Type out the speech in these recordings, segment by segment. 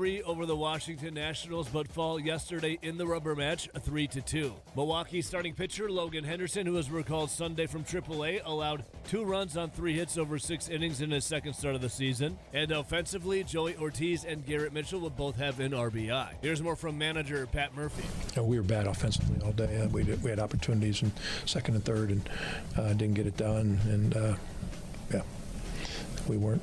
3 over the Washington Nationals, but fall yesterday in the rubber match 3-2. Milwaukee starting pitcher Logan Henderson, who was recalled Sunday from AAA, allowed 2 runs on 3 hits over 6 innings in his second start of the season. And offensively, Joey Ortiz and Garrett Mitchell will both have an RBI. Here's more from manager Pat Murphy. We were bad offensively all day. We had opportunities in second and third and didn't get it done. And we weren't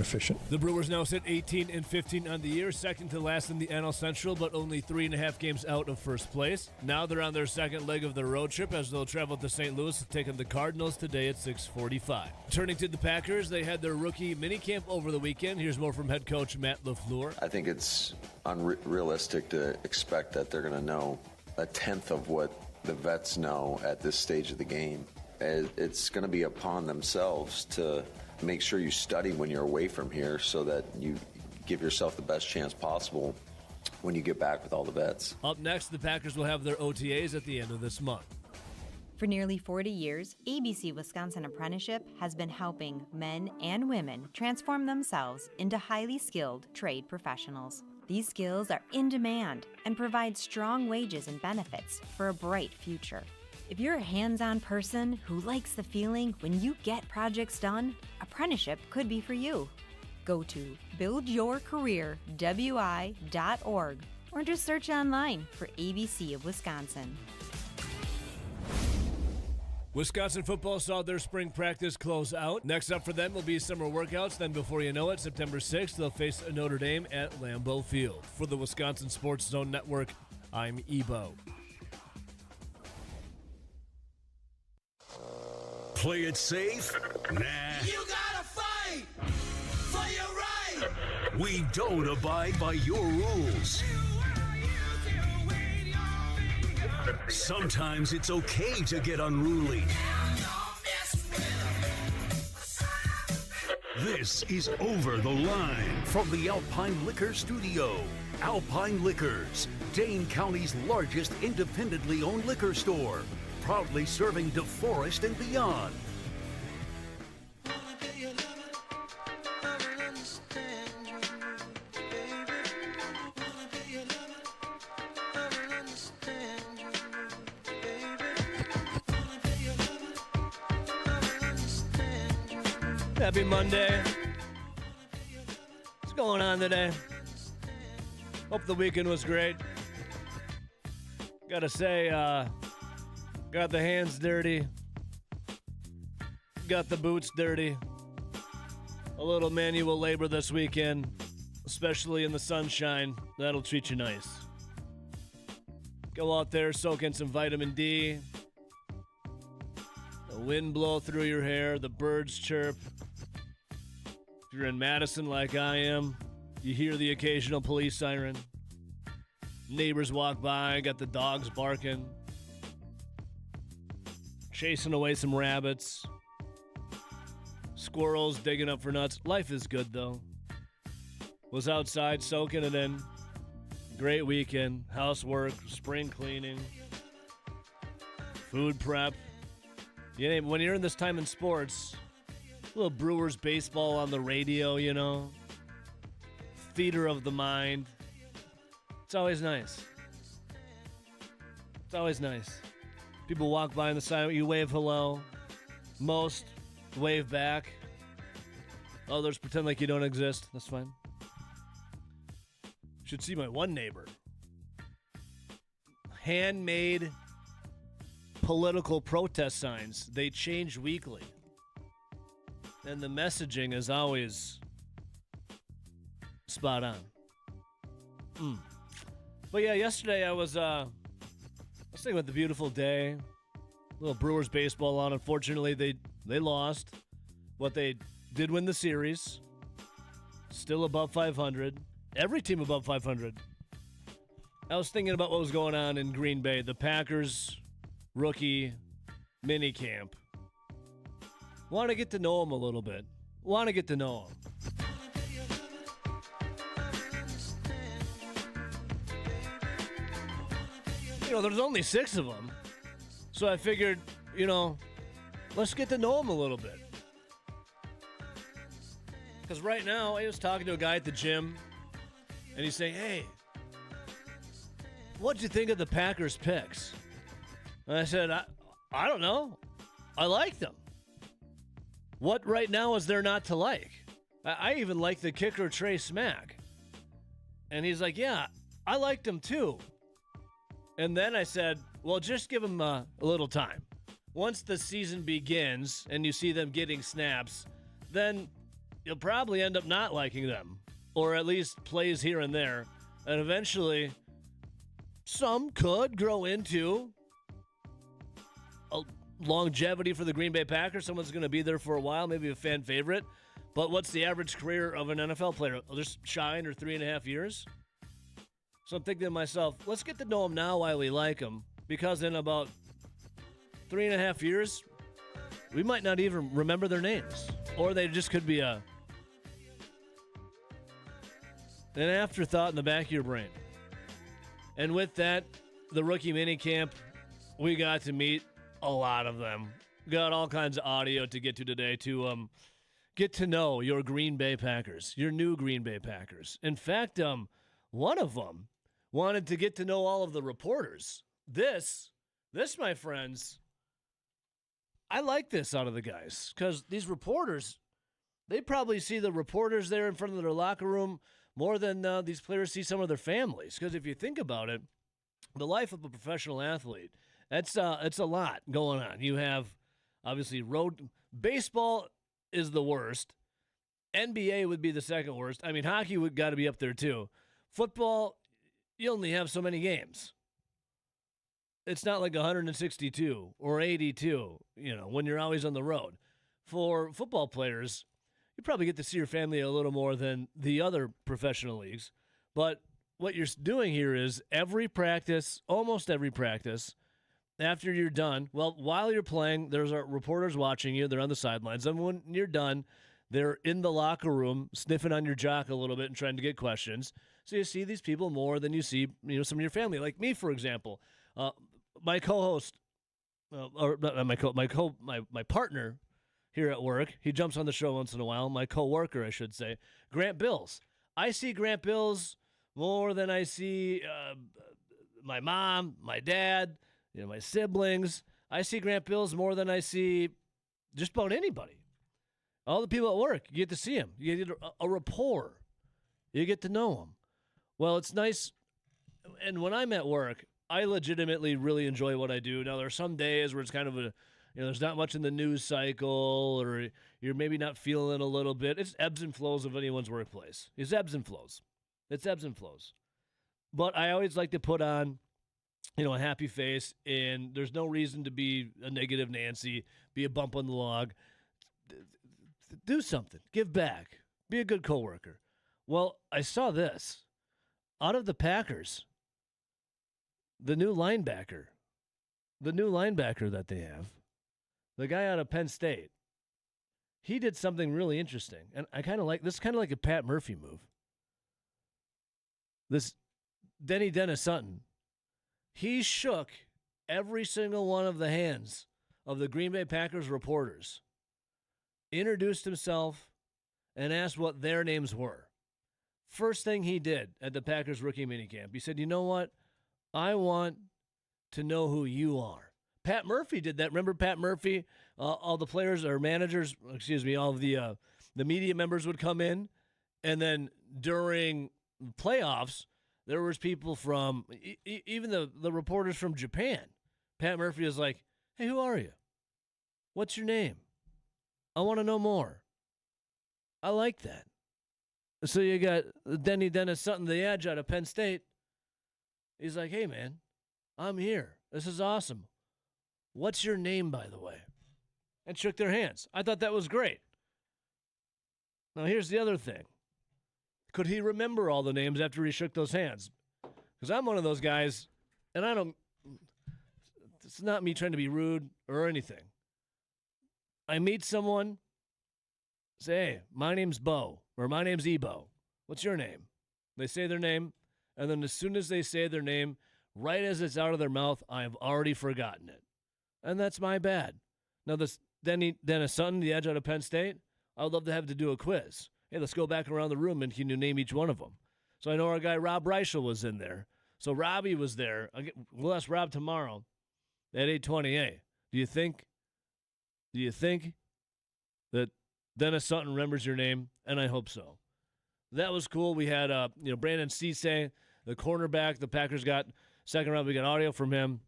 efficient. The Brewers now sit 18-15 on the year, second to last in the NL Central, but only 3.5 games out of first place. Now they're on their second leg of their road trip as they'll travel to St. Louis to take on the Cardinals today at 6:45. Turning to the Packers, they had their rookie minicamp over the weekend. Here's more from head coach Matt LaFleur. I think it's unrealistic to expect that they're going to know a tenth of what the vets know at this stage of the game. It's going to be upon themselves to make sure you study when you're away from here so that you give yourself the best chance possible when you get back with all the vets. Up next, the Packers will have their OTAs at the end of this month. For nearly 40 years, ABC Wisconsin Apprenticeship has been helping men and women transform themselves into highly skilled trade professionals. These skills are in demand and provide strong wages and benefits for a bright future. If you're a hands-on person who likes the feeling when you get projects done, apprenticeship could be for you. Go to buildyourcareerwi.org or just search online for ABC of Wisconsin. Wisconsin football saw their spring practice close out. Next up for them will be summer workouts. Then before you know it, September 6th, they'll face Notre Dame at Lambeau Field. For the Wisconsin Sports Zone Network, I'm Ebo. Play it safe? Nah. You gotta fight for your right. We don't abide by your rules. Sometimes it's okay to get unruly. This is Over the Line from the Alpine Liquor Studio. Alpine Liquors, Dane County's largest independently owned liquor store. Proudly serving DeForest and beyond. Happy Monday. What's going on today? Hope the weekend was great. Gotta say, got the hands dirty. Got the boots dirty. A little manual labor this weekend, especially in the sunshine. That'll treat you nice. Go out there, soak in some vitamin D. The wind blow through your hair, the birds chirp. If you're in Madison like I am, you hear the occasional police siren. Neighbors walk by, got the dogs barking. Chasing away some rabbits. Squirrels digging up for nuts. Life is good, though. Was outside soaking it in. Great weekend. Housework, spring cleaning, food prep. When you're in this time in sports, a little Brewers baseball on the radio, you know. Theater of the mind. It's always nice. It's always nice. People walk by on the side, you wave hello. Most wave back. Others pretend like you don't exist. That's fine. Should see my one neighbor. Handmade political protest signs. They change weekly. And the messaging is always spot on. But yeah, yesterday I was thinking about the beautiful day. Little Brewers baseball on. Unfortunately, they lost. But they did win the series. Still above 500. Every team above 500. I was thinking about what was going on in Green Bay. The Packers rookie minicamp. Want to get to know him a little bit. Want to get to know him. There's only 6 of them. So I figured, let's get to know him a little bit. Because right now, I was talking to a guy at the gym, and he's saying, hey, what'd you think of the Packers picks? And I said, I don't know. I like them. What right now is there not to like? I even like the kicker Trey Smack. And he's like, yeah, I liked him too. And then I said, well, just give him a little time. Once the season begins and you see them getting snaps, then you'll probably end up not liking them, or at least plays here and there. And eventually, some could grow into a longevity for the Green Bay Packers. Someone's going to be there for a while, maybe a fan favorite. But what's the average career of an NFL player? Just shy under 3.5 years? So I'm thinking to myself, let's get to know them now while we like them, because in about 3.5 years, we might not even remember their names. Or they just could be an afterthought in the back of your brain. And with that, the rookie minicamp, we got to meet a lot of them. Got all kinds of audio to get to today to get to know your Green Bay Packers, your new Green Bay Packers. In fact, one of them wanted to get to know all of the reporters. This, my friends, I like this out of the guys, because these reporters, they probably see the reporters there in front of their locker room more than these players see some of their families. Because if you think about it, the life of a professional athlete, it's a lot going on. You have, obviously, road baseball is the worst. NBA would be the second worst. I mean, hockey would got to be up there too. Football, you only have so many games. It's not like 162 or 82, when you're always on the road. For football players, you probably get to see your family a little more than the other professional leagues. But what you're doing here is almost every practice, after you're done, well, while you're playing, there's reporters watching you. They're on the sidelines. And when you're done, they're in the locker room sniffing on your jock a little bit and trying to get questions. So you see these people more than you see, some of your family. Like me, for example. My co-host, my partner here at work, he jumps on the show once in a while. My co-worker, I should say, Grant Bills. I see Grant Bills more than I see my mom, my dad, my siblings. I see Grant Bills more than I see just about anybody. All the people at work, you get to see them. You get a rapport. You get to know them. Well, it's nice. And when I'm at work, I legitimately really enjoy what I do. Now, there are some days where it's kind of there's not much in the news cycle, or you're maybe not feeling it a little bit. It's ebbs and flows of anyone's workplace. It's ebbs and flows. But I always like to put on, a happy face, and there's no reason to be a negative Nancy, be a bump on the log. Do something. Give back. Be a good coworker. Well, I saw this. Out of the Packers, the new linebacker that they have, the guy out of Penn State, he did something really interesting. And I kind of like this, kind of like a Pat Murphy move. This Dennis Sutton, he shook every single one of the hands of the Green Bay Packers reporters, introduced himself, and asked what their names were. First thing he did at the Packers rookie minicamp, he said, you know what? I want to know who you are. Pat Murphy did that. Remember Pat Murphy? All the players or managers, all of the media members would come in, and then during playoffs, there was people from, even the reporters from Japan. Pat Murphy was like, hey, who are you? What's your name? I want to know more. I like that. So you got Dennis Sutton, the edge out of Penn State. He's like, hey, man, I'm here. This is awesome. What's your name, by the way? And shook their hands. I thought that was great. Now, here's the other thing. Could he remember all the names after he shook those hands? Because I'm one of those guys, and it's not me trying to be rude or anything. I meet someone, say, hey, my name's Bo, or my name's Ebo. What's your name? They say their name, and then as soon as they say their name, right as it's out of their mouth, I have already forgotten it. And that's my bad. Now, this Dennis Sutton, the edge out of Penn State, I would love to have to do a quiz. Hey, let's go back around the room and can you name each one of them? So I know our guy Rob Reichel was in there. So Robbie was there. We'll ask Rob tomorrow at 8:28. Do you think that Dennis Sutton remembers your name? And I hope so. That was cool. We had Brandon Cisse, the cornerback. The Packers got second round. We got audio from him.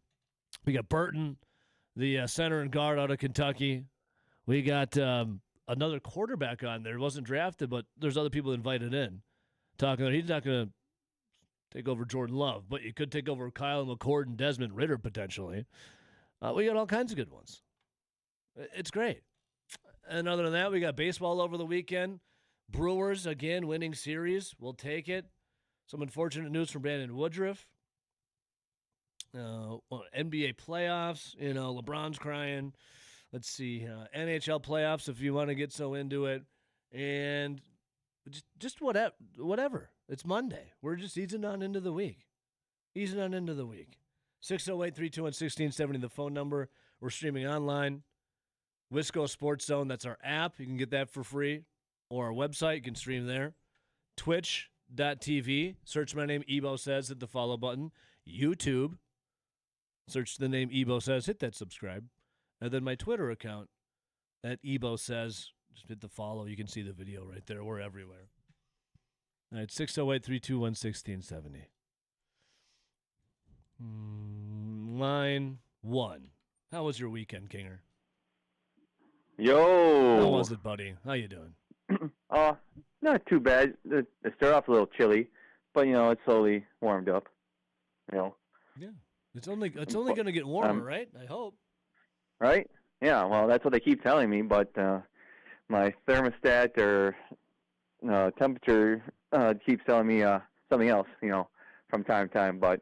We got Burton, the center and guard out of Kentucky. We got another quarterback on there. He wasn't drafted, but there's other people invited in. Talking, he's not going to take over Jordan Love, but you could take over Kyle McCord and Desmond Ridder potentially. We got all kinds of good ones. It's great. And other than that, we got baseball over the weekend. Brewers, again, winning series. We'll take it. Some unfortunate news from Brandon Woodruff. NBA playoffs. LeBron's crying. Let's see. NHL playoffs, if you want to get so into it. And just whatever. It's Monday. We're just easing on into the week. 608-321-1670, the phone number. We're streaming online. Wisco Sports Zone, that's our app. You can get that for free. Or our website, you can stream there. Twitch.tv. Search my name, Ebo Says. Hit the follow button. YouTube. Search the name Ebo Says. Hit that subscribe. And then my Twitter account, at Ebo Says. Just hit the follow. You can see the video right there. We're everywhere. All right, 608-321-1670. Line 1. How was your weekend, Kinger? Yo. How was it, buddy? How you doing? Not too bad. It started off a little chilly, but it slowly warmed up. Yeah. It's only going to get warmer, right? I hope. Right? Yeah. Well, that's what they keep telling me, but my thermostat or temperature keeps telling me something else. From time to time, but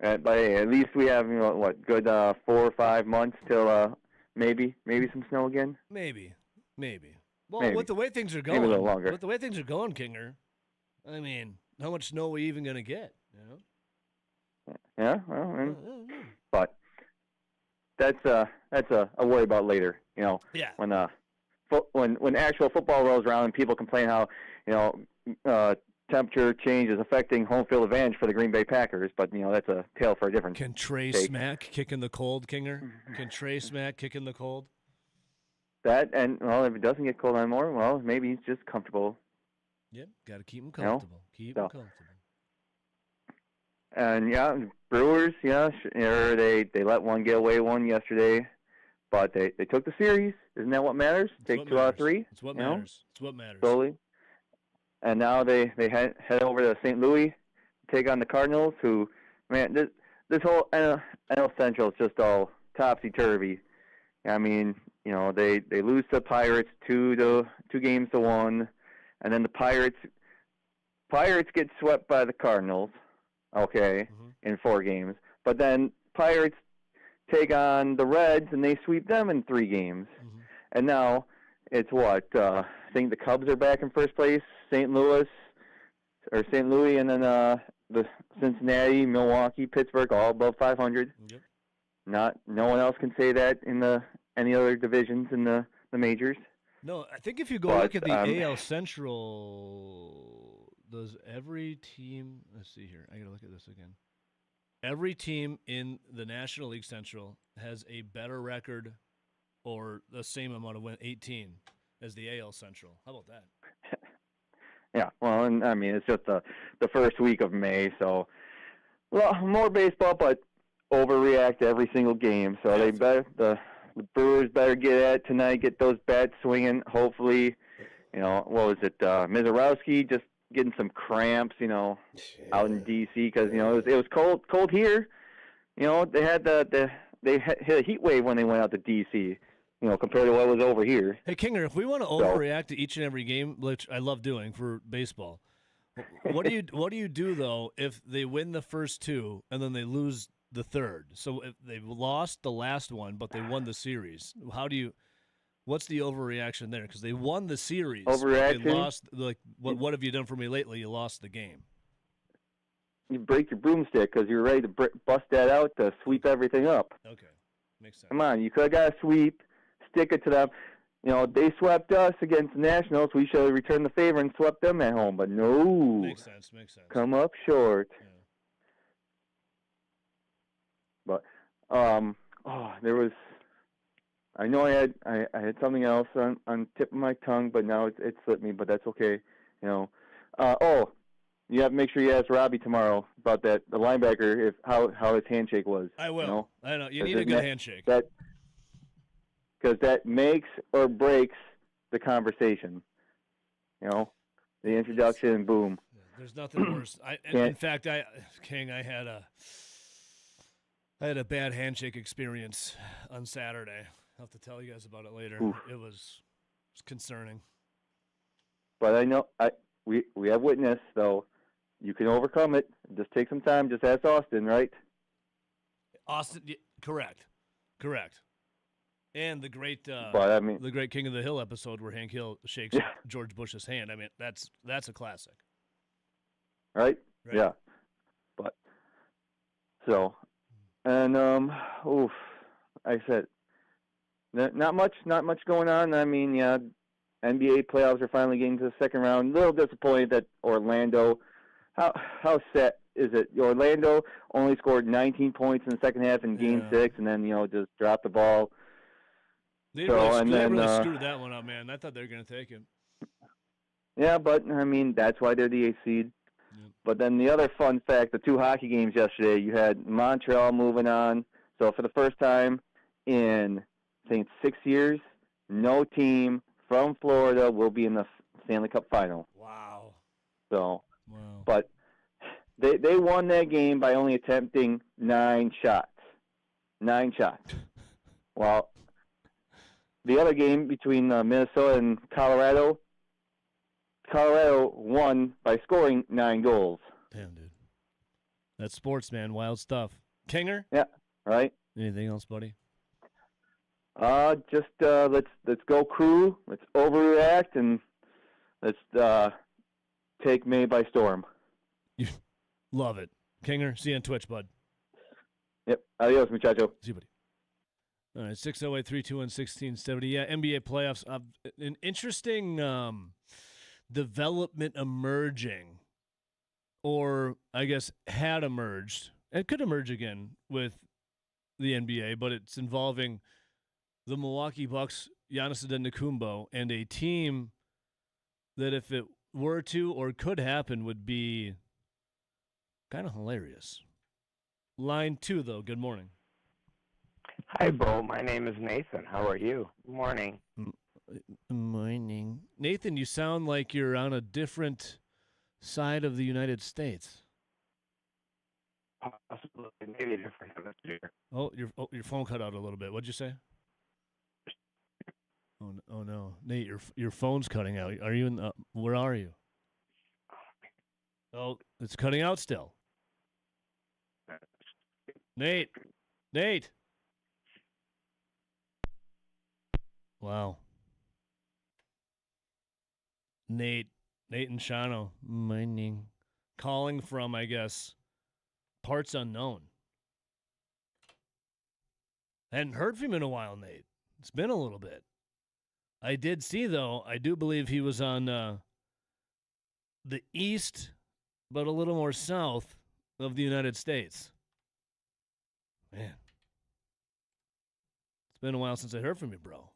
hey, at least we have good 4 or 5 months till maybe some snow again. Maybe. Well, maybe. with the way things are going, maybe a little longer. With the way things are going, Kinger, I mean, how much snow are we even going to get? Yeah. Well, but that's a worry about later. Yeah. When actual football rolls around and people complain how temperature change is affecting home field advantage for the Green Bay Packers, but that's a tale for a different. Can Trey take. Smack kick in the cold, Kinger? Can Trey Smack kick in the cold? That and if it doesn't get cold anymore, well, maybe he's just comfortable. Yep, got to keep him comfortable. Keep him comfortable. And Brewers, they let one get away one yesterday, but they took the series. Isn't that what matters? Take 2 out of 3. It's what matters. It's what matters. Slowly. And now they head over to St. Louis to take on the Cardinals, who, man, this whole NL Central is just all topsy-turvy. I mean, they lose to the Pirates 2 games to 1, and then the Pirates get swept by the Cardinals, in 4 games. But then Pirates take on the Reds, and they sweep them in 3 games. Mm-hmm. And now it's I think the Cubs are back in first place, St. Louis, and then the Cincinnati, Milwaukee, Pittsburgh, all above 500. Yep. No one else can say that in any other divisions in the majors. No, I think if you go look at the AL Central, does every team? Let's see here. I gotta look at this again. Every team in the National League Central has a better record, or the same amount of wins, 18, as the AL Central. How about that? Yeah, well, and I mean it's just the first week of May, so more baseball, but overreact to every single game. So they better the Brewers better get at it tonight, get those bats swinging. Hopefully, what was it? Mizorowski just getting some cramps, out in D.C. because it was cold here. They had they hit a heat wave when they went out to D.C. Compared to what was over here. Hey, Kinger, if we want to overreact to each and every game, which I love doing for baseball, what do you do though if they win the first 2 and then they lose the third? So if they lost the last one, but they won the series, what's the overreaction there? Because they won the series. Overreaction? They lost. What have you done for me lately? You lost the game. You break your broomstick because you're ready to bust that out to sweep everything up. Okay, makes sense. Come on, you could have got a sweep. Stick it to them. they swept us against the Nationals. We should have returned the favor and swept them at home, but no. Makes sense. Come up short. Yeah. But there was. I know I had something else on the tip of my tongue, but now it slipped me. But that's okay. You have to make sure you ask Robbie tomorrow about the linebacker how his handshake was. I will. I know you need a good handshake. Because that makes or breaks the conversation. The introduction, boom. Yeah, there's nothing worse. In fact, King, I had a bad handshake experience on Saturday. I'll have to tell you guys about it later. Oof. It was concerning. But I know we have witness, so you can overcome it. Just take some time. Just ask Austin, right? Austin, correct. And the great, the great King of the Hill episode where Hank Hill shakes George Bush's hand. I mean, that's a classic. Right? Yeah. But and I said, not much going on. I mean, NBA playoffs are finally getting to the second round. A little disappointed that Orlando. How set is it? Orlando only scored 19 points in the second half in Game 6, and then just dropped the ball. They really screwed that one up, man. I thought they were going to take it. Yeah, but, I mean, that's why they're the 8th seed. Yep. But then the other fun fact, the 2 hockey games yesterday, you had Montreal moving on. So for the first time in, I think, 6 years, no team from Florida will be in the Stanley Cup final. Wow. But they won that game by only attempting 9 shots. 9 shots. Well, the other game between Minnesota and Colorado won by scoring 9 goals. Damn, dude. That's sports, man. Wild stuff. Kinger? Yeah, right. Anything else, buddy? Just let's go Crew. Let's overreact and let's take May by storm. You love it. Kinger, see you on Twitch, bud. Yep. Adios, muchacho. See you, buddy. All right, 608-321-1670. Yeah, NBA playoffs. An interesting development emerging, or I guess had emerged. It could emerge again with the NBA, but it's involving the Milwaukee Bucks, Giannis Antetokounmpo, and a team that if it were to or could happen would be kind of hilarious. Line 2, though. Good morning. Hi, Bo. My name is Nathan. How are you? Good morning. Morning. Nathan, you sound like you're on a different side of the United States. Possibly, maybe a different hemisphere. Oh, your phone cut out a little bit. What'd you say? Oh no, Nate, your phone's cutting out. Are you in? Where are you? Oh, it's cutting out still. Nate. Wow. Nate and Shano, mining, calling from, I guess, parts unknown. Hadn't heard from him in a while, Nate. It's been a little bit. I did see, though, I do believe he was on the east, but a little more south of the United States. Man. It's been a while since I heard from you, bro.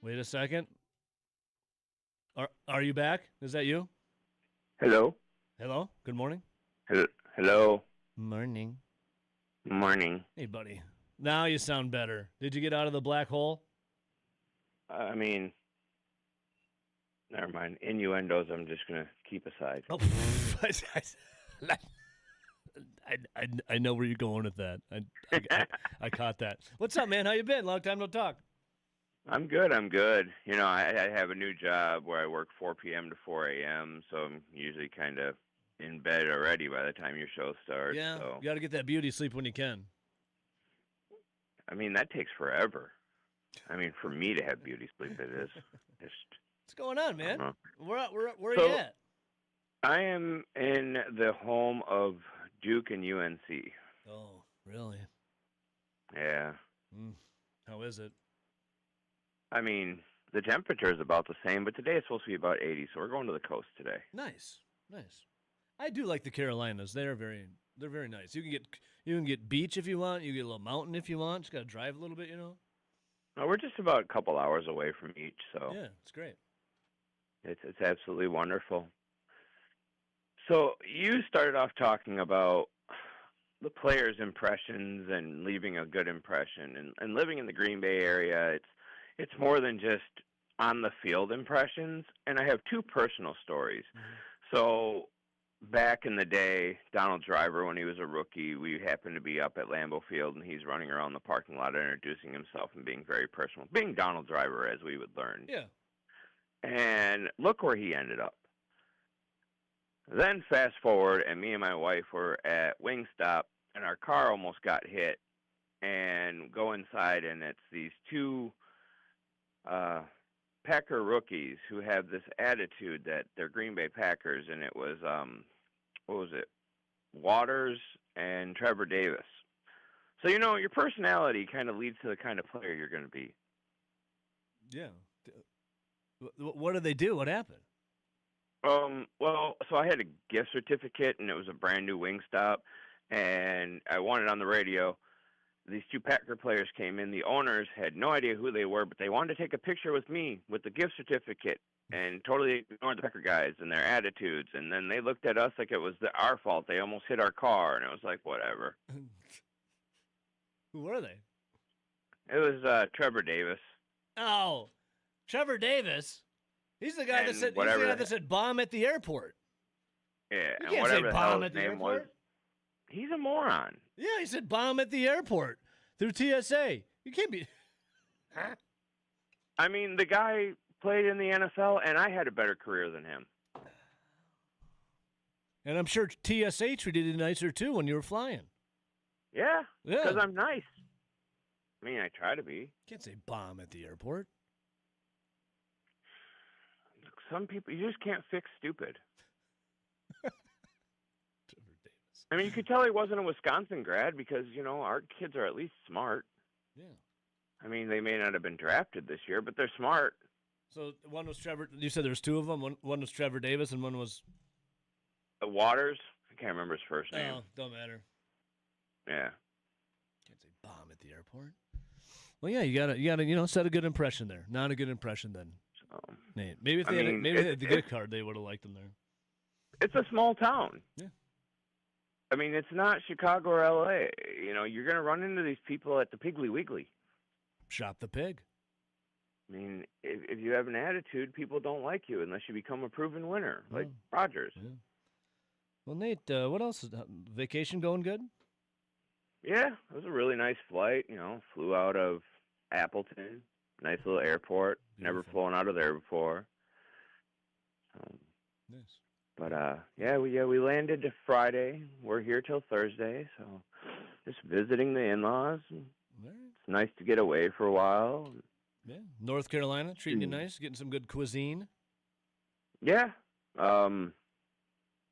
Wait a second. Are you back? Is that you? Hello. Hello. Good morning. Hello. Morning. Morning. Hey, buddy. Now you sound better. Did you get out of the black hole? I mean, never mind. Innuendos I'm just going to keep aside. Oh, I know where you're going with that. I caught that. What's up, man? How you been? Long time no talk. I'm good. You know, I have a new job where I work 4 p.m. to 4 a.m., so I'm usually kind of in bed already by the time your show starts. Yeah, so. You got to get that beauty sleep when you can. I mean, that takes forever. I mean, for me to have beauty sleep, it is. What's going on, man? Where are so, you at? I am in the home of Duke and UNC. Oh, really? Yeah. How is it? I mean, the temperature is about the same, but today it's supposed to be about 80, so we're going to the coast today. Nice. I do like the Carolinas. They're very nice. You can get beach if you want. You get a little mountain if you want. Just got to drive a little bit, No, we're just about a couple hours away from each, so yeah, it's great. It's absolutely wonderful. So you started off talking about the players' impressions and leaving a good impression, and living in the Green Bay area, it's more than just on the field impressions. And I have two personal stories. Mm-hmm. So back in the day, Donald Driver, when he was a rookie, we happened to be up at Lambeau Field, and he's running around the parking lot introducing himself and being very personal, being Donald Driver, as we would learn. Yeah. And look where he ended up. Then fast forward, and me and my wife were at Wingstop, and our car almost got hit. And go inside, and it's these two Packer rookies who have this attitude that they're Green Bay Packers, and it was, what was it, Waters and Trevor Davis. So, your personality kind of leads to the kind of player you're going to be. Yeah. What did they do? What happened? Well, so I had a gift certificate, and it was a brand new Wingstop, and I wanted on the radio. These two Packer players came in. The owners had no idea who they were, but they wanted to take a picture with me with the gift certificate and totally ignored the Packer guys and their attitudes. And then they looked at us like it was our fault. They almost hit our car, and it was like, whatever. Who were they? It was Trevor Davis. Oh, Trevor Davis? He's the guy that said bomb at the airport. Yeah, you and can't whatever say the hell bomb his at the name airport. was. He's a moron. Yeah, he said bomb at the airport through TSA. You can't be. I mean, the guy played in the NFL, and I had a better career than him. And I'm sure TSA treated you nicer, too, when you were flying. Yeah, because I'm nice. I mean, I try to be. Can't say bomb at the airport. Some people, you just can't fix stupid. I mean, you could tell he wasn't a Wisconsin grad because, our kids are at least smart. Yeah. I mean, they may not have been drafted this year, but they're smart. So one was Trevor. You said there's two of them. One was Trevor Davis, and one was Waters. I can't remember his first name. Oh, don't matter. Yeah. Can't say bomb at the airport. Well, yeah, you gotta, set a good impression there. Not a good impression then. Nate. Maybe if they had the gift card, they would have liked him there. It's a small town. Yeah. I mean, it's not Chicago or L.A. You're going to run into these people at the Piggly Wiggly. Shop the pig. I mean, if you have an attitude, people don't like you unless you become a proven winner, like Rogers. Yeah. Well, Nate, what else? Vacation going good? Yeah, it was a really nice flight. Flew out of Appleton, nice little airport. Beautiful. Never flown out of there before. Nice. But we landed Friday. We're here till Thursday, so just visiting the in-laws. Right. It's nice to get away for a while. Yeah, North Carolina treating you nice, getting some good cuisine. Yeah, my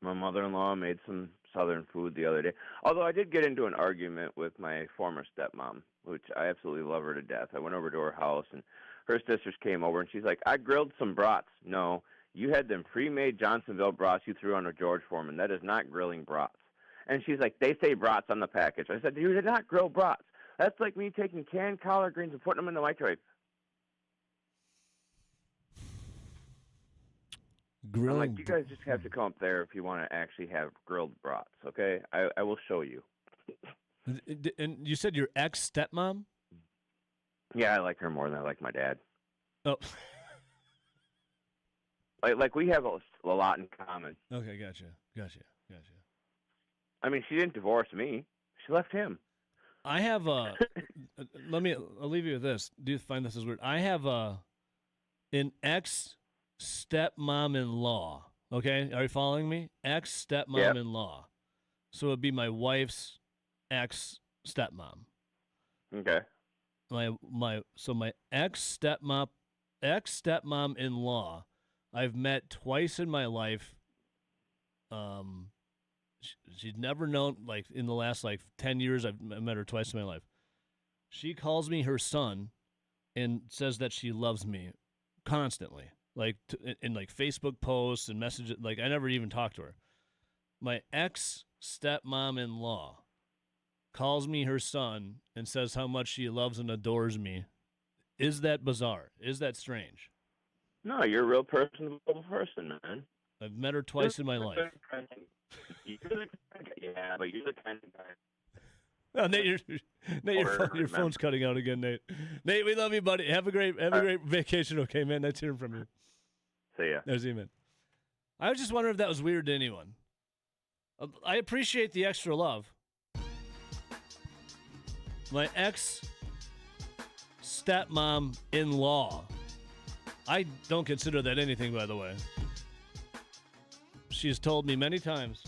mother-in-law made some Southern food the other day. Although I did get into an argument with my former stepmom, which I absolutely love her to death. I went over to her house, and her sisters came over, and she's like, "I grilled some brats." No. You had them pre-made Johnsonville brats you threw on a George Foreman. That is not grilling brats. And she's like, they say brats on the package. I said, you did not grill brats. That's like me taking canned collard greens and putting them in the microwave. I'm like, you guys just have to come up there if you want to actually have grilled brats, okay? I will show you. And you said your ex-stepmom? Yeah, I like her more than I like my dad. Oh. Like we have a lot in common. Okay, gotcha. I mean, she didn't divorce me. She left him. I have I'll leave you with this. Do you find this is weird? I have an ex-stepmom-in-law. Okay, are you following me? Ex-stepmom-in-law. So it'd be my wife's ex-stepmom. Okay. My ex-stepmom-in-law. I've met twice in my life. She's never known, in the last 10 years, I've met her twice in my life. She calls me her son, and says that she loves me constantly, like in like Facebook posts and messages. Like I never even talked to her. My ex stepmom-in-law calls me her son and says how much she loves and adores me. Is that bizarre? Is that strange? No, you're a real personable person, man. I've met her twice in my life. Yeah, but you're the kind of guy. Oh, Nate, your phone's cutting out again, Nate. Nate, we love you, buddy. Have a great vacation, okay, man? Nice hearing from you. See ya. There's you, man. I was just wondering if that was weird to anyone. I appreciate the extra love. My ex stepmom-in-law. I don't consider that anything, by the way. She's told me many times.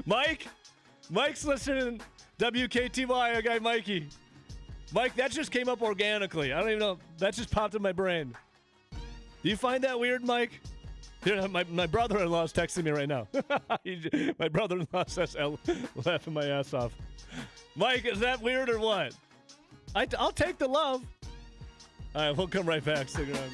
Mike's listening. WKTY, our guy Mikey. Mike, that just came up organically. I don't even know. That just popped in my brain. Do you find that weird, Mike? Here, my brother-in-law is texting me right now. My brother-in-law says, laughing my ass off. Mike, is that weird or what? I'll take the love. All right, we'll come right back. Stick around.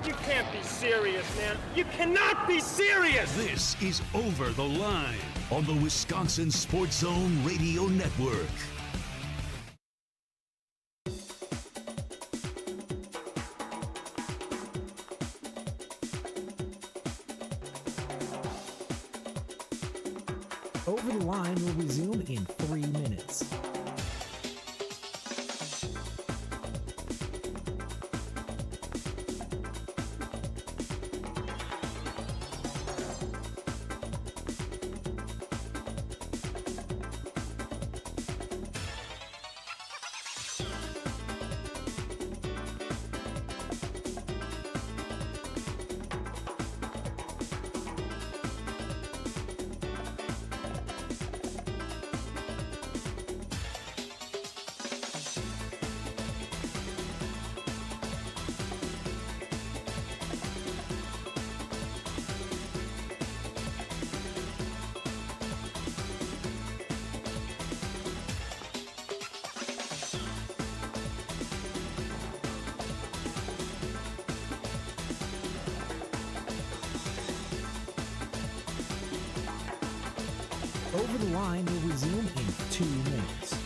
You can't be serious, man. You cannot be serious! This is Over the Line on the Wisconsin Sports Zone Radio Network. Over the Line will resume in 3 minutes. Over the Line will resume in 2 minutes.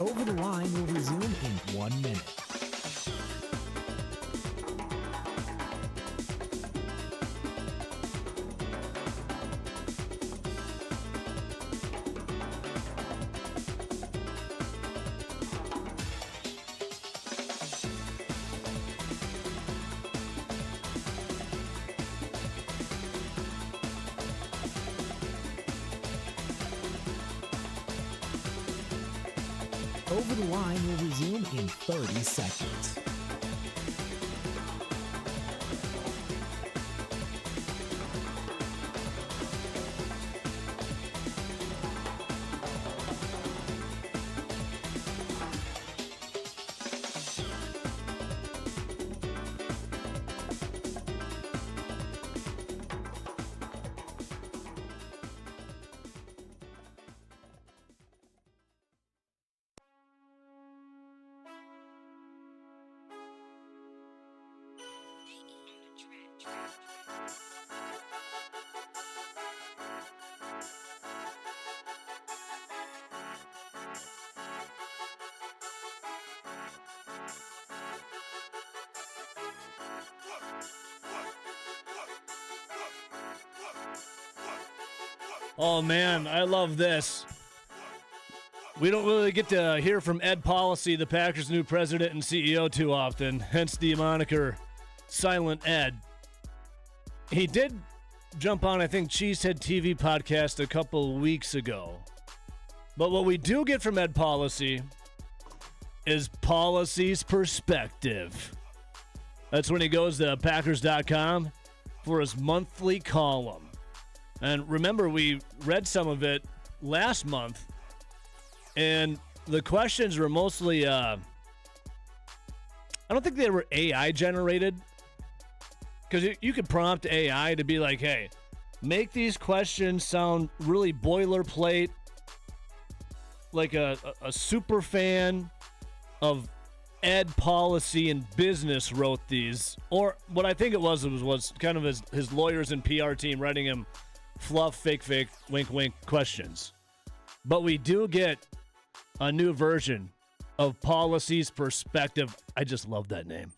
Over the Line will resume in 1 minute. Over the Line will resume in 30 seconds. Oh, man, I love this. We don't really get to hear from Ed Policy, the Packers' new president and CEO, too often, hence the moniker Silent Ed. He did jump on, I think, Cheesehead TV podcast a couple weeks ago. But what we do get from Ed Policy is Policy's perspective. That's when he goes to Packers.com for his monthly column. And remember, we read some of it last month, and the questions were mostly, I don't think they were AI generated, because you could prompt AI to be like, hey, make these questions sound really boilerplate, like a super fan of Ed Policy and business wrote these. Or what I think it was kind of his lawyers and PR team writing him fluff, fake, wink, wink questions. But we do get a new version of Policy's perspective. I just love that name.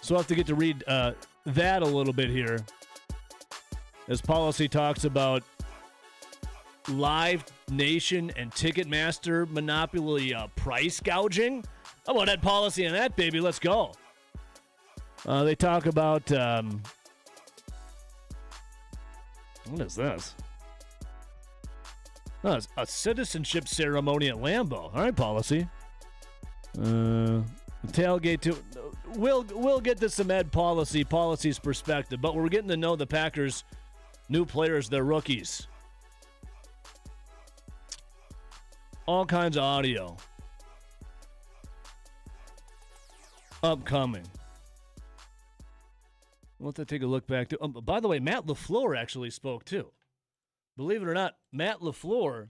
So I'll have to get to read that a little bit here as Policy talks about Live Nation and Ticketmaster monopoly price gouging. How about Ed Policy on that, baby? Let's go. They talk about what is this? Oh, it's a citizenship ceremony at Lambeau. All right, Policy. Tailgate too. We'll get to some Ed Policy's perspective, but we're getting to know the Packers' new players, their rookies. All kinds of audio upcoming. We'll have to take a look back to. By the way, Matt LaFleur actually spoke too. Believe it or not, Matt LaFleur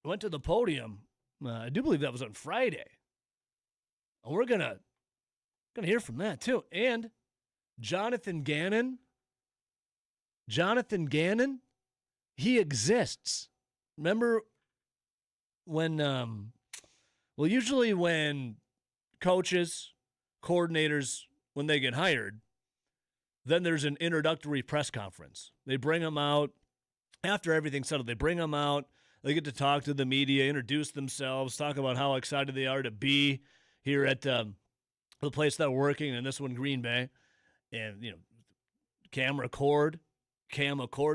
went to the podium. I do believe that was on Friday. And we're gonna hear from that too. And Jonathan Gannon, he exists. Remember when, usually when coaches, coordinators, when they get hired, then there's an introductory press conference. They bring them out after everything's settled. They bring them out. They get to talk to the media, introduce themselves, talk about how excited they are to be here at the place they're working, and this one, Green Bay. And, Cam McCord,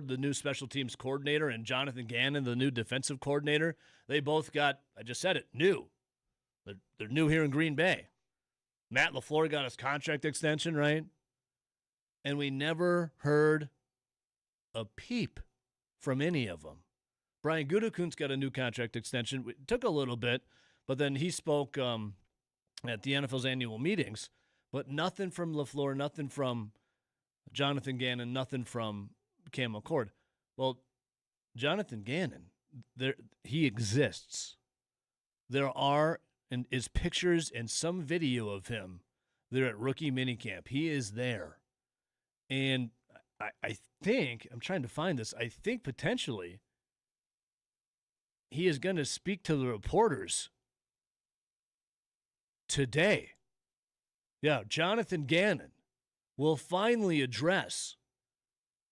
the new special teams coordinator, and Jonathan Gannon, the new defensive coordinator, they both got, I just said it, new. They're new here in Green Bay. Matt LaFleur got his contract extension, right? And we never heard a peep from any of them. Brian Gutekunst got a new contract extension. It took a little bit, but then he spoke at the NFL's annual meetings. But nothing from LaFleur, nothing from Jonathan Gannon, nothing from Cam McCord. Well, Jonathan Gannon, he exists. There are and is pictures and some video of him there at rookie minicamp. He is there. And I think, I'm trying to find this, I think potentially he is going to speak to the reporters today. Yeah, Jonathan Gannon will finally address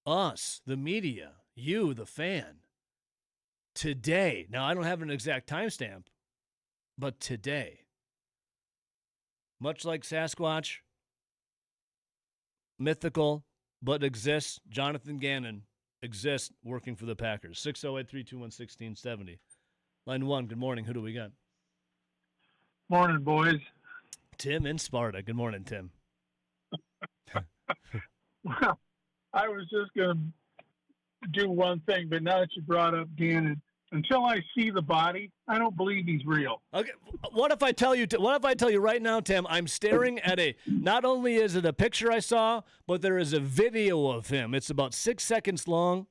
us, the media, you, the fan, today. Now, I don't have an exact timestamp, but today. Much like Sasquatch, mythical, but exists, Jonathan Gannon exists working for the Packers. 608-321-1670. Line 1, good morning. Who do we got? Morning, boys. Tim in Sparta. Good morning, Tim. Well, I was just going to do one thing, but now that you brought up Gannon, until I see the body, I don't believe he's real. Okay, what if I tell you right now, Tim, I'm staring at not only is it a picture I saw, but there is a video of him. It's about 6 seconds long,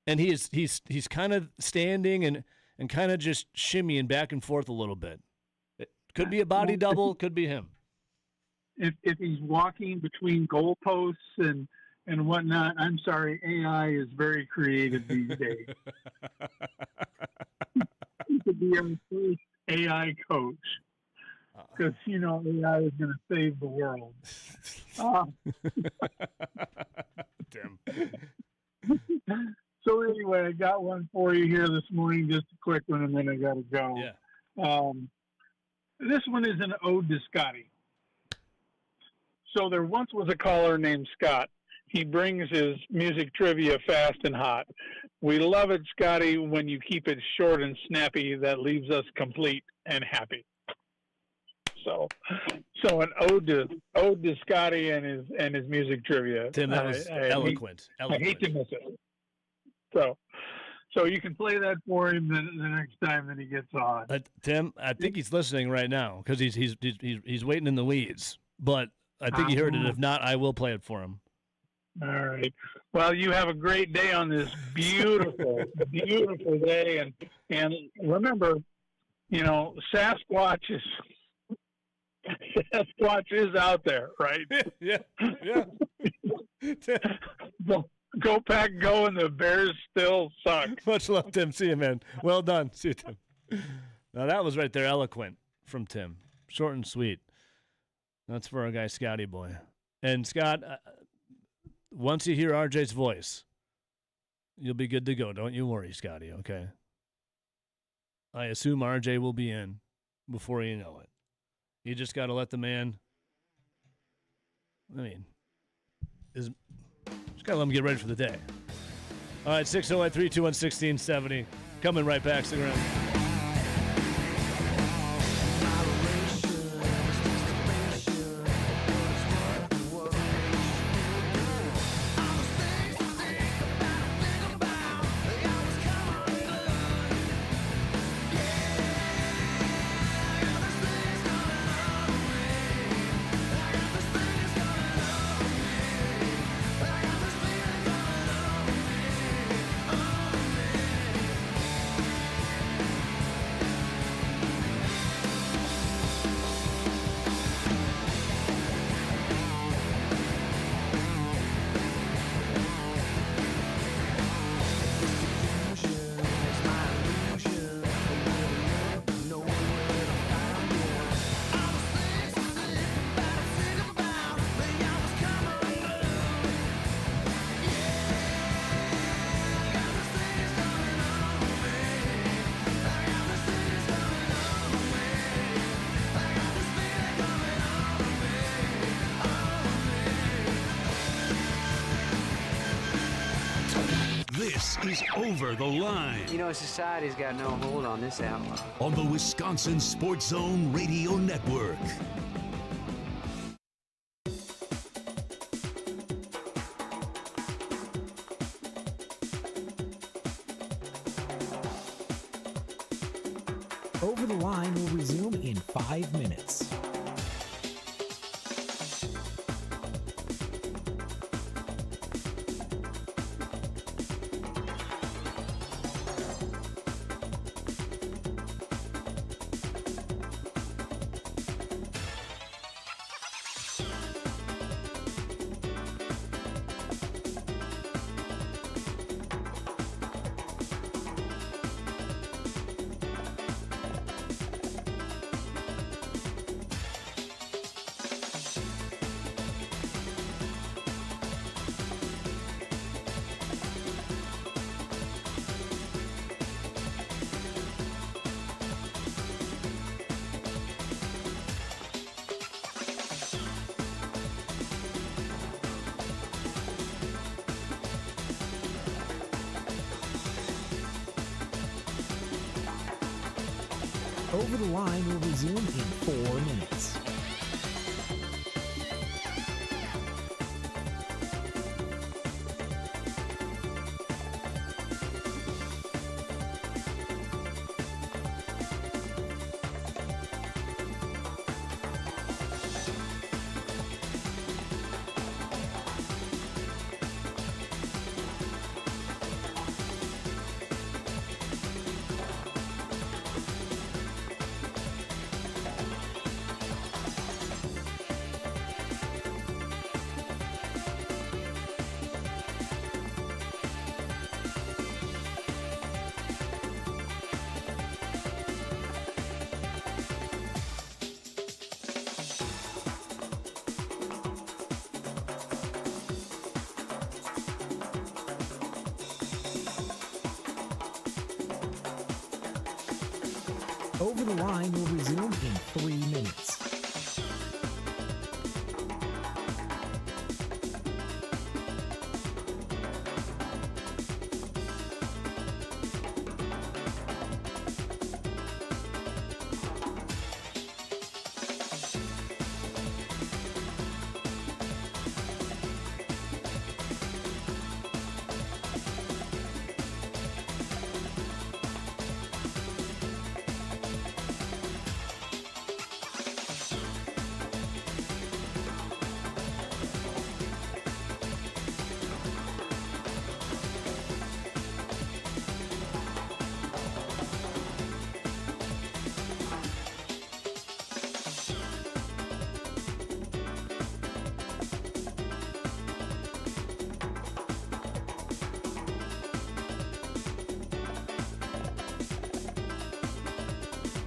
and he's kind of standing and kind of just shimmying back and forth a little bit. It could be a body double, could be him. If he's walking between goalposts and whatnot, I'm sorry, AI is very creative these days. He could be our first AI coach because, AI is going to save the world. Tim. So anyway, I got one for you here this morning, just a quick one, and then I got to go. Yeah. This one is an ode to Scotty. So there once was a caller named Scott. He brings his music trivia fast and hot. We love it, Scotty, when you keep it short and snappy. That leaves us complete and happy. So an ode to Scotty and his music trivia. Tim, that was eloquent. I hate to miss it. So you can play that for him the next time that he gets on. Tim, I think he's listening right now because he's waiting in the weeds. But I think he heard it. If not, I will play it for him. All right. Well, you have a great day on this beautiful, beautiful day, and remember, Sasquatch is out there, right? Yeah. Go Pack, go, and the Bears still suck. Much love, Tim. See you, man. Well done. See you, Tim. Now that was right there, eloquent from Tim. Short and sweet. That's for our guy, Scotty boy. And Scott, once you hear RJ's voice, you'll be good to go. Don't you worry, Scotty, okay? I assume RJ will be in before you know it. You just got to let the man, just got to let him get ready for the day. All right, 608-321-1670. Coming right back. Stick around. This is Over the Line. Society's got no hold on this outlaw. On the Wisconsin Sports Zone Radio Network. Over the Line will resume in 5 minutes. Over the Line will resume in 4 minutes. Over the Line will resume in 3 minutes.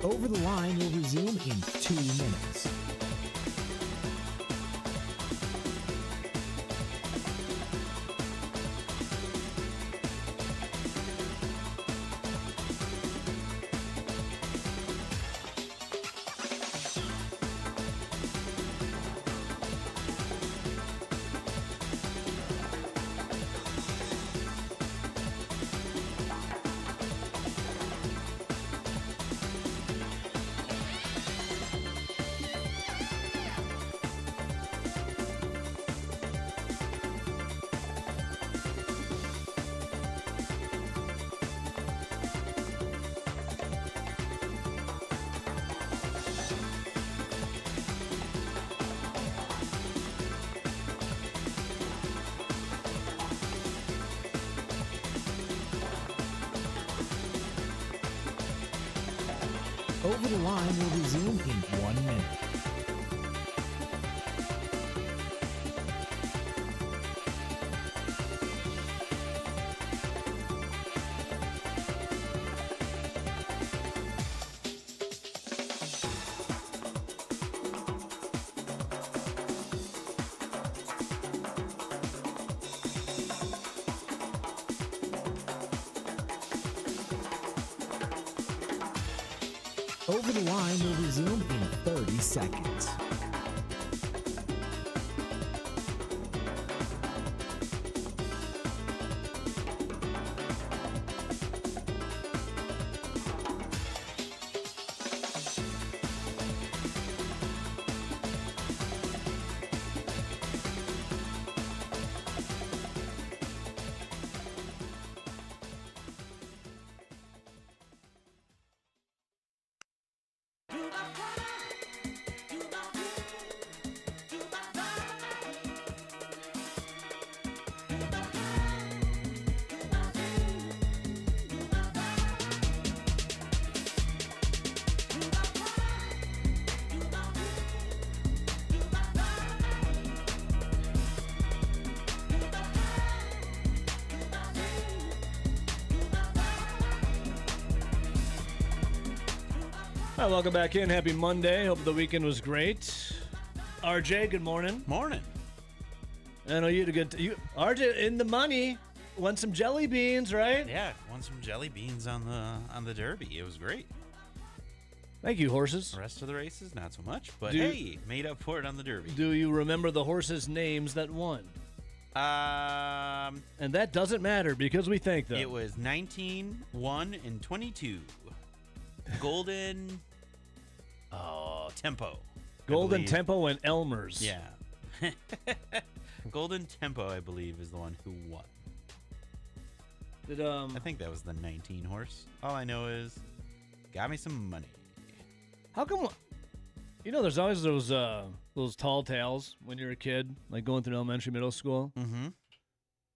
Over the Line will resume in 2 minutes. Over the Line will resume in 1 minute. Over the Line will resume in 30 seconds. All right, welcome back in. Happy Monday. Hope the weekend was great. RJ, good morning. Morning. I know you had a good RJ in the money. Won some jelly beans, right? Yeah, won some jelly beans on the Derby. It was great. Thank you, horses. The rest of the races, not so much, but hey, made up for it on the Derby. Do you remember the horses' names that won? And that doesn't matter because we thank them. It was 19, 1, and 22. Golden Tempo. Golden Tempo and Elmer's. Yeah. Golden Tempo, I believe, is the one who won. I think that was the 19 horse. All I know is got me some money. How come? There's always those tall tales when you're a kid, like going through elementary, middle school. Mm-hmm.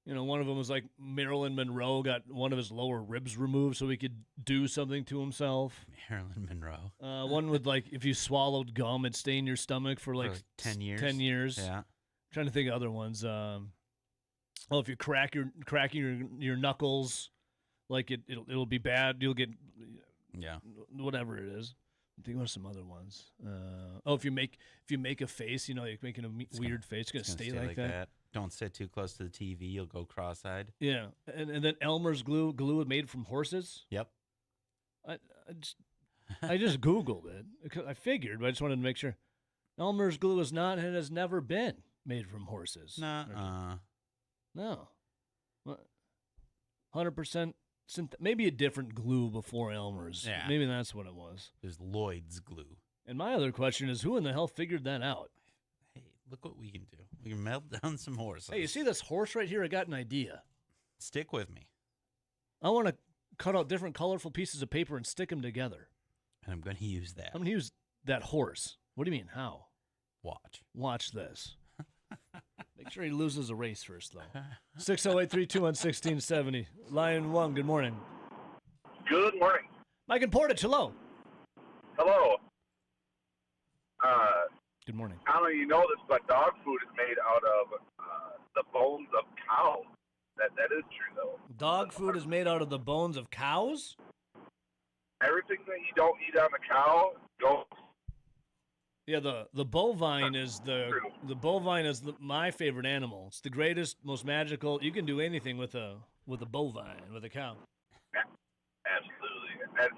One of them was like Marilyn Monroe got one of his lower ribs removed so he could do something to himself. Marilyn Monroe. One with like if you swallowed gum, it'd stay in your stomach for like 10 years. 10 years. Yeah. I'm trying to think of other ones. If you cracking your knuckles, like it'll be bad. You'll get whatever it is. I think of some other ones. If you make a face, you're making a weird face. It's gonna stay like that. Don't sit too close to the TV. You'll go cross-eyed. Yeah, and then Elmer's glue made from horses. Yep. I just I just Googled it. I figured, but I just wanted to make sure. Elmer's glue is not and has never been made from horses. Nuh-uh. No. 100% maybe a different glue before Elmer's. Yeah. Maybe that's what it was. There's Lloyd's glue. And my other question is, who in the hell figured that out? Hey, look what we can do. We can melt down some horses. Hey, you see this horse right here? I got an idea. Stick with me. I want to cut out different colorful pieces of paper and stick them together. And I'm going to use that. I'm going to use that horse. What do you mean, how? Watch this. Make sure he loses a race first, though. 608-321-1670. Line 1, good morning. Good morning. Mike and Portage, hello. Hello. Good morning. I don't know if you know this, but dog food is made out of the bones of cows. That is true, though. Dog food is made out of the bones of cows? Everything that you don't eat on the cow goes. Yeah, the bovine is my favorite animal. It's the greatest, most magical. You can do anything with a bovine, with a cow. Absolutely. At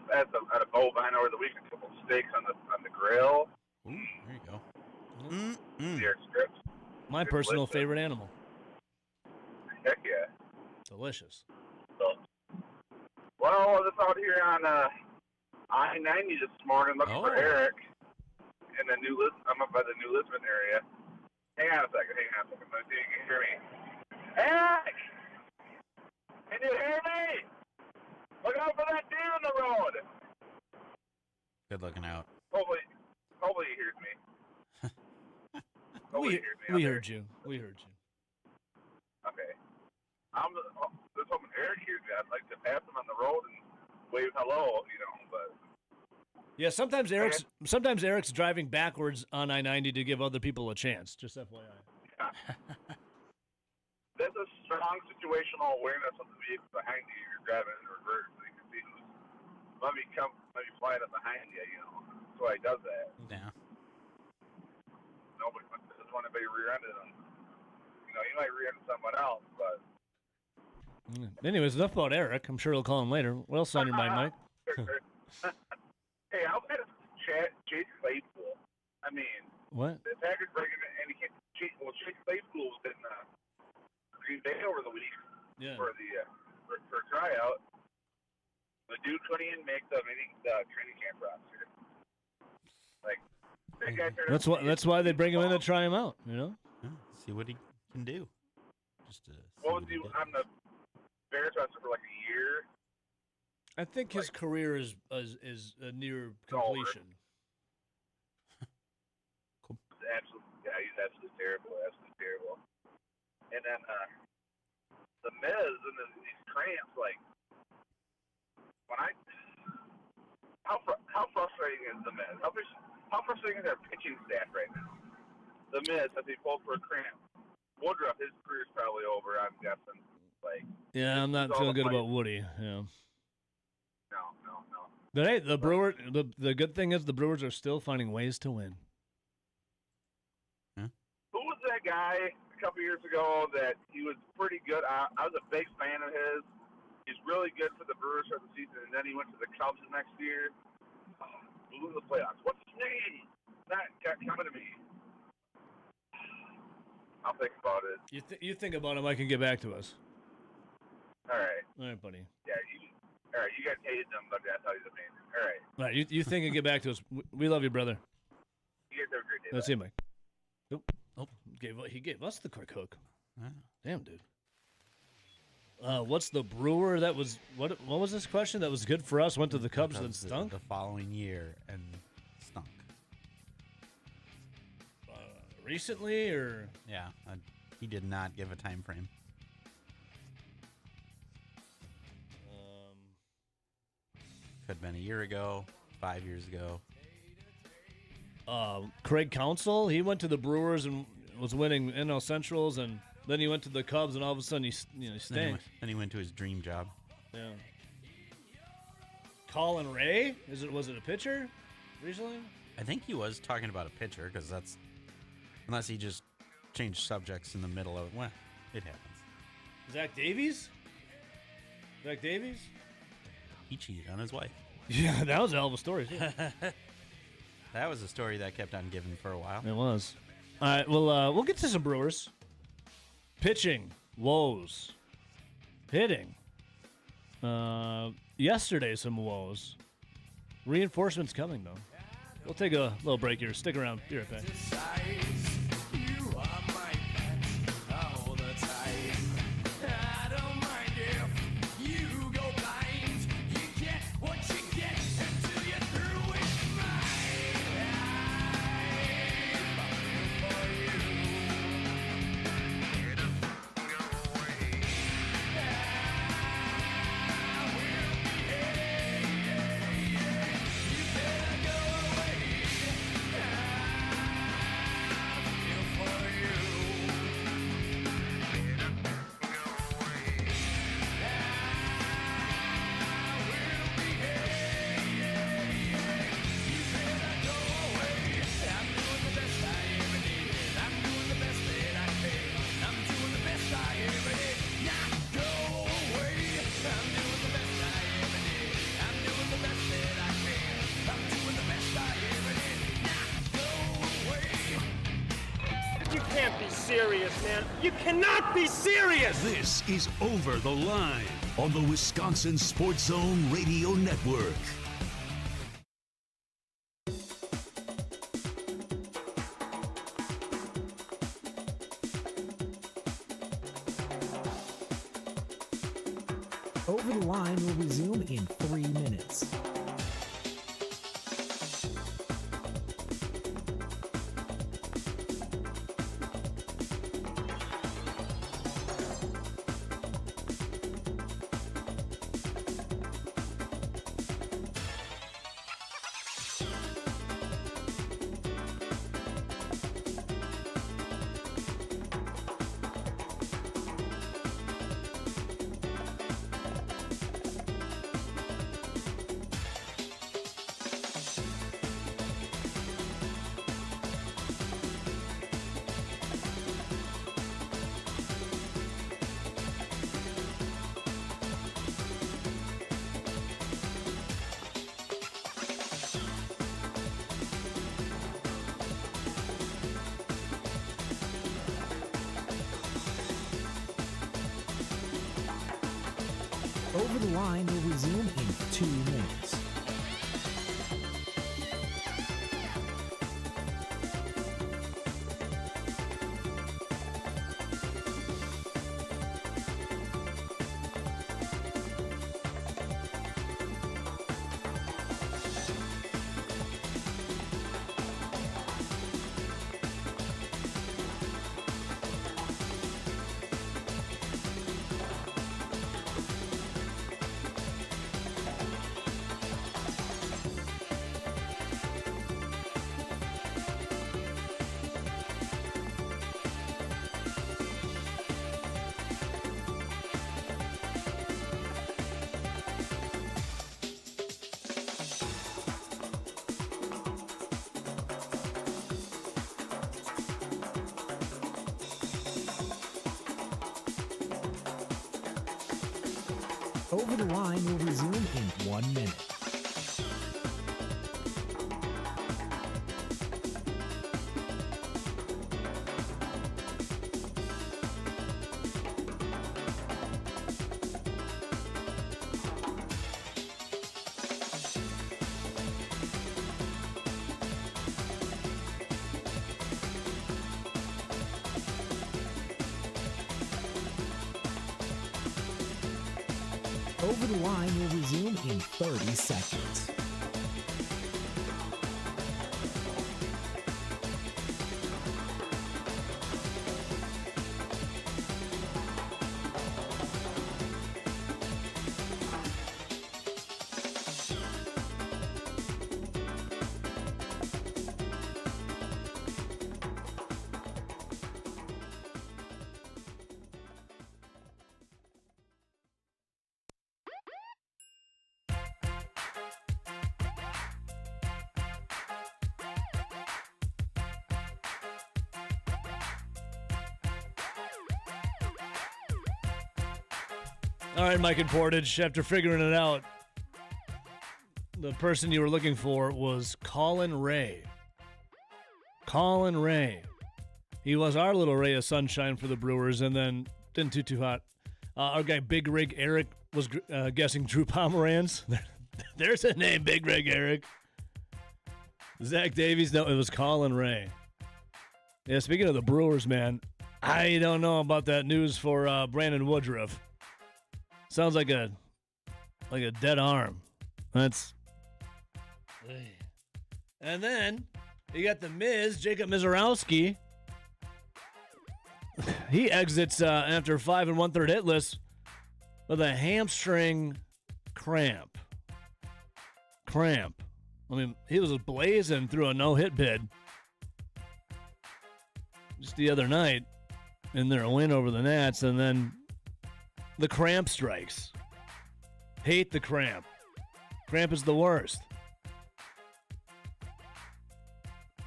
a bovine over the weekend, a couple steaks on the grill. Ooh, there you go. Your strips. My personal favorite animal. Heck yeah. Delicious. So, well, I was out here on I-90 this morning looking for Eric in the I'm up by the New Lisbon area. Hang on a second. Let me see if you can hear me. Eric! Can you hear me? Look out for that deer in the road. Good looking out. Hopefully he hears me. We heard you. We heard you. Okay. I'm just hoping Eric hears me. I'd like to pass him on the road and wave hello, but. Yeah, sometimes Eric's driving backwards on I-90 to give other people a chance. Just FYI. Yeah. There's a strong situational awareness of the vehicle behind you. You're driving in reverse, so you can see who's maybe flying up behind you. That's why he does that. Yeah. Nobody doesn't want anybody rear-ended him. You might rear-end someone else, but. Anyways, enough about Eric. I'm sure he'll call him later. What else on your mind, Mike? Hey, how bad is Chase Claypool? I mean, what? The Packers breaking it, and Chase Claypool was in Green Bay over the week for the for a tryout. The dude couldn't even make the training camp roster. Like, that guy turned That's why they bring him in to try him out. See what he can do. Just to what was he on the Bears roster for like a year? I think his career is near completion. Cool. He's absolutely terrible. And then the Miz and these cramps, like how frustrating is the Miz? How frustrating is our pitching staff right now? The Miz, if he pulled for a cramp, Woodruff, his career's probably over. I'm guessing. Yeah, I'm not feeling good about Woody. Yeah. No. But hey, the Brewers. The good thing is the Brewers are still finding ways to win. Who was that guy a couple years ago that he was pretty good? I was a big fan of his. He's really good for the Brewers for the season, and then he went to the Cubs the next year. Blew the playoffs. What's his name? Not coming to me. I'll think about it. You think about him, I can get back to us. All right. All right, buddy. Yeah, all right, you guys hated him, but that's how he's amazing. All right. All right, you think and get back to us. We love you, brother. You guys have a great day. Let's see, Mike. Oh, he gave us the quick hook. Yeah. Damn, dude. What's the brewer that was what was this question that was good for us? Went to the Cubs and stunk the following year and stunk. Recently, or yeah, he did not give a time frame. Could have been a year ago, 5 years ago. Craig Counsell, he went to the Brewers and was winning NL Centrals, and then he went to the Cubs, and all of a sudden he stank. Then he went to his dream job. Yeah. Colin Ray? Was it a pitcher recently? I think he was talking about a pitcher because that's unless he just changed subjects in the middle of it. Well, it happens. Zach Davies? He cheated on his wife. Yeah, that was a hell of a story, too. That was a story that kept on giving for a while. It was. All right, well, we'll get to some Brewers. Pitching, woes. Hitting. Yesterday, some woes. Reinforcements coming, though. We'll take a little break here. Stick around. Be right back. Serious, man. You cannot be serious! This is Over the Line on the Wisconsin Sports Zone Radio Network. Over the Line will resume in 3 minutes. Over the Line will resume in 2 minutes. Over the Line will resume in 1 minute. Over the Line will resume in 30 seconds. All right, Mike and Portage, after figuring it out, the person you were looking for was Colin Ray. Colin Ray. He was our little ray of sunshine for the Brewers, and then didn't do too hot. Our guy Big Rig Eric was guessing Drew Pomeranz. There's a name, Big Rig Eric. Zach Davies, no, it was Colin Ray. Yeah, speaking of the Brewers, man, I don't know about that news for Brandon Woodruff. Sounds like a dead arm. That's. And then you got the Miz, Jacob Mizorowski. He exits after 5 1/3 hitless with a hamstring cramp. I mean, he was blazing through a no-hit bid just the other night in their win over the Nats, and then the cramp strikes. Hate the cramp. Cramp is the worst.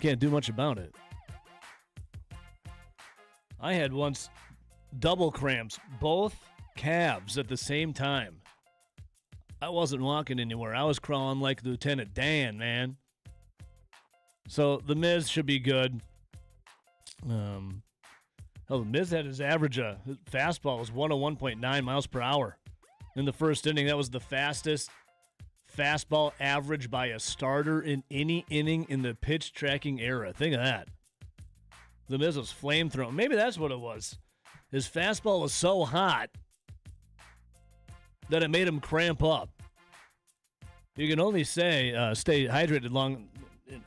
Can't do much about it. I had once double cramps, both calves at the same time. I wasn't walking anywhere. I was crawling like Lieutenant Dan, man. So the Miz should be good. The Miz had his average his fastball was 101.9 miles per hour in the first inning. That was the fastest fastball average by a starter in any inning in the pitch tracking era. Think of that. The Miz was flamethrower. Maybe that's what it was. His fastball was so hot that it made him cramp up. You can only say stay hydrated long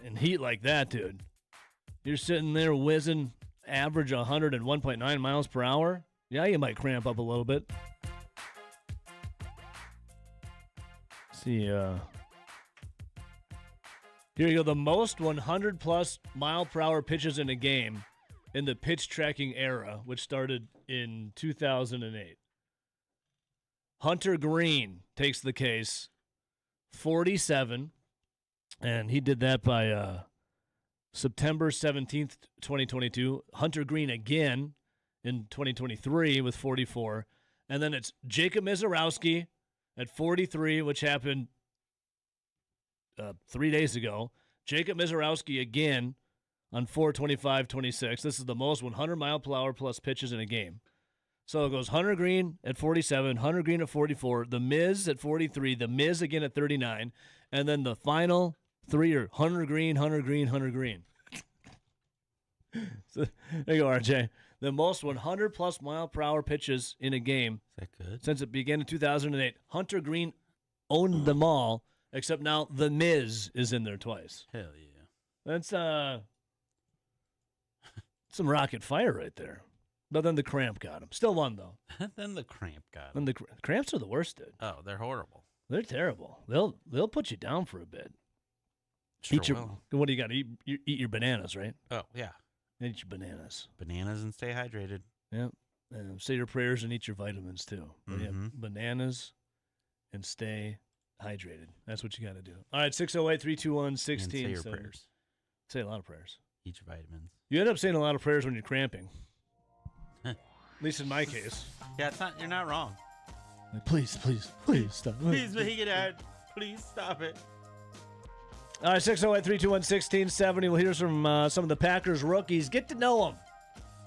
in heat like that, dude. You're sitting there whizzing average 101.9 miles per hour. Yeah, you might cramp up a little bit. See, here you go. The most 100-plus mile per hour pitches in a game in the pitch tracking era, which started in 2008. Hunter Green takes the case, 47, and he did that by September 17th, 2022. Hunter Green again in 2023 with 44. And then it's Jacob Mizorowski at 43, which happened 3 days ago. Jacob Mizorowski again on 4/25/26. This is the most 100-mile-per-hour plus pitches in a game. So it goes Hunter Green at 47, Hunter Green at 44, the Miz at 43, the Miz again at 39, and then the final three are Hunter Green, Hunter Green, Hunter Green. So there you go, RJ. The most 100-plus mile-per-hour pitches in a game. Is that good? Since it began in 2008. Hunter Green owned them all, except now the Miz is in there twice. Hell yeah. That's some rocket fire right there. But then the cramp got him. Still won, though. Then the cramp got him. And the cramps are the worst, dude. Oh, they're horrible. They're terrible. They'll put you down for a bit. Sure What do you got? Eat your bananas, right? Oh, yeah. Eat your bananas. Bananas and stay hydrated. Yep. Say your prayers and eat your vitamins, too. Mm-hmm. Yeah, bananas and stay hydrated. That's what you got to do. All right, 608-321-16. And say your prayers. Say a lot of prayers. Eat your vitamins. You end up saying a lot of prayers when you're cramping. At least in my case. Yeah, you're not wrong. Like, please stop. Please make it out. Please stop it. All right, 608-321-1670. We'll hear from some of the Packers rookies. Get to know them.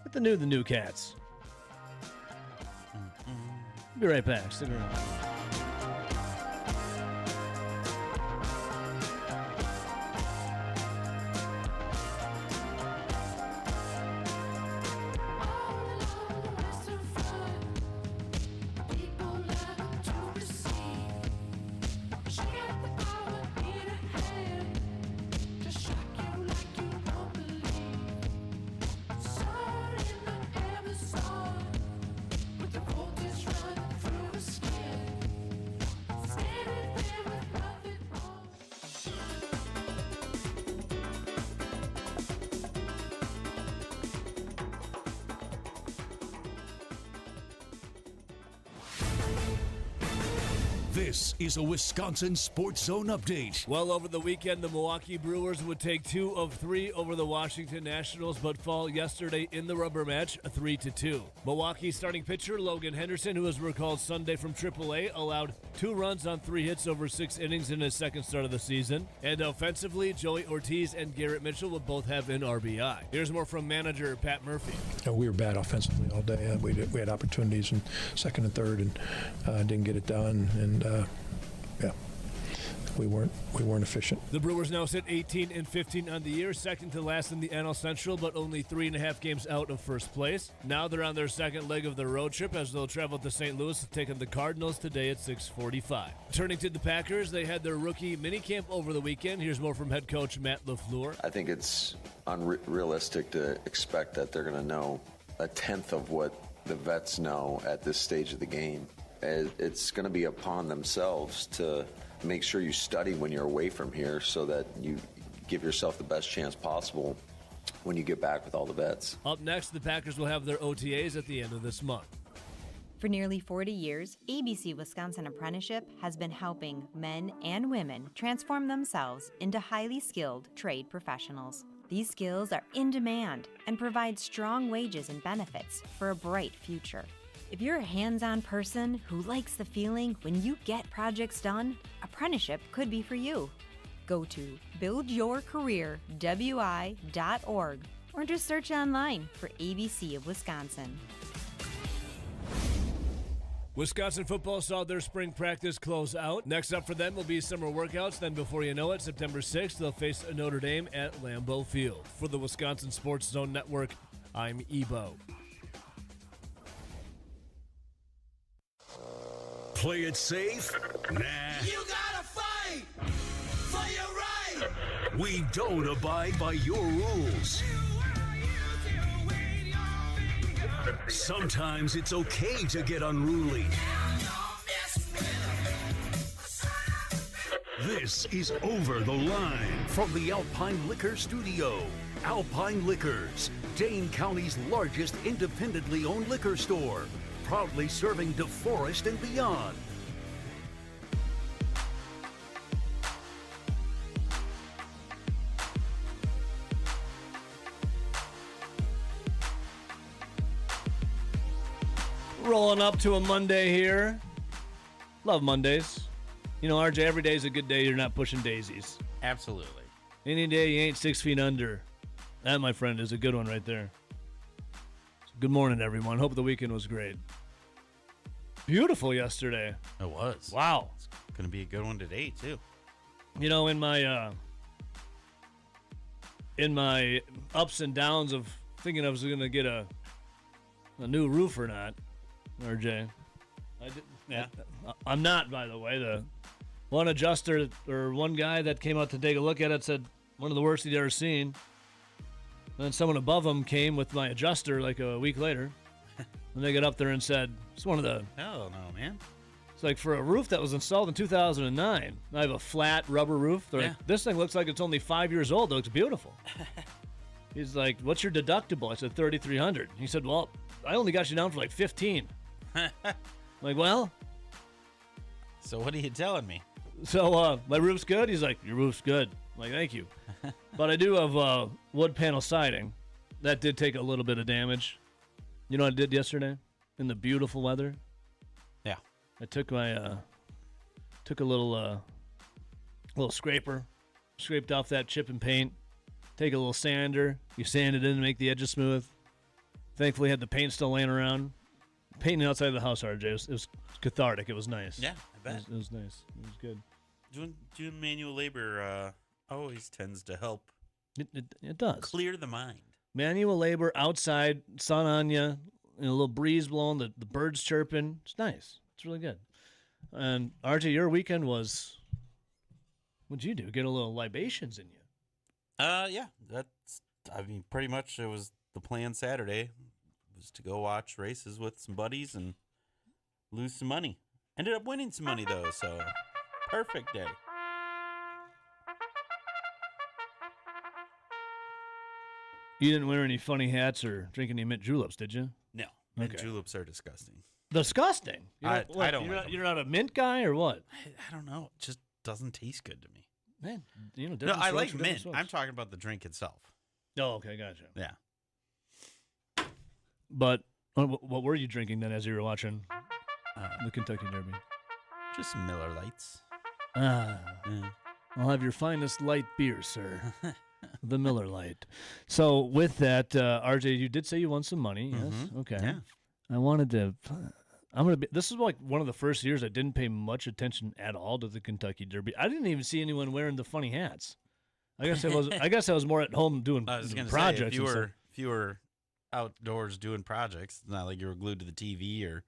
Get to know the new cats. Be right back. Stick around. This is a Wisconsin Sports Zone update. Well, over the weekend, the Milwaukee Brewers would take 2 of 3 over the Washington Nationals, but fall yesterday in the rubber match, 3-2. Milwaukee starting pitcher Logan Henderson, who was recalled Sunday from AAA, allowed 2 runs on 3 hits over 6 innings in his second start of the season. And offensively, Joey Ortiz and Garrett Mitchell would both have an RBI. Here's more from manager Pat Murphy. We were bad offensively all day. We had opportunities in second and third and didn't get it done. And we weren't efficient. The Brewers now sit 18-15 on the year, second to last in the NL Central, but only 3.5 games out of first place. Now they're on their second leg of their road trip as they'll travel to St. Louis to take on the Cardinals today at 6:45. Turning to the Packers, they had their rookie minicamp over the weekend. Here's more from head coach Matt LaFleur. I think it's unrealistic to expect that they're going to know a tenth of what the vets know at this stage of the game. It's going to be upon themselves to make sure you study when you're away from here so that you give yourself the best chance possible when you get back with all the vets. Up next, the Packers will have their OTAs at the end of this month. For nearly 40 years, ABC Wisconsin Apprenticeship has been helping men and women transform themselves into highly skilled trade professionals. These skills are in demand and provide strong wages and benefits for a bright future. If you're a hands-on person who likes the feeling when you get projects done, apprenticeship could be for you. Go to buildyourcareerwi.org or just search online for ABC of Wisconsin. Wisconsin football saw their spring practice close out. Next up for them will be summer workouts. Then before you know it, September 6th, they'll face Notre Dame at Lambeau Field. For the Wisconsin Sports Zone Network, I'm Ebo. Play it safe? Nah. You gotta fight for your right. We don't abide by your rules. Sometimes it's okay to get unruly. This is Over the Line from the Alpine Liquor Studio. Alpine Liquors, Dane County's largest independently owned liquor store. Proudly serving DeForest and beyond. Rolling up to a Monday here. Love Mondays. You know, RJ, every day is a good day. You're not pushing daisies. Absolutely. Any day you ain't 6 feet under. That, my friend, is a good one right there. Good morning, everyone. Hope the weekend was great. Beautiful yesterday. It was. Wow. It's going to be a good one today, too. You know, in my ups and downs of thinking I was going to get a new roof or not, RJ. I'm not, by the way. The one adjuster or one guy that came out to take a look at it said one of the worst he'd ever seen. And then someone above him came with my adjuster like a week later. And they got up there and said, it's one of the... Hell no, man. It's like for a roof that was installed in 2009. I have a flat rubber roof. They're like, this thing looks like it's only 5 years old. It looks beautiful. He's like, what's your deductible? I said, $3,300. He said, well, I only got you down for like 15. I'm like, well... So what are you telling me? So my roof's good? He's like, your roof's good. I'm like, thank you. But I do have wood panel siding. That did take a little bit of damage. You know what I did yesterday in the beautiful weather? Yeah. I took my took a little scraper, scraped off that chip and paint, take a little sander, you sand it in to make the edges smooth. Thankfully had the paint still laying around. Painting outside of the house, RJ, it was cathartic. It was nice. Yeah, I bet. It was nice. It was good. Doing manual labor always tends to help. It does. Clear the mind. Manual labor outside, sun on you, and a little breeze blowing, the birds chirping. It's nice. It's really good. And RJ, your weekend was, what'd you do? Get a little libations in you? Yeah. Pretty much it was the plan Saturday was to go watch races with some buddies and lose some money. Ended up winning some money though, so perfect day. You didn't wear any funny hats or drink any mint juleps, did you? No. Mint juleps are disgusting. disgusting. I don't You're like not, you're not a mint guy or what? I don't know. It just doesn't taste good to me. Man, you know, No, different I strokes like for different mint. folks. I'm talking about the drink itself. Oh, okay, gotcha. Yeah. But what were you drinking then as you were watching the Kentucky Derby? Just some Miller Lights. I'll have your finest light beer, sir. The Miller Lite. So with that, RJ, you did say you won some money. Yes. Okay. Yeah. I wanted to. I'm gonna be. This is like one of the first years I didn't pay much attention at all to the Kentucky Derby. I didn't even see anyone wearing the funny hats. I guess I was more at home doing I was gonna projects. say, if you were outdoors doing projects, it's not like you were glued to the TV or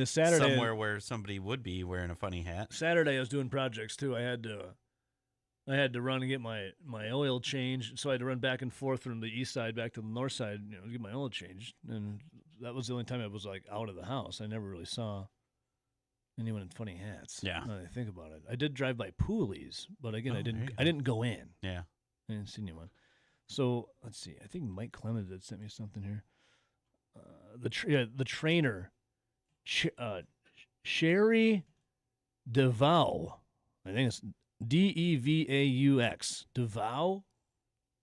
Saturday somewhere where somebody would be wearing a funny hat. Saturday I was doing projects too. I had to run and get my oil changed, so I had to run back and forth from the east side back to the north side, to get my oil changed. And that was the only time I was like out of the house. I never really saw anyone in funny hats. Yeah. Now that I think about it, I did drive by Pooley's, but again, I there you didn't go in. Yeah. I didn't see anyone. So let's see. I think Mike Clemens had sent me something here. The trainer, Sherry DeVaux. I think it's Devaux. DeVaux.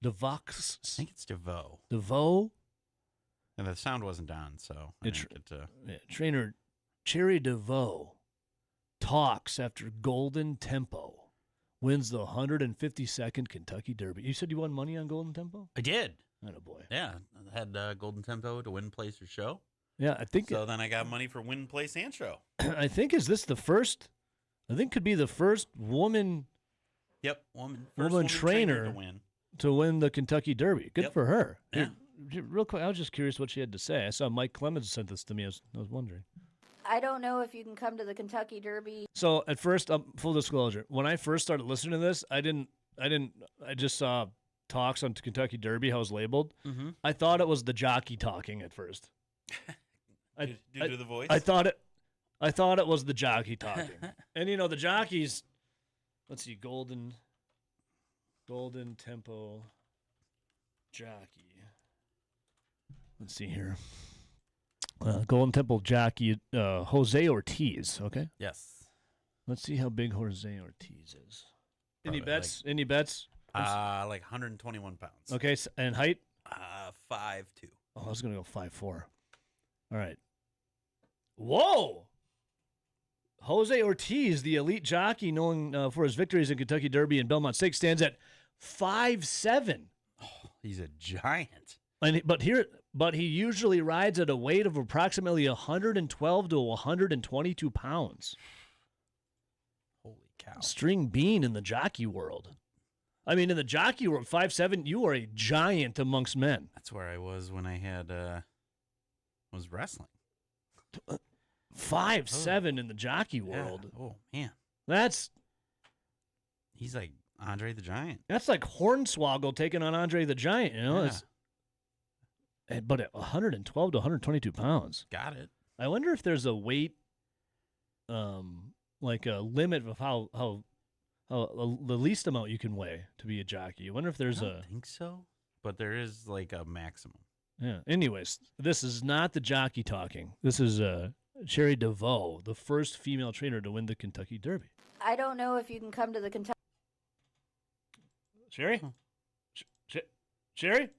DeVaux. I think it's DeVaux. DeVaux. And the sound wasn't on, so I didn't get to... Trainer Cherry DeVaux talks after Golden Tempo wins the 152nd Kentucky Derby. You said you won money on Golden Tempo? I did. Attaboy. Yeah, I had Golden Tempo to win, place, or show. Yeah, I think so. Then I got money for win, place, and show. I think could be the first woman. Yep, woman trainer to win the Kentucky Derby. Good for her. Yeah. Real quick, I was just curious what she had to say. I saw Mike Clemens sent this to me. I was wondering. I don't know if you can come to the Kentucky Derby. So at first, full disclosure, when I first started listening to this, I just saw talks on Kentucky Derby, how it was labeled. Mm-hmm. I thought it was the jockey talking at first. Due to the voice? I thought it was the jockey talking. And the jockeys, let's see, Golden Tempo jockey. Let's see here. Golden Temple jockey Jose Ortiz. Okay. Yes. Let's see how big Jose Ortiz is. Any bets? Any bets? Like 121 pounds. Okay, and height? 5'2". Oh, I was gonna go 5'4". All right. Whoa! Jose Ortiz, the elite jockey known for his victories in Kentucky Derby and Belmont Stakes, stands at 5'7". Oh, he's a giant. But he usually rides at a weight of approximately 112 to 122 pounds. Holy cow! String bean in the jockey world. I mean, in the jockey world, 5'7", you are a giant amongst men. That's where I was when I had was wrestling. 5'7" in the jockey world. Yeah. Oh man, he's like Andre the Giant. That's like Hornswoggle taking on Andre the Giant. Yeah. But at 112 to 122 pounds. Got it. I wonder if there's a weight, like a limit of how the least amount you can weigh to be a jockey. I wonder if there's I don't think so, but there is like a maximum. Yeah. Anyways, this is not the jockey talking. This is Sherry DeVaux, the first female trainer to win the Kentucky Derby. I don't know if you can come to the Kentucky. Sherry? Sherry?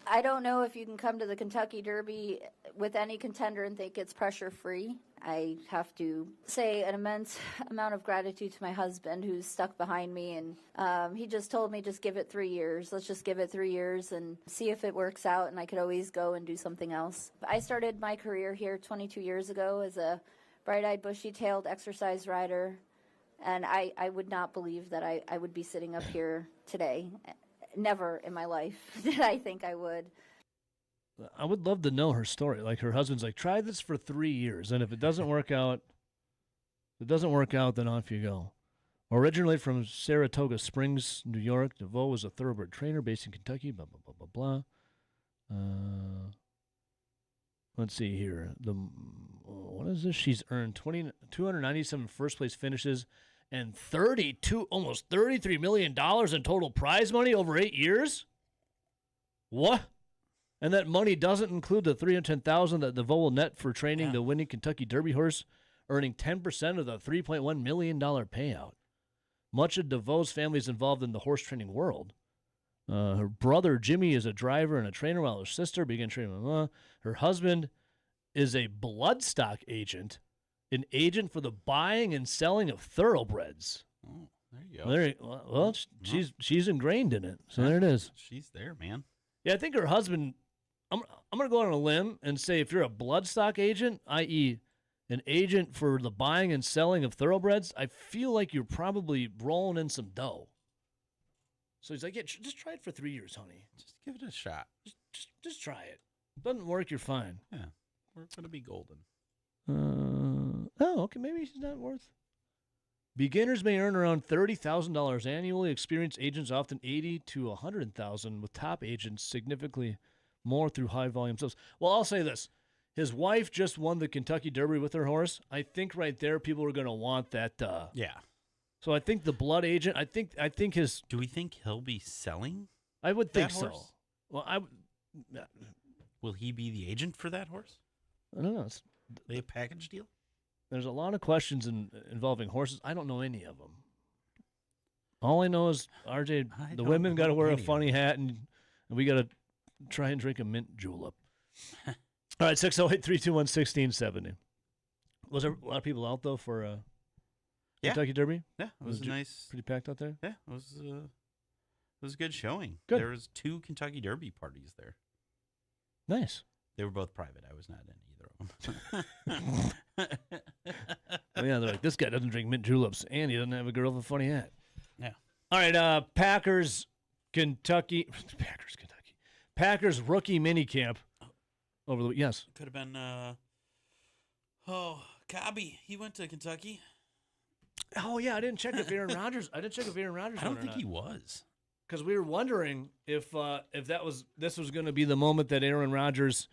I don't know if you can come to the Kentucky Derby with any contender and think it's pressure-free. I have to say an immense amount of gratitude to my husband who's stuck behind me. And he just told me, just give it 3 years. Let's just give it 3 years and see if it works out. And I could always go and do something else. I started my career here 22 years ago as a bright-eyed, bushy-tailed exercise rider. And I would not believe that I would be sitting up here today. Never in my life did I think I would. I would love to know her story. Like her husband's like, try this for 3 years, and if it doesn't work out, then off you go. Originally from Saratoga Springs, New York, DeVaux was a thoroughbred trainer based in Kentucky. Blah blah blah blah blah. Let's see here. What is this? She's earned 297 first place finishes and almost $33 million in total prize money over 8 years. What? And that money doesn't include the $310,000 that DeVoe will net for training the winning Kentucky Derby horse, earning 10% of the $3.1 million payout. Much of DeVoe's family is involved in the horse training world. Her brother, Jimmy, is a driver and a trainer, while her sister began training. Her husband is a bloodstock agent, an agent for the buying and selling of thoroughbreds. Oh, there you go. She's ingrained in it, so there it is. She's there, man. Yeah, I think her husband, I'm going to go on a limb and say if you're a bloodstock agent, i.e., an agent for the buying and selling of thoroughbreds, I feel like you're probably rolling in some dough. So he's like, yeah, just try it for 3 years, honey. Just give it a shot. Just try it. Doesn't work, you're fine. Yeah, we're going to be golden. Okay, maybe he's not worth. Beginners may earn around $30,000 annually. Experienced agents often $80,000 to $100,000, with top agents significantly more through high volume sales. Well, I'll say this. His wife just won the Kentucky Derby with her horse. I think right there people are going to want that. Yeah. So I think the blood agent, I think his... Do we think he'll be selling? I would think that horse? so. Well, Will he be the agent for that horse? I don't know. They a package deal? There's a lot of questions involving horses. I don't know any of them. All I know is, RJ, the women got to wear a funny hat, and we got to try and drink a mint julep. All right, 608-321-1670. Was there a lot of people out, though, for Kentucky Derby? Yeah, it was nice. Pretty packed out there? Yeah, it was a good showing. Good. There was 2 Kentucky Derby parties there. Nice. They were both private. I was not in either of them. Yeah, they're like, this guy doesn't drink mint juleps, and he doesn't have a girl with a funny hat. Yeah. All right, Packers rookie minicamp over the yes. Could have been Cobby. He went to Kentucky. Oh yeah, I didn't check if Aaron Rodgers. I don't think he was. Because we were wondering if this was going to be the moment that Aaron Rodgers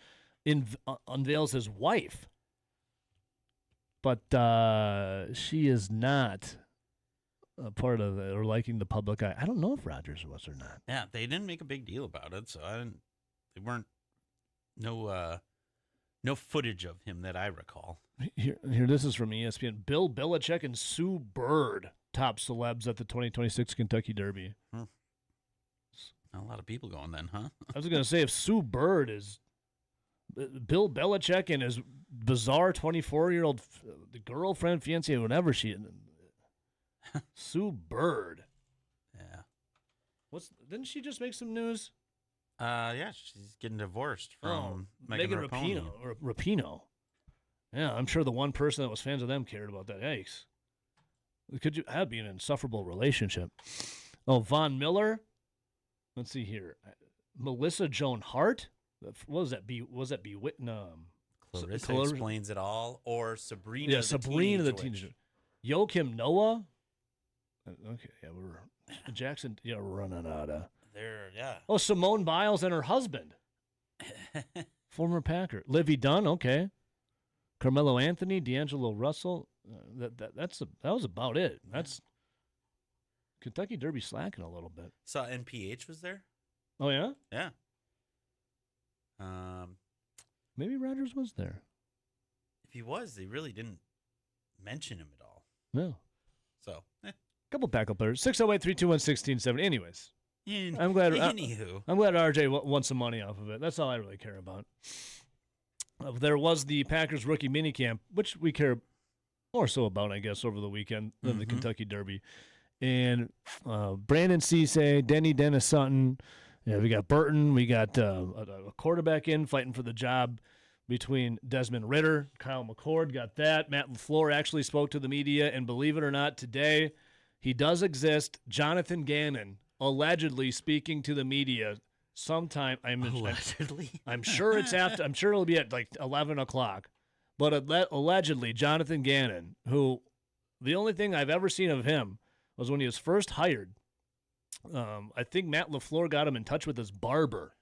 unveils his wife. But she is not a part of it or liking the public eye. I don't know if Rodgers was or not. Yeah, they didn't make a big deal about it, so they weren't no footage of him that I recall. Here, this is from ESPN. Bill Belichick and Sue Bird, top celebs at the 2026 Kentucky Derby. Not a lot of people going then, huh? I was going to say, if Sue Bird is Bill Belichick and his bizarre 24-year-old girlfriend, fiancée, whatever she is, Sue Bird. Yeah. Didn't she just make some news? Yeah, she's getting divorced from Megan Rapinoe. Yeah, I'm sure the one person that was fans of them cared about that. Yikes. That'd be an insufferable relationship. Oh, Von Miller. Let's see here. Melissa Joan Hart. What was that? Clarissa Explains It All, or Sabrina. Yeah, Sabrina the Teenage. Joachim Noah. Okay, yeah, Jackson. Yeah, we're running out of. There, yeah. Oh, Simone Biles and her husband, former Packer. Livy Dunn. Okay. Carmelo Anthony, D'Angelo Russell. That was about it. That's Kentucky Derby slacking a little bit. Saw NPH was there. Oh yeah. Yeah. Maybe Rodgers was there. If he was, they really didn't mention him at all. No. So, couple backup players. 608-321-1670. Anyways. I'm glad RJ won some money off of it. That's all I really care about. There was the Packers rookie minicamp, which we care more so about, I guess, over the weekend than the Kentucky Derby. And Brandon Cisse, Dennis Sutton, we got Burton, we got a quarterback in fighting for the job between Desmond Ridder, Kyle McCord, got that. Matt LaFleur actually spoke to the media, and believe it or not, today he does exist. Jonathan Gannon allegedly speaking to the media sometime. Allegedly? I'm sure it's after. I'm sure it'll be at like 11 o'clock. But allegedly, Jonathan Gannon, who the only thing I've ever seen of him was when he was first hired. I think Matt LaFleur got him in touch with his barber.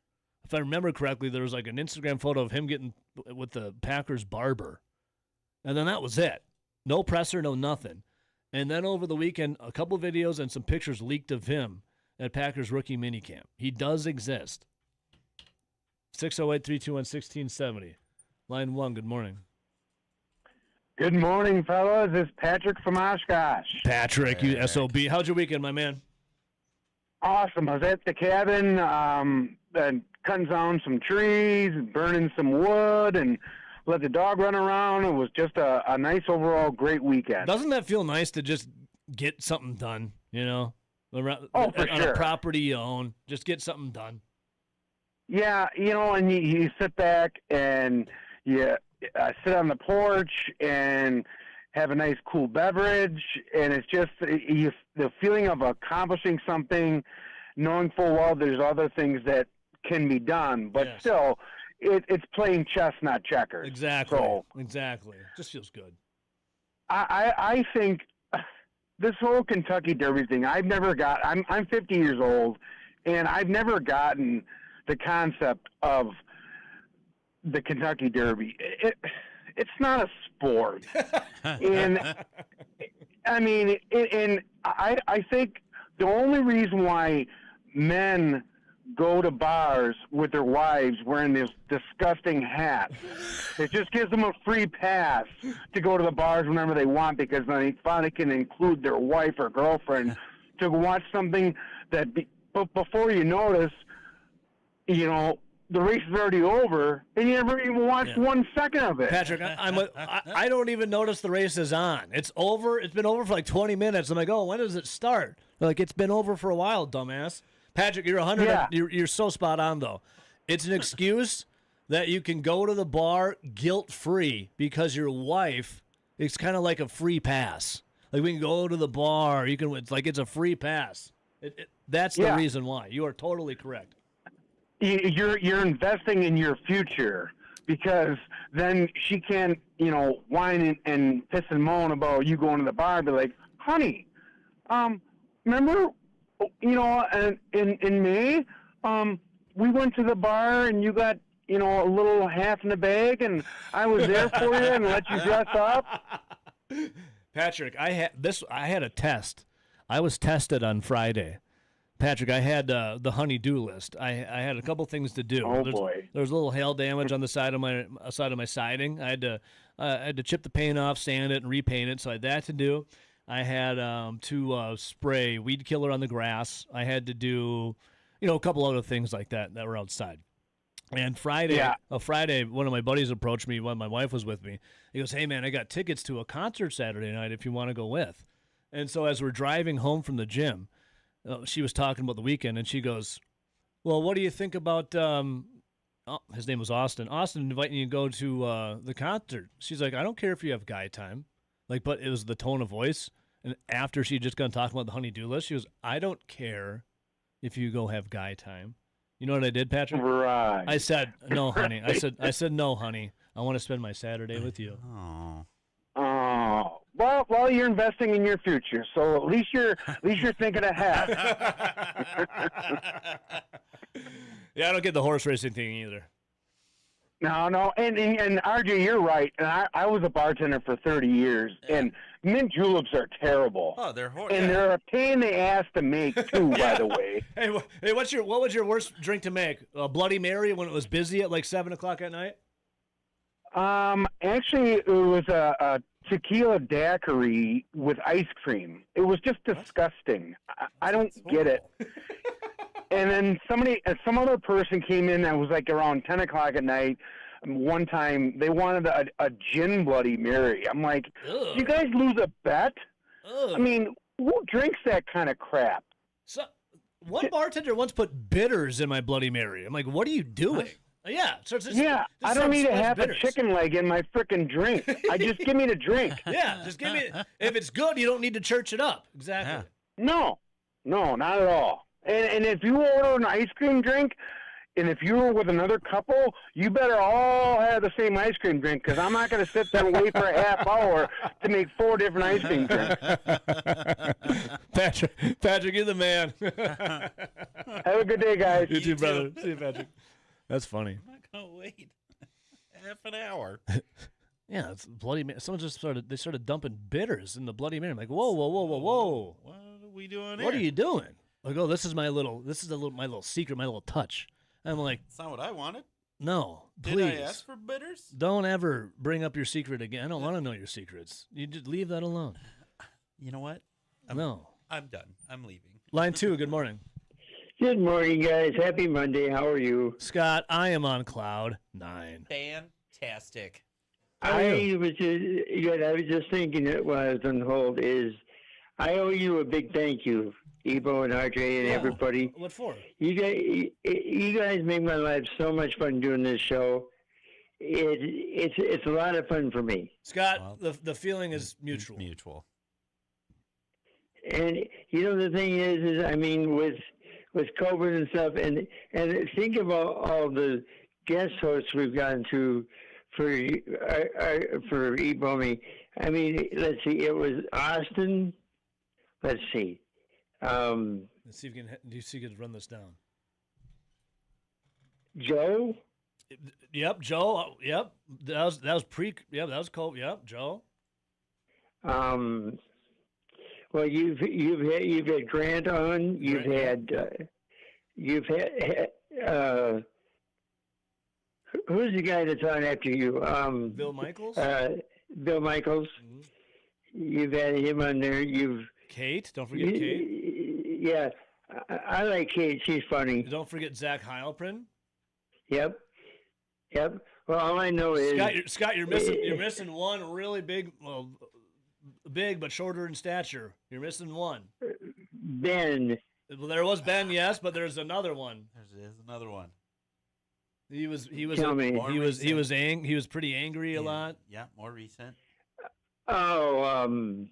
If I remember correctly, there was like an Instagram photo of him getting with the Packers barber. And then that was it. No presser, no nothing. And then over the weekend, a couple videos and some pictures leaked of him at Packers rookie minicamp. He does exist. 608-321-1670. Line 1, good morning. Good morning, fellas. It's Patrick from Oshkosh. Patrick, you SOB. How'd your weekend, my man? Awesome. I was at the cabin, and cutting down some trees, and burning some wood, and let the dog run around. It was just a nice overall great weekend. Doesn't that feel nice to just get something done, you know? Oh, for on sure. a property you own, just get something done. Yeah, you know, and you sit back and you sit on the porch and have a nice cool beverage, and it's just the feeling of accomplishing something, knowing full well there's other things that can be done, but still, it's playing chess, not checkers. Exactly. So, exactly. Just feels good. I think this whole Kentucky Derby thing, I'm 50 years old, and I've never gotten the concept of the Kentucky Derby. It's not a sport. And I mean, I think the only reason why men go to bars with their wives wearing this disgusting hat, it just gives them a free pass to go to the bars whenever they want, because then they finally can include their wife or girlfriend to watch something that before you notice, you know, the race is already over, and you never even watched 1 second of it. Patrick, I don't even notice the race is on. It's over. It's been over for like 20 minutes. I'm like, oh, when does it start? They're like, it's been over for a while, dumbass. Patrick, you're 100. Yeah. You're so spot on, though. It's an excuse that you can go to the bar guilt-free because your wife, it's kind of like a free pass. Like, we can go to the bar. It's like it's a free pass. That's the reason why. You are totally correct. You're investing in your future, because then she can't, you know, whine and piss and moan about you going to the bar and be like, honey, remember, you know, in May, we went to the bar and you got, you know, a little half in the bag, and I was there for you and let you dress up. Patrick, I had a test. I was tested on Friday. Patrick, I had the honey-do list. I had a couple things to do. Oh, boy. There was a little hail damage on the side of my siding. I had to chip the paint off, sand it, and repaint it. So I had that to do. I had to spray weed killer on the grass. I had to do, you know, a couple other things like that were outside. And Friday, one of my buddies approached me when my wife was with me. He goes, "Hey man, I got tickets to a concert Saturday night if you want to go with." And so as we're driving home from the gym, she was talking about the weekend, and she goes, "Well, what do you think about?" His name was Austin. Austin inviting you to go to the concert. She's like, "I don't care if you have guy time," like, but it was the tone of voice. And after she just got talking about the honey-do list, she goes, "I don't care if you go have guy time." You know what I did, Patrick? Right. I said, "No, honey." I said, "No, honey. I want to spend my Saturday with you." Oh. Well, you're investing in your future, so at least you're thinking ahead. Yeah, I don't get the horse racing thing either. No, and RJ, you're right. And I was a bartender for 30 years, and mint juleps are terrible. Oh, they're horrible. And they're a pain in the ass to make too, by the way. Hey, what was your worst drink to make? A Bloody Mary when it was busy at like 7:00 at night? Actually, it was a tequila daiquiri with ice cream. It was just disgusting. I don't get it. And then some other person came in that was like around 10:00 at night. One time, they wanted a gin Bloody Mary. I'm like, "Did you guys lose a bet?" I mean, who drinks that kind of crap? So, one bartender once put bitters in my Bloody Mary. I'm like, "What are you doing?" Yeah, so it's just, I don't need to have a chicken leg in my frickin' drink. Just give me the drink. Yeah, just give me. If it's good, you don't need to church it up. Exactly. Yeah. No, not at all. And if you order an ice cream drink, and if you're with another couple, you better all have the same ice cream drink, because I'm not going to sit there and wait for a half hour to make 4 different ice cream drinks. Patrick, you're the man. Have a good day, guys. You too, brother. See you, Patrick. That's funny. I'm not going to wait half an hour. Yeah, it's Bloody Mary. Someone just started dumping bitters in the Bloody Mary. I'm like, whoa. What are we doing here? What are you doing? Like, oh, this is my little secret, my little touch. I'm like, that's not what I wanted. No, please. Did I ask for bitters? Don't ever bring up your secret again. I don't want to know your secrets. You just leave that alone. You know what? I'm done. I'm leaving. Line 2, good morning. Good morning, guys. Happy Monday. How are you? Scott, I am on cloud 9. Fantastic. I was just thinking it while I was on hold is I owe you a big thank you, Ebo and RJ and everybody. What for? You guys make my life so much fun doing this show. It's a lot of fun for me. Scott, the feeling is mutual. Mutual. And the thing is I mean with COVID and stuff, and think of all the guest hosts we've gotten to for Ebomi. I mean, let's see, it was Austin. Let's see. Let's see if you can run this down. Joe. Yep, Joe. Yep, that was pre. Yep, that was cool. Yep, Joe. Well, you've had Grant on. You've had who's the guy that's on after you? Bill Michaels. Bill Michaels. Mm-hmm. You've had him on there. Kate. Don't forget Kate. Yeah, I like Kate. She's funny. Don't forget Zach Heilprin. Yep. Well, all I know is Scott. You're missing one really big. Well, big but shorter in stature. You're missing one. Ben. Well, there was Ben, yes, but there's another one. There's another one. He was pretty angry a lot. Yeah, more recent. Oh,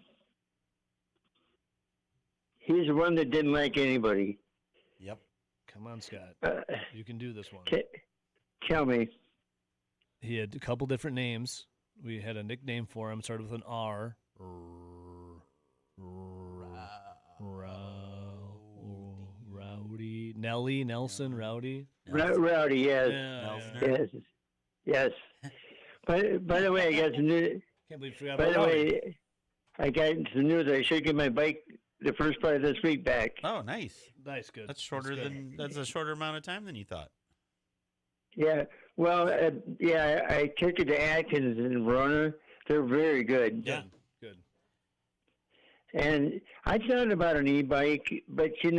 he's the one that didn't like anybody. Yep. Come on, Scott. You can do this one. Tell me. He had a couple different names. We had a nickname for him. Started with an R. Rowdy. Nelly, Nelson, Rowdy. Rowdy, yes. Yes. By the way, I got some news. Can't believe you forgot By about the Rowdy. way, I got some news. I should get my bike the first part of this week back. Oh, nice. Nice, good. That's that's a shorter amount of time than you thought. Yeah. Well, I took it to Atkins and Verona. They're very good. Yeah. Good. And I thought about an e-bike, but I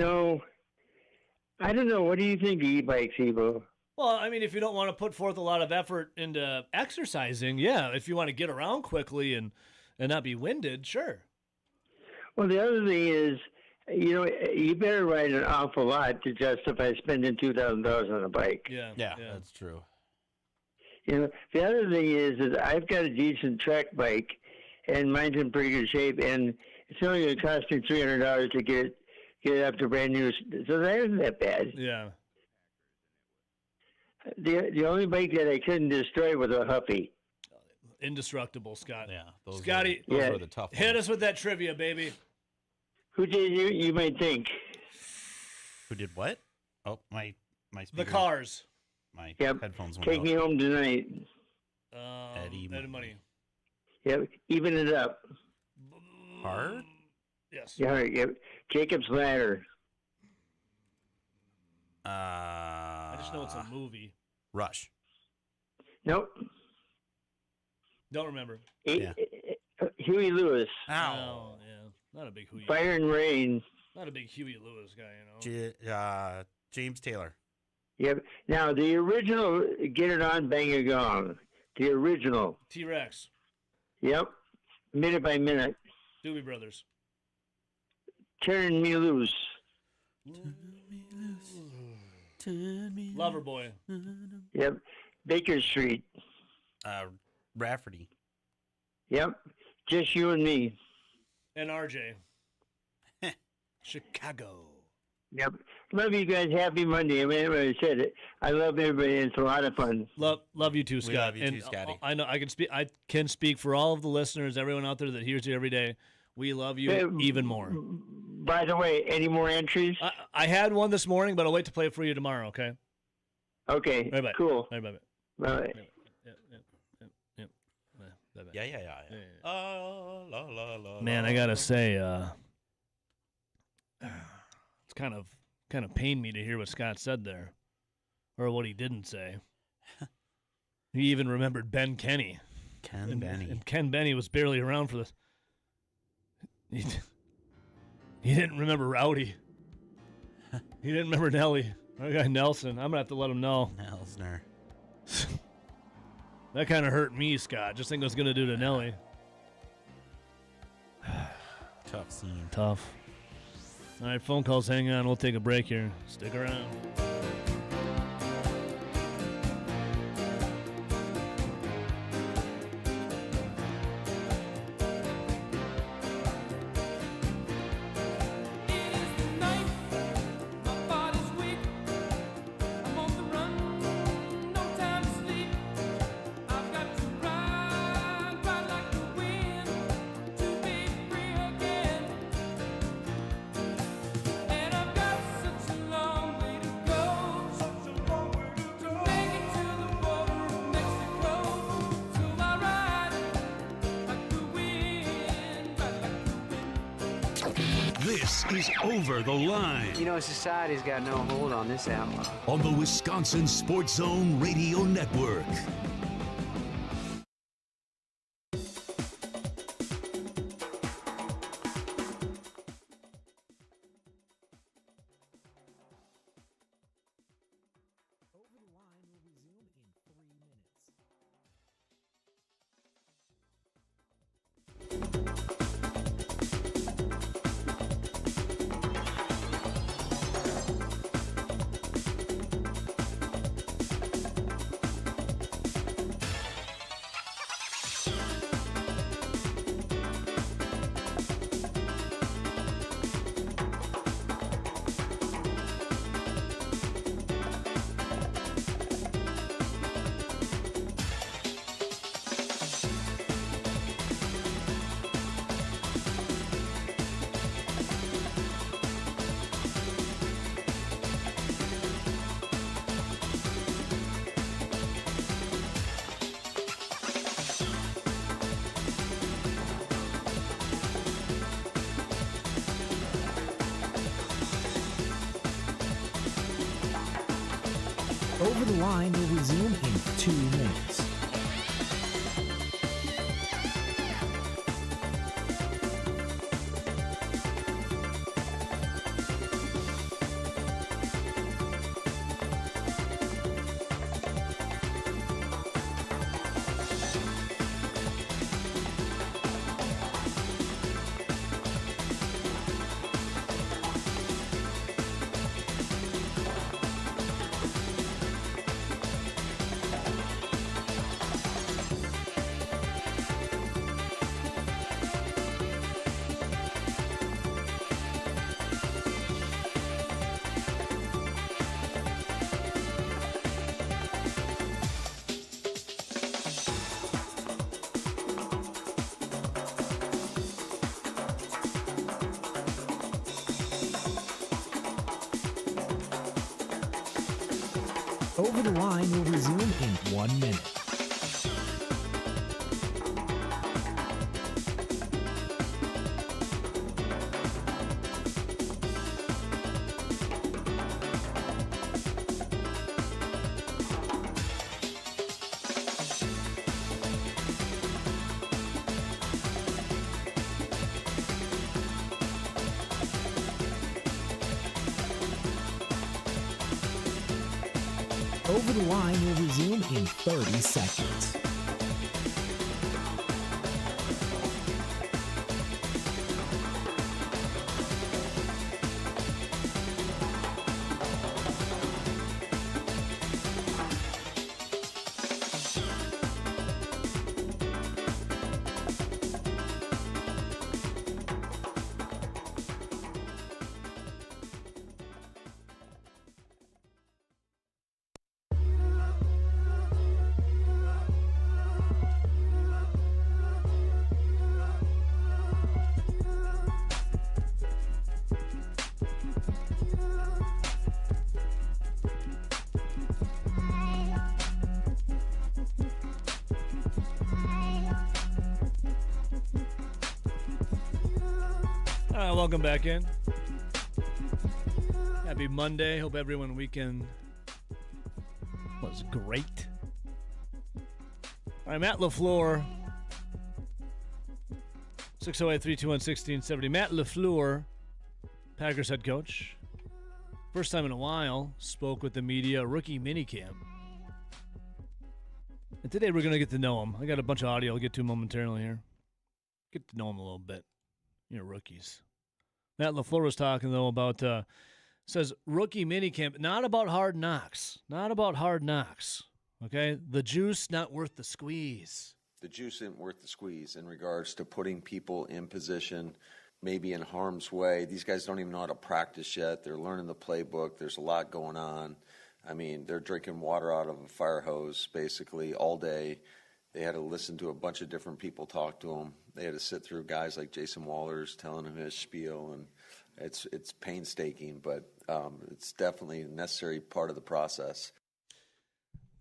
don't know. What do you think of e-bikes, Evo? Well, I mean, if you don't want to put forth a lot of effort into exercising, yeah. If you want to get around quickly and not be winded, sure. Well, the other thing is, you better ride an awful lot to justify spending $2,000 on a bike. Yeah, that's true. The other thing is I've got a decent track bike, and mine's in pretty good shape, and it's only going to cost me $300 to get it up to brand new. So that isn't that bad. Yeah. The only bike that I couldn't destroy was a Huffy. Indestructible, Scott. Yeah. Scotty, those are the tough hit ones. us with that trivia, baby. Who did you might think? Who did what? Oh, my speaker. The Cars. My Yep. headphones went Take out. me home tonight. Eddie Money. Yep. Even it up. Hard? Yes. Yeah. Yep. Jacob's Ladder. I just know it's a movie. Rush. Nope. Don't remember. Huey Lewis. Oh, yeah. Not a big Huey. Fire and Rain. Not a big Huey Lewis guy, James Taylor. Yep. Now, the original Get It On, Bang Your Gong. The original. T-Rex. Yep. Minute by Minute. Doobie Brothers. Turn Me Loose. Loverboy. Yep. Baker Street. Rafferty. Yep. Just You and Me. And RJ. Chicago. Yep. Love you guys. Happy Monday. I mean, I said it. I love everybody. It's a lot of fun. Love you too, Scott. We love you and too, Scotty. I know I can speak for all of the listeners, everyone out there that hears you every day. We love you even more. By the way, any more entries? I had one this morning, but I'll wait to play it for you tomorrow. Okay. Okay. Bye-bye. Cool. Bye-bye. Bye. Yeah. La, la, la, Man, I gotta say, it's kind of pained me to hear what Scott said there, or what he didn't say. He even remembered Ben Kenny. Benny. And Ken Benny was barely around for this. He didn't remember Rowdy. He didn't remember Nelly. Our guy Nelson. I'm going to have to let him know. Nelsner. That kind of hurt me, Scott. Just think what it's going to do to Nelly. Tough scene. Tough. All right, phone calls. Hang on. We'll take a break here. Stick around. This is Over the Line. You know, society's got no hold on this outlaw. On the Wisconsin Sports Zone Radio Network. Over the Line will resume in 2 minutes. Over the Line will resume in 1 minute. Over the Line will resume in 30 seconds. Welcome back in. Happy Monday. Hope everyone weekend was great. All right, Matt LaFleur. 608-321-1670. Matt LaFleur, Packers head coach. First time in a while, spoke with the media, rookie minicamp. And today we're going to get to know him. I got a bunch of audio I'll get to momentarily here. Get to know him a little bit. You're rookies. Matt LaFleur was talking, though, about, says, rookie minicamp, not about hard knocks. Not about hard knocks. Okay? The juice not worth the squeeze. The juice isn't worth the squeeze in regards to putting people in position, maybe in harm's way. These guys don't even know how to practice yet. They're learning the playbook. There's a lot going on. I mean, they're drinking water out of a fire hose basically all day. They had to listen to a bunch of different people talk to them. They had to sit through guys like Jason Wallers telling him his spiel, and it's painstaking, but it's definitely a necessary part of the process.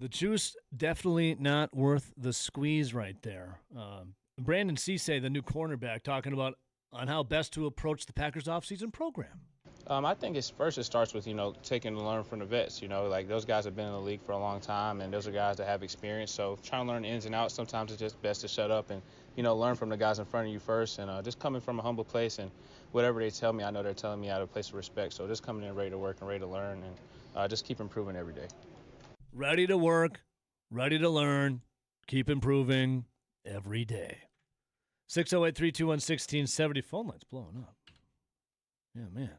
The juice definitely not worth the squeeze right there. Brandon Cisse, the new cornerback, talking about on how best to approach the Packers offseason program. I think it starts with, taking and learn from the vets. Like those guys have been in the league for a long time, and those are guys that have experience. So trying to learn the ins and outs, sometimes it's just best to shut up and, learn from the guys in front of you first. And just coming from a humble place, and whatever they tell me, I know they're telling me out of a place of respect. So just coming in ready to work and ready to learn, and just keep improving every day. Ready to work, ready to learn, keep improving every day. 608-321-1670. Phone line's blowing up. Yeah, man.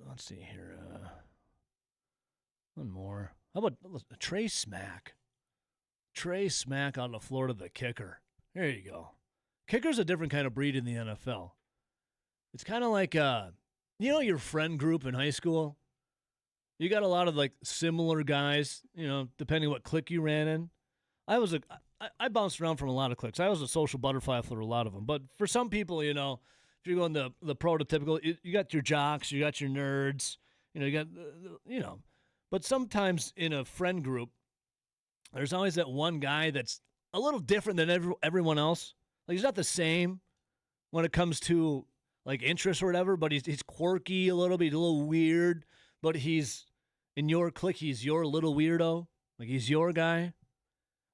Let's see here. One more. How about Trey Smack? Trey Smack out of Florida, the kicker. There you go. Kicker's a different kind of breed in the NFL. It's kind of like, your friend group in high school? You got a lot of, similar guys, depending what clique you ran in. I bounced around from a lot of cliques. I was a social butterfly for a lot of them. But for some people, if you're going the prototypical, you got your jocks, you got your nerds, you got, But sometimes in a friend group, there's always that one guy that's a little different than everyone else. Like, he's not the same when it comes to, interests or whatever, but he's quirky a little bit, he's a little weird, but he's, in your clique, he's your little weirdo. Like, he's your guy.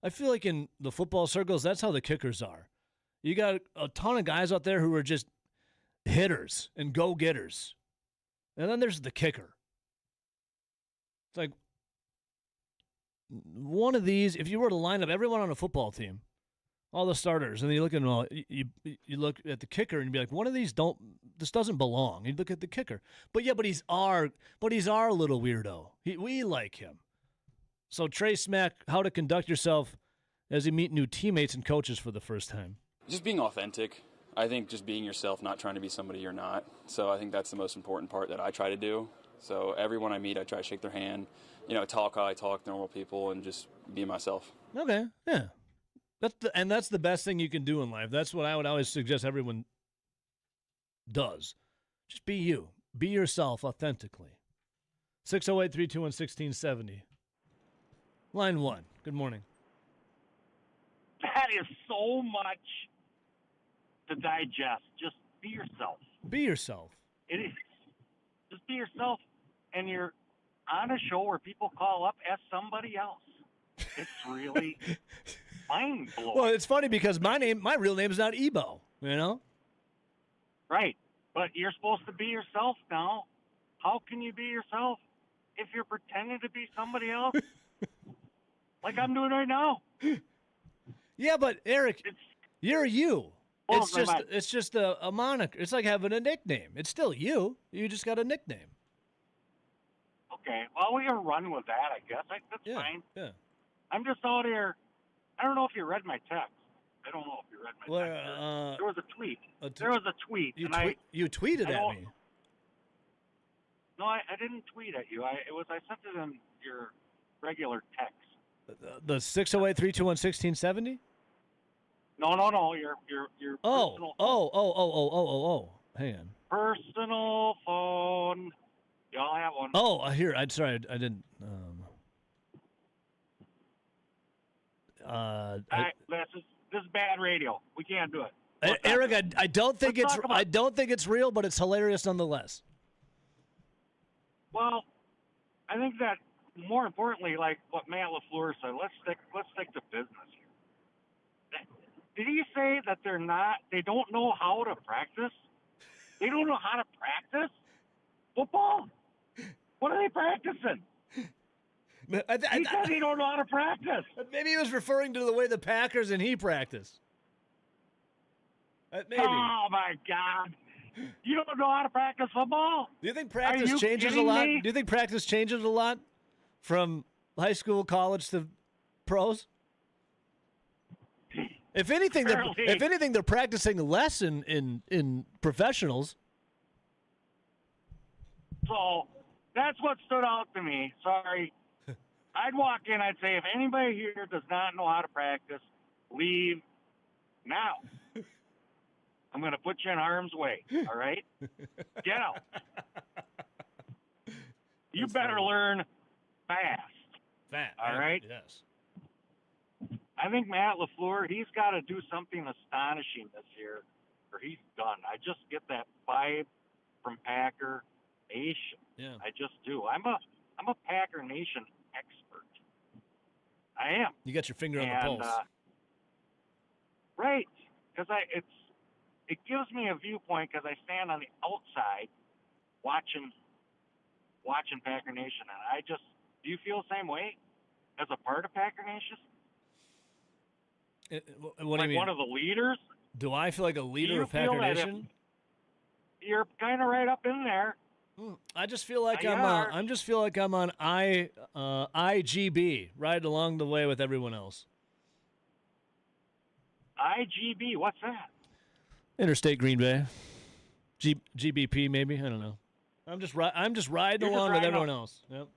I feel like in the football circles, that's how the kickers are. You got a ton of guys out there who are just hitters and go-getters. And then there's the kicker. It's like one of these, if you were to line up everyone on a football team, all the starters, and you look at them all, you look at the kicker and you'd be like, one of these this doesn't belong. You look at the kicker. But he's our little weirdo. We like him. So Trey Smack, how to conduct yourself as you meet new teammates and coaches for the first time. Just being authentic. I think just being yourself, not trying to be somebody you're not. So I think that's the most important part that I try to do. So everyone I meet, I try to shake their hand, talk how I talk to normal people, and just be myself. Okay, yeah. That's the best thing you can do in life. That's what I would always suggest everyone does. Just be you. Be yourself authentically. 608-321-1670. Line 1. Good morning. That is so much to digest. Just be yourself. Be yourself. It is. Just be yourself, and you're on a show where people call up as somebody else. It's really mind blowing. Well, it's funny because my real name is not Ebo. Right, but you're supposed to be yourself now. How can you be yourself if you're pretending to be somebody else? Like I'm doing right now. Yeah, but Eric, you're you. Oh, It's just a moniker. It's like having a nickname. It's still you. You just got a nickname. Okay, well, we can run with that, I guess. That's fine. Yeah. I'm just out here. I don't know if you read my text. I don't know if you read my text. There was a tweet. There was a tweet. You tweeted at me. No, I didn't tweet at you. I sent it in your regular text. The 608-321-1670? No. Your personal phone. Oh. Hang on. Personal phone. Y'all have one. Oh, here. I'm sorry. I didn't. This is bad radio. We can't do it. Eric, I don't think it's real, but it's hilarious nonetheless. Well, I think that more importantly, like what Matt LaFleur said, let's stick to business here. Did he say that they don't know how to practice? They don't know how to practice football? What are they practicing? He said they don't know how to practice. Maybe he was referring to the way the Packers and he practice. Maybe. Oh, my God. You don't know how to practice football? Do you think practice changes a lot? Do you think practice changes a lot from high school, college to pros? If anything, they're practicing less in professionals. So that's what stood out to me. Sorry. I'd walk in, I'd say, if anybody here does not know how to practice, leave now. I'm going to put you in harm's way, all right? Get out. You better learn fast. All right? Yes. I think Matt LaFleur, he's got to do something astonishing this year, or he's done. I just get that vibe from Packer Nation. Yeah. I just do. I'm a Packer Nation expert. I am. You got your finger on the pulse. Right. Because it gives me a viewpoint because I stand on the outside watching Packer Nation. And do you feel the same way as a part of Packer Nation? What do you mean? One of the leaders? Do I feel like a leader of Packer Nation? You're kind of right up in there. I just feel like I'm on IGB, right along the way with everyone else. IGB, what's that? Interstate Green Bay, GBP maybe, I don't know. I'm just riding along with everyone else. Yep.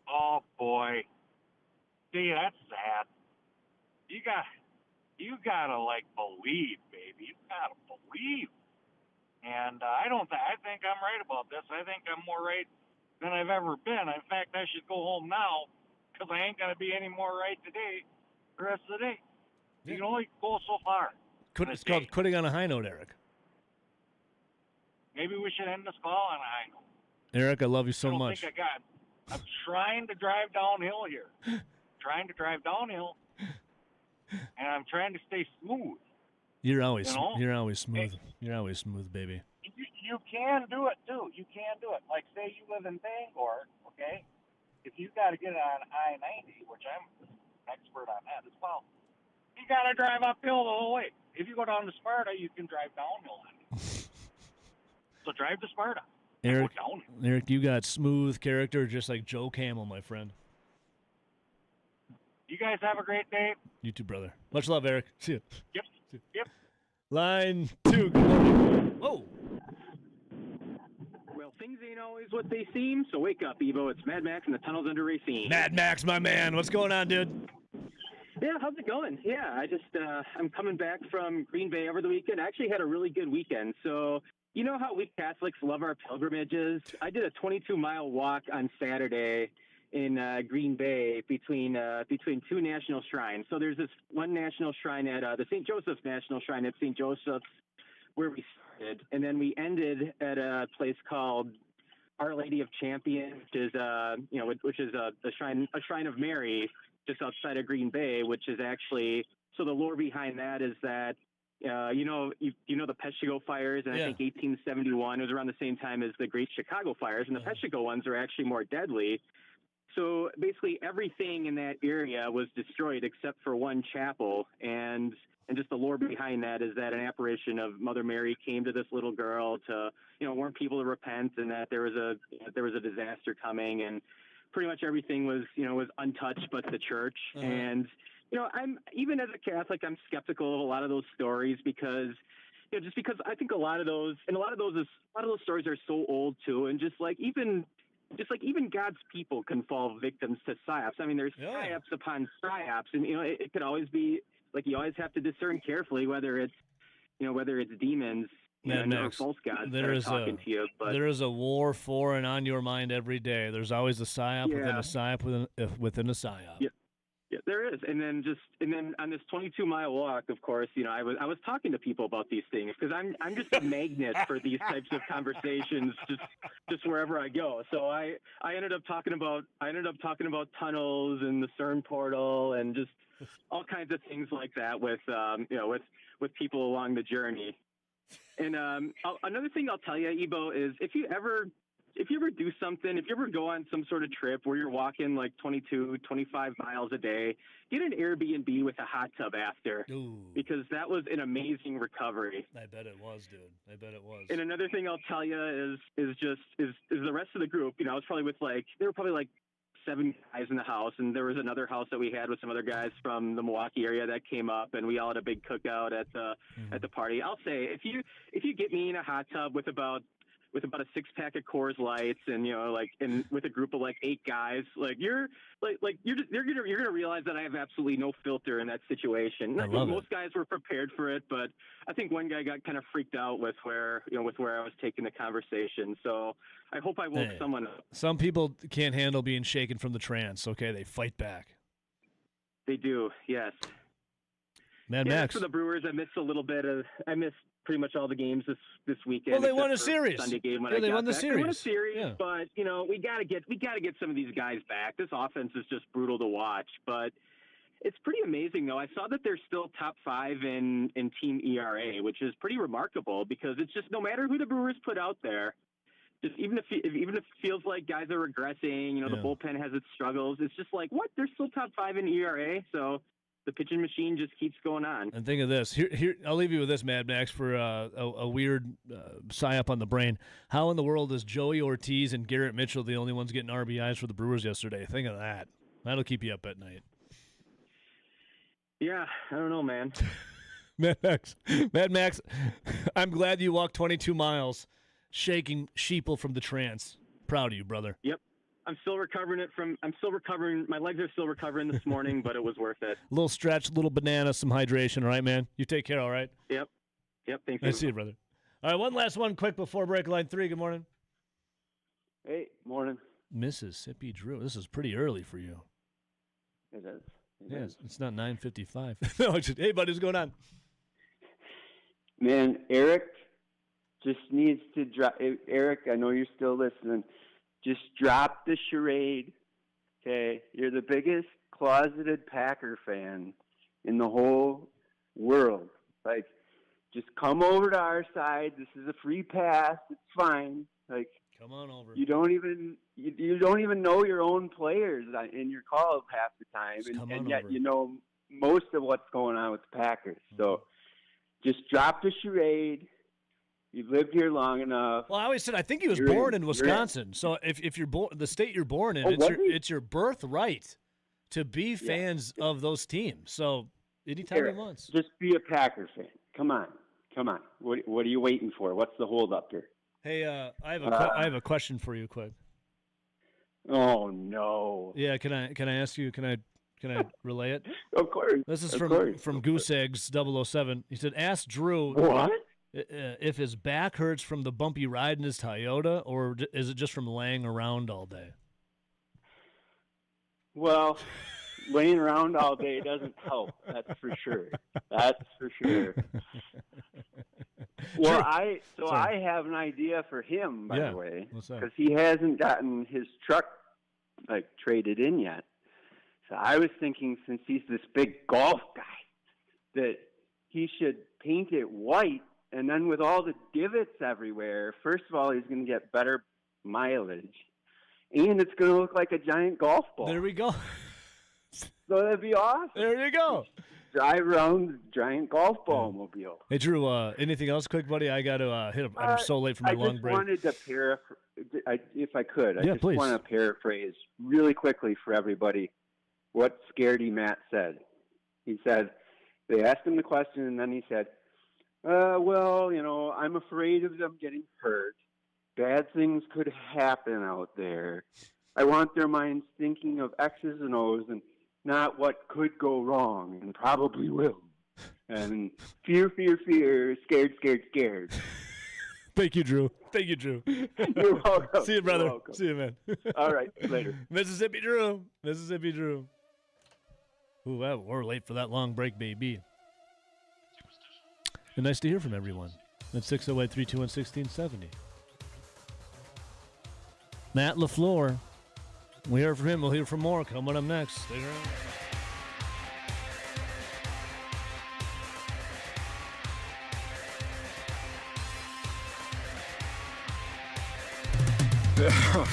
Oh boy, see, that's sad. You gotta like believe, baby. You gotta believe. And I think I'm right about this. I think I'm more right than I've ever been. In fact, I should go home now because I ain't gonna be any more right today. The rest of the day, you can only go so far. It's called quitting on a high note, Eric. Maybe we should end this call on a high note. Eric, I love you so much. I'm trying to drive downhill here. And I'm trying to stay smooth. You're always smooth. You're always smooth, baby. You can do it too. You can do it. Like say you live in Bangor, okay? If you got to get on I-90, which I'm an expert on that as well, you got to drive uphill the whole way. If you go down to Sparta, you can drive downhill on it. So drive to Sparta. Eric, you got smooth character just like Joe Camel, my friend. You guys have a great day. You too, brother. Much love, Eric. See you. Yep. Line 2. Good morning. Whoa. Well, things ain't always what they seem, so wake up, Evo. It's Mad Max in the tunnels under Racine. Mad Max, my man. What's going on, dude? Yeah, how's it going? Yeah, I'm coming back from Green Bay over the weekend. I actually had a really good weekend. So, you know how we Catholics love our pilgrimages? I did a 22-mile walk on Saturday in Green Bay between two national shrines. So there's this one national shrine at the St. Joseph's National Shrine at St. Joseph's where we started, and then we ended at a place called Our Lady of Champion, which is a shrine of Mary just outside of Green Bay, which is actually, so the lore behind that is that you know the Peshtigo fires, and I think 1871 was around the same time as the Great Chicago fires, and the Peshtigo ones are actually more deadly. So basically everything in that area was destroyed except for one chapel, and just the lore behind that is that an apparition of Mother Mary came to this little girl to, warn people to repent, and that there was a disaster coming, and pretty much everything was untouched but the church. Uh-huh. And I'm, even as a Catholic, I'm skeptical of a lot of those stories because just because I think a lot of those stories are so old too, and just like even God's people can fall victims to psyops. I mean, there's psyops upon psyops, and it could always be like you always have to discern carefully whether it's demons, or false gods that are talking to you. But there is a war for and on your mind every day. There's always a psyop within a psyop within a psyop. Yeah, was. And then on this 22-mile walk, of course, I was talking to people about these things because I'm just a magnet for these types of conversations just wherever I go. So I ended up talking about tunnels and the CERN portal and just all kinds of things like that with people along the journey. And another thing I'll tell you, Ebo, is if you ever do something, if you ever go on some sort of trip where you're walking like 22, 25 miles a day, get an Airbnb with a hot tub after. Ooh. Because that was an amazing recovery. I bet it was, dude. I bet it was. And another thing I'll tell you is the rest of the group. I was probably there were probably like 7 guys in the house, and there was another house that we had with some other guys from the Milwaukee area that came up, and we all had a big cookout at the party. I'll say if you get me in a hot tub with about a 6-pack of Coors Lights and and with a group of like 8 guys, you're gonna realize that I have absolutely no filter in that situation. I love Most guys were prepared for it, but I think one guy got kind of freaked out with where I was taking the conversation. So I hope I woke someone up. Some people can't handle being shaken from the trance. Okay, they fight back. They do, yes. Mad Yeah, Max. for the Brewers, I missed pretty much all the games this weekend. Well, they won a except for series. Sunday game when Yeah, I they got won the back. They won a series. series, Yeah. but we gotta get some of these guys back. This offense is just brutal to watch, but it's pretty amazing though. I saw that they're still top 5 in team ERA, which is pretty remarkable because it's just no matter who the Brewers put out there. Just even if it feels like guys are regressing, the bullpen has its struggles. It's just like what they're still top 5 in ERA, so the pitching machine just keeps going on. And think of this. Here, I'll leave you with this, Mad Max, for a weird psyop on the brain. How in the world is Joey Ortiz and Garrett Mitchell the only ones getting RBIs for the Brewers yesterday? Think of that. That'll keep you up at night. Yeah, I don't know, man. Mad Max, I'm glad you walked 22 miles, shaking sheeple from the trance. Proud of you, brother. Yep. I'm still recovering. My legs are still recovering this morning, but it was worth it. A little stretch, a little banana, some hydration. All right, man? You take care, all right? Yep. Thanks. I see you, brother. All right, one last one quick before break. Line 3, good morning. Hey, morning. Mississippi Drew. This is pretty early for you. It is. Yes, it's not 9:55. No, hey, buddy, what's going on? Man, Eric just needs to drop. Eric, I know you're still listening. Just drop the charade, okay? You're the biggest closeted Packer fan in the whole world. Like, just come over to our side. This is a free pass. It's fine. Like, come on over. You don't even know your own players in your calls half the time, and yet over. you know most of what's going on with the Packers. So, just drop the charade. You've lived here long enough. Well, I always said I think he was born in Wisconsin. So if you're born, the state you're born in, it's your birthright to be fans of those teams. So anytime he wants, just be a Packer fan. Come on. What are you waiting for? What's the hold up here? Hey, I have a question for you, quick. Oh no. Yeah, can I ask you? Can I relay it? Of course. This is from Goose Eggs 007. He said, "Ask Drew what if his back hurts from the bumpy ride in his Toyota, or is it just from laying around all day?" Well, laying around all day doesn't help. That's for sure. Well, I have an idea for him, by the way, because he hasn't gotten his truck traded in yet. So I was thinking, since he's this big golf guy, that he should paint it white, and then with all the divots everywhere, first of all, he's going to get better mileage, and it's going to look like a giant golf ball. There we go. So that'd be awesome. There you go. Drive around the giant golf ball mobile. Hey, Drew, anything else quick, buddy? I got to hit him. I'm so late for my long break. I just wanted to paraphrase, if I could. I just please. want to paraphrase really quickly for everybody what Scaredy Matt said. He said, they asked him the question, and then he said, well, I'm afraid of them getting hurt. Bad things could happen out there. I want their minds thinking of X's and O's and not what could go wrong and probably will. And fear, scared. Thank you, Drew. You're welcome. See you, brother. See you, man. All right, later. Mississippi Drew. Ooh, well, we're late for that long break, baby. And nice to hear from everyone. That's 608-321-1670. Matt LaFleur. We heard from him. We'll hear from more coming up next. Stay around.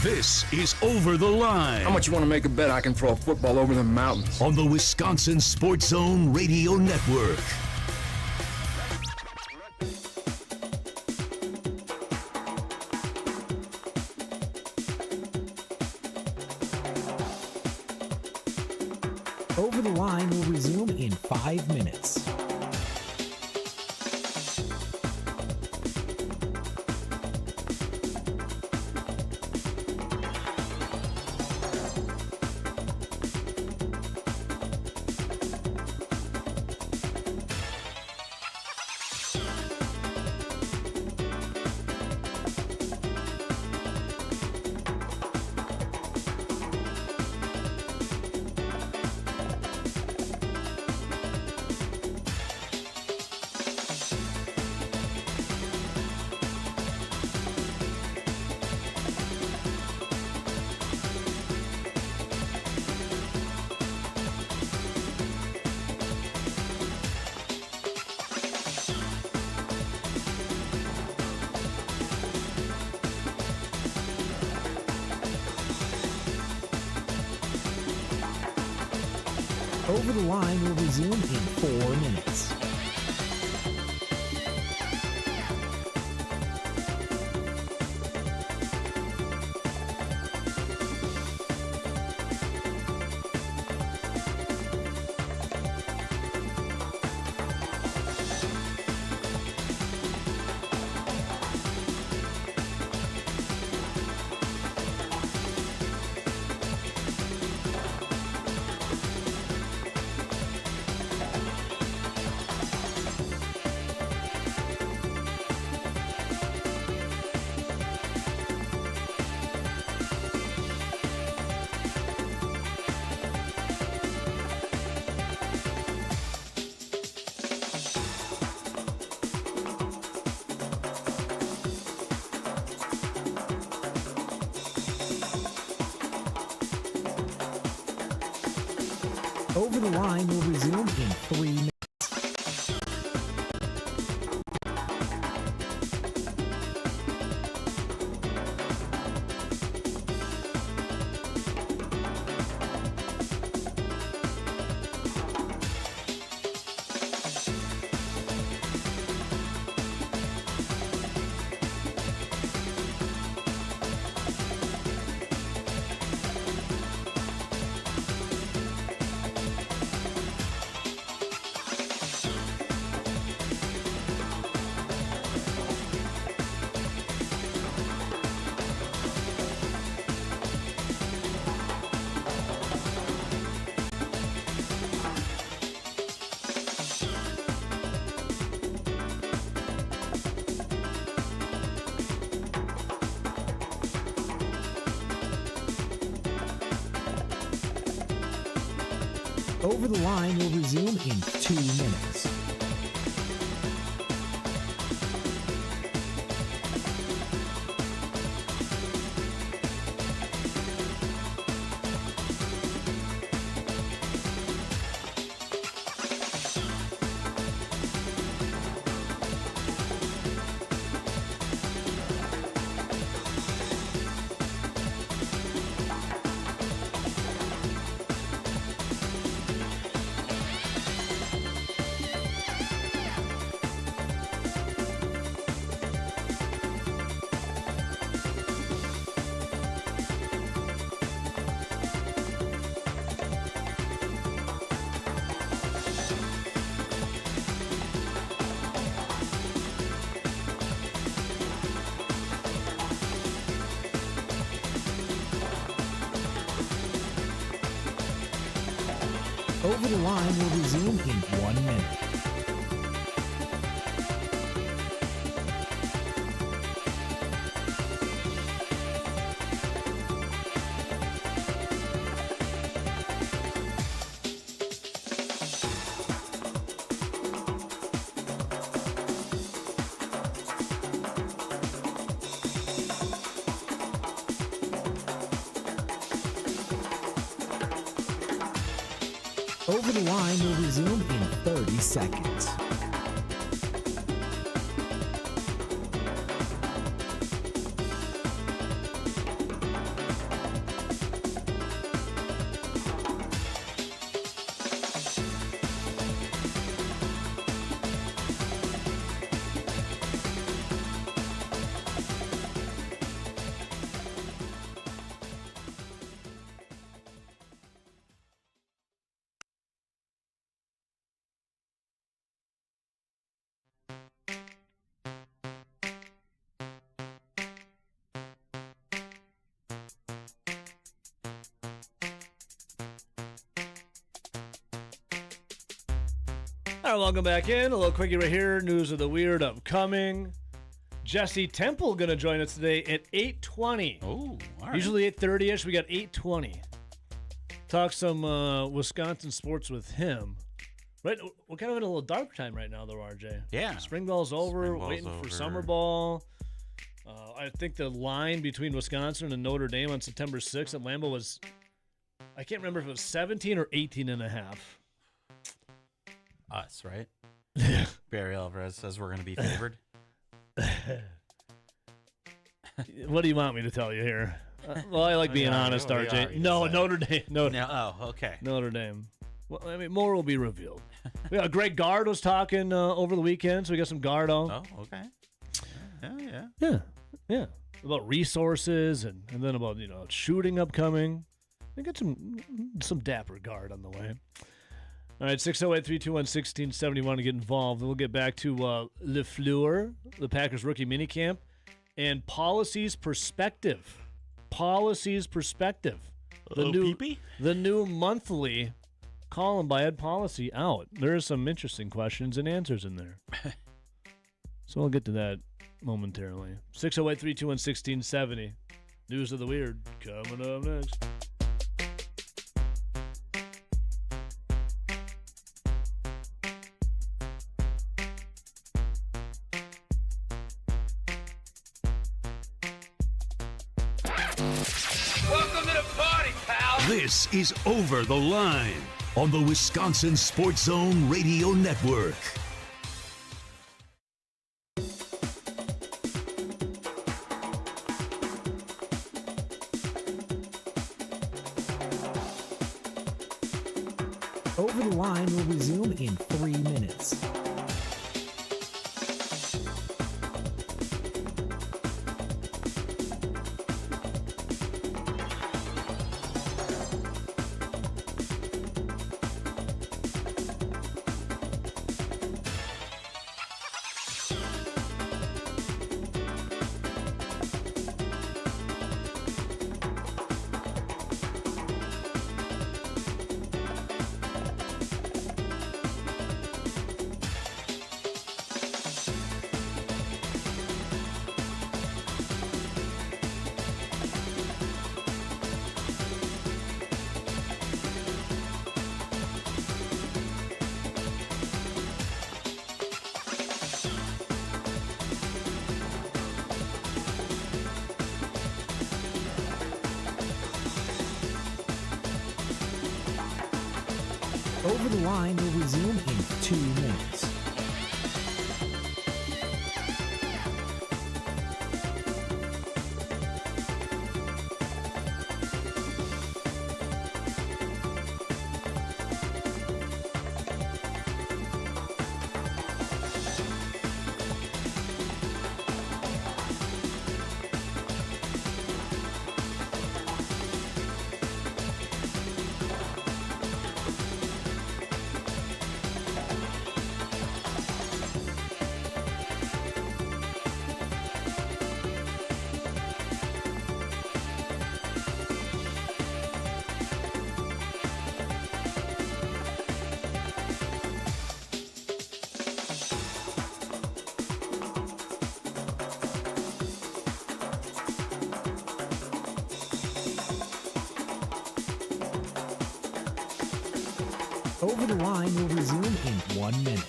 This is Over the Line. How much you want to make a bet I can throw a football over the mountains? On the Wisconsin Sports Zone Radio Network. Over the Line will resume in 5 minutes. Over the Line will resume in 4 minutes. Over the Line will resume in 3 minutes. Over the Line will resume in 2 minutes. Over the Line will resume in 1 minute. Over the Line will resume in 30 seconds. All right, welcome back in. A little quickie right here. News of the weird upcoming. Jesse Temple going to join us today at 8:20. Oh, all right. Usually 8:30ish. We got 8:20. Talk some Wisconsin sports with him. Right, we're kind of in a little dark time right now, though, RJ. Yeah. Spring ball's over. Spring ball's waiting over. for summer ball. I think the line between Wisconsin and Notre Dame on September 6th at Lambeau was, I can't remember if it was 17 or 18 and a half. Us, right? Barry Alvarez says we're going to be favored. What do you want me to tell you here? Well, I like being honest, RJ. No, Notre Dame. Okay. Notre Dame. Well, I mean, more will be revealed. Greg Gard was talking over the weekend, so we got some Gardo. Oh, okay. Yeah. About resources and then about, shooting upcoming. We got some dapper Gard on the way. All right, 608-321-1671 to get involved. We'll get back to LaFleur, the Packers rookie minicamp, and Policy's Perspective. Policy's Perspective. The new monthly column by Ed Policy out. There are some interesting questions and answers in there. So we'll get to that momentarily. 608-321-1670. News of the weird coming up next. This is Over the Line on the Wisconsin Sports Zone Radio Network. Over the Line will resume in 3 minutes. Over the Line will resume in 2 minutes. Over the Line will resume in 1 minute.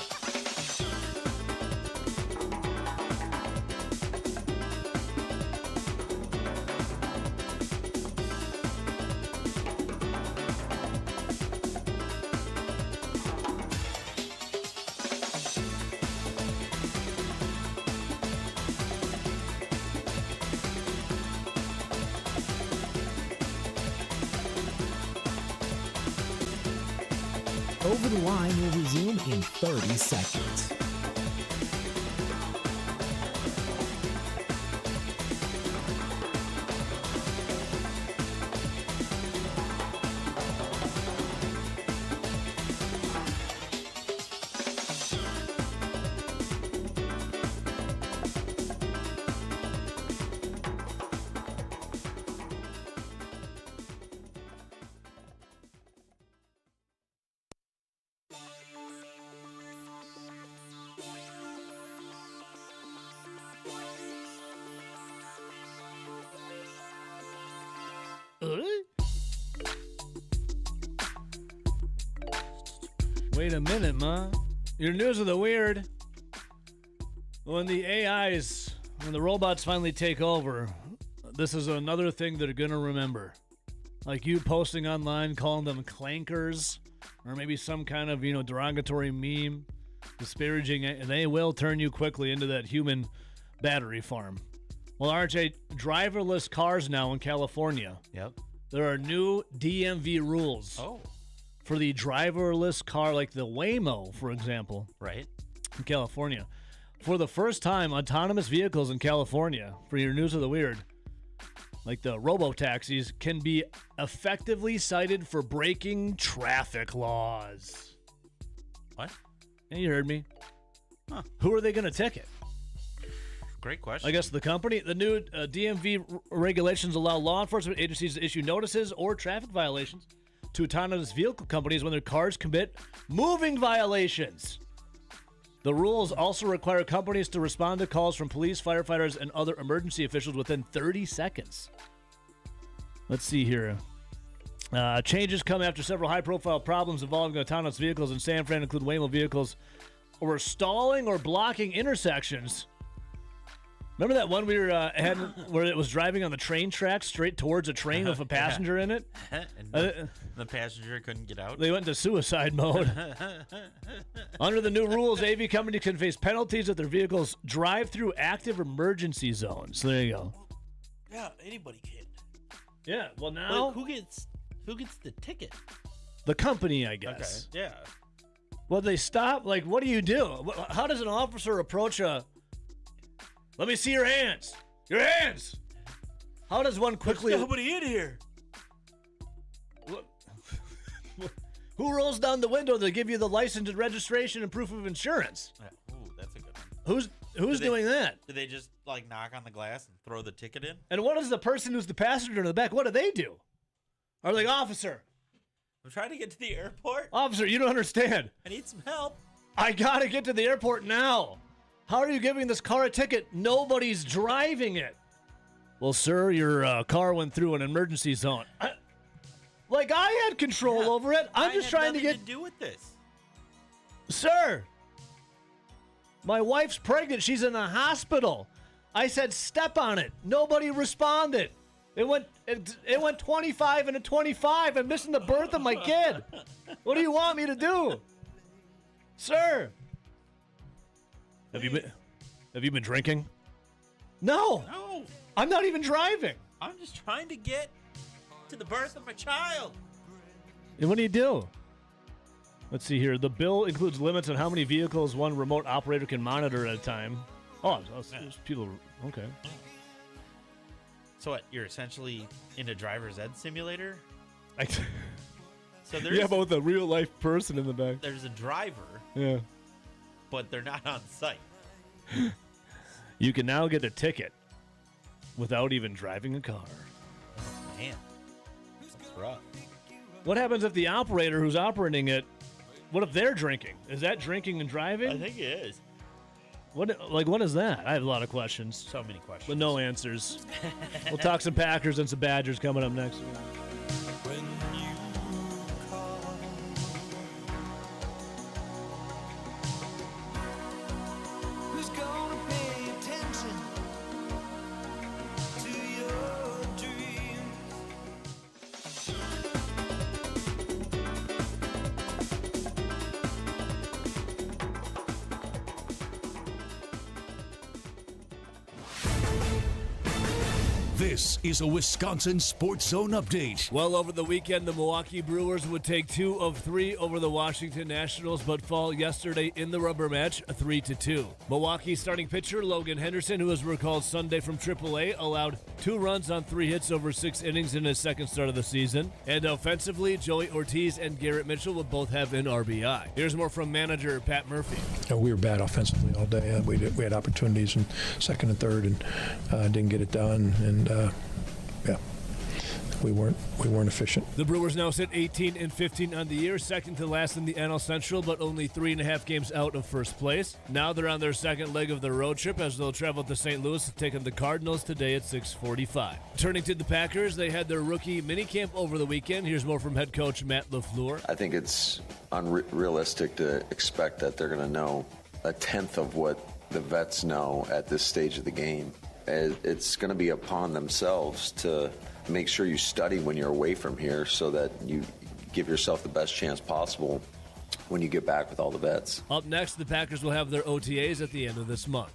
Over the Line will resume in 30 seconds. Wait a minute, Ma. Your news of the weird. When the AIs, when the robots finally take over, this is another thing they're going to remember. Like you posting online, calling them clankers, or maybe some kind of, derogatory meme, disparaging it, and they will turn you quickly into that human battery farm. Well, RJ, driverless cars now in California. Yep. There are new DMV rules. For the driverless car, like the Waymo, for example. Right. In California. For the first time, autonomous vehicles in California, for your news of the weird, like the robo-taxis, can be effectively cited for breaking traffic laws. What? Yeah, you heard me. Huh. Who are they going to ticket? Great question. I guess the company. The new DMV regulations allow law enforcement agencies to issue notices or traffic violations to autonomous vehicle companies when their cars commit moving violations. The rules also require companies to respond to calls from police, firefighters, and other emergency officials within 30 seconds. Let's see here. Changes come after several high-profile problems involving autonomous vehicles in San Fran include Waymo vehicles or stalling or blocking intersections. Remember that one we were had where it was driving on the train tracks straight towards a train with a passenger in it? And the passenger couldn't get out? They went into suicide mode. Under the new rules, AV companies can face penalties if their vehicles drive through active emergency zones. So there you go. Yeah, anybody can. Yeah, well now... Wait, who gets the ticket? The company, I guess. Okay, yeah. Well, they stop? Like, what do you do? How does an officer approach a... Let me see your hands. Your hands. How does one quickly... There's nobody in here. Who rolls down the window to give you the license and registration and proof of insurance? Ooh, that's a good one. Who's doing that? Do they just knock on the glass and throw the ticket in? And what does the person who's the passenger in the back, what do they do? Are they like, officer? I'm trying to get to the airport. Officer, you don't understand. I need some help. I gotta get to the airport now. How are you giving this car a ticket? Nobody's driving it. Well, sir, your car went through an emergency zone. I had control over it. I'm just trying to get... to do with this. Sir, my wife's pregnant. She's in the hospital. I said, step on it. Nobody responded. It went 25 and a 25. I'm missing the birth of my kid. What do you want me to do? Sir. Have you been drinking? No. No. I'm not even driving. I'm just trying to get to the birth of my child. And what do you do? Let's see here. The bill includes limits on how many vehicles one remote operator can monitor at a time. Oh, there's people. Okay. So what? You're essentially in a driver's ed simulator? So there's with a real life person in the back. There's a driver. Yeah. But they're not on site. You can now get a ticket without even driving a car. Oh, man. That's rough. What happens if the operator who's operating it, what if they're drinking? Is that drinking and driving? I think it is. What is that? I have a lot of questions. So many questions. But no answers. We'll talk some Packers and some Badgers coming up next. This is a Wisconsin Sports Zone update. Well, over the weekend, the Milwaukee Brewers would take 2 of 3 over the Washington Nationals, but fall yesterday in the rubber match, 3-2. Milwaukee starting pitcher Logan Henderson, who was recalled Sunday from AAA, allowed 2 runs on 3 hits over 6 innings in his second start of the season. And offensively, Joey Ortiz and Garrett Mitchell would both have an RBI. Here's more from manager Pat Murphy. We were bad offensively all day. We had opportunities in second and third and didn't get it done. And we weren't efficient. The Brewers now sit 18-15 on the year, second to last in the NL Central, but only 3.5 games out of first place. Now they're on their second leg of their road trip as they'll travel to St. Louis to take on the Cardinals today at 6:45. Turning to the Packers, they had their rookie minicamp over the weekend. Here's more from head coach Matt LaFleur. I think it's unrealistic to expect that they're going to know a tenth of what the vets know at this stage of the game. It's going to be upon themselves to make sure you study when you're away from here so that you give yourself the best chance possible when you get back with all the vets. Up next, the Packers will have their OTAs at the end of this month.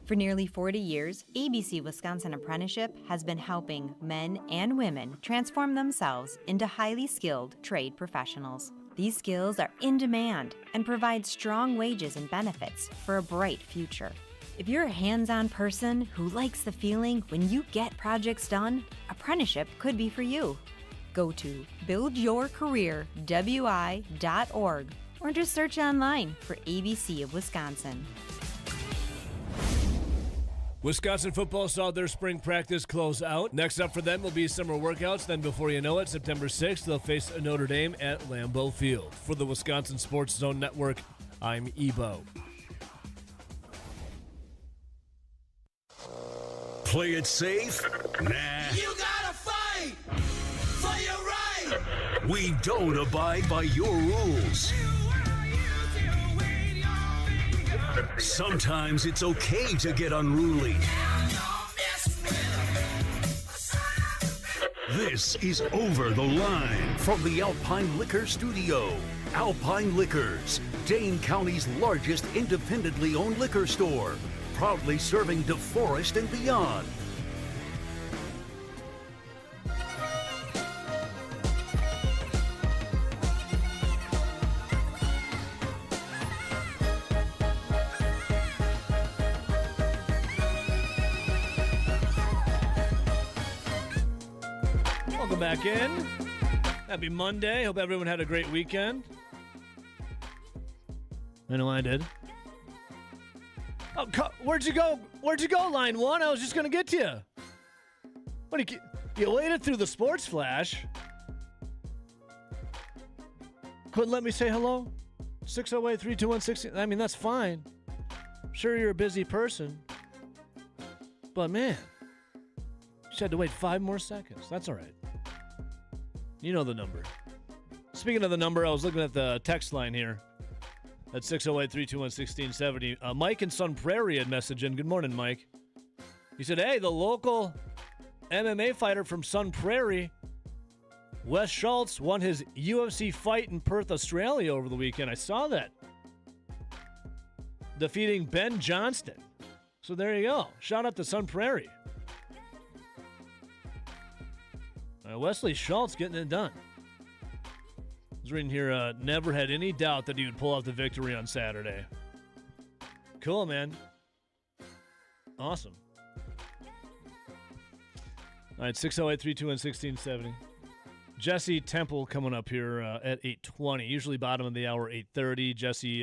For nearly 40 years, ABC Wisconsin Apprenticeship has been helping men and women transform themselves into highly skilled trade professionals. These skills are in demand and provide strong wages and benefits for a bright future. If you're a hands-on person who likes the feeling when you get projects done, apprenticeship could be for you. Go to buildyourcareerwi.org or just search online for ABC of Wisconsin. Wisconsin football saw their spring practice close out. Next up for them will be summer workouts. Then before you know it, September 6th, they'll face Notre Dame at Lambeau Field. For the Wisconsin Sports Zone Network, I'm Ebo. Play it safe? Nah. You gotta fight for your right. We don't abide by your rules. Sometimes it's okay to get unruly. This is Over the Line from the Alpine Liquor Studio. Alpine Liquors, Dane County's largest independently owned liquor store. Proudly serving DeForest and beyond. Welcome back in. Happy Monday. Hope everyone had a great weekend. I know I did. Oh, where'd you go? Where'd you go, line one? I was just going to get to you. What do you waited through the sports flash. Couldn't let me say hello? 608-321-16. I mean, that's fine. I'm sure you're a busy person. But, man, you just had to wait 5 more seconds. That's all right. You know the number. Speaking of the number, I was looking at the text line here. At 608-321-1670. Mike in Sun Prairie had messaged in. Good morning, Mike. He said, hey, the local MMA fighter from Sun Prairie, Wes Schultz, won his UFC fight in Perth, Australia over the weekend. I saw that. Defeating Ben Johnston. So there you go. Shout out to Sun Prairie. Wesley Schultz getting it done. I was reading here, never had any doubt that he would pull out the victory on Saturday. Cool, man. Awesome. All right, 608-321-1670. Jesse Temple coming up here at 8:20. Usually bottom of the hour, 8:30. Jesse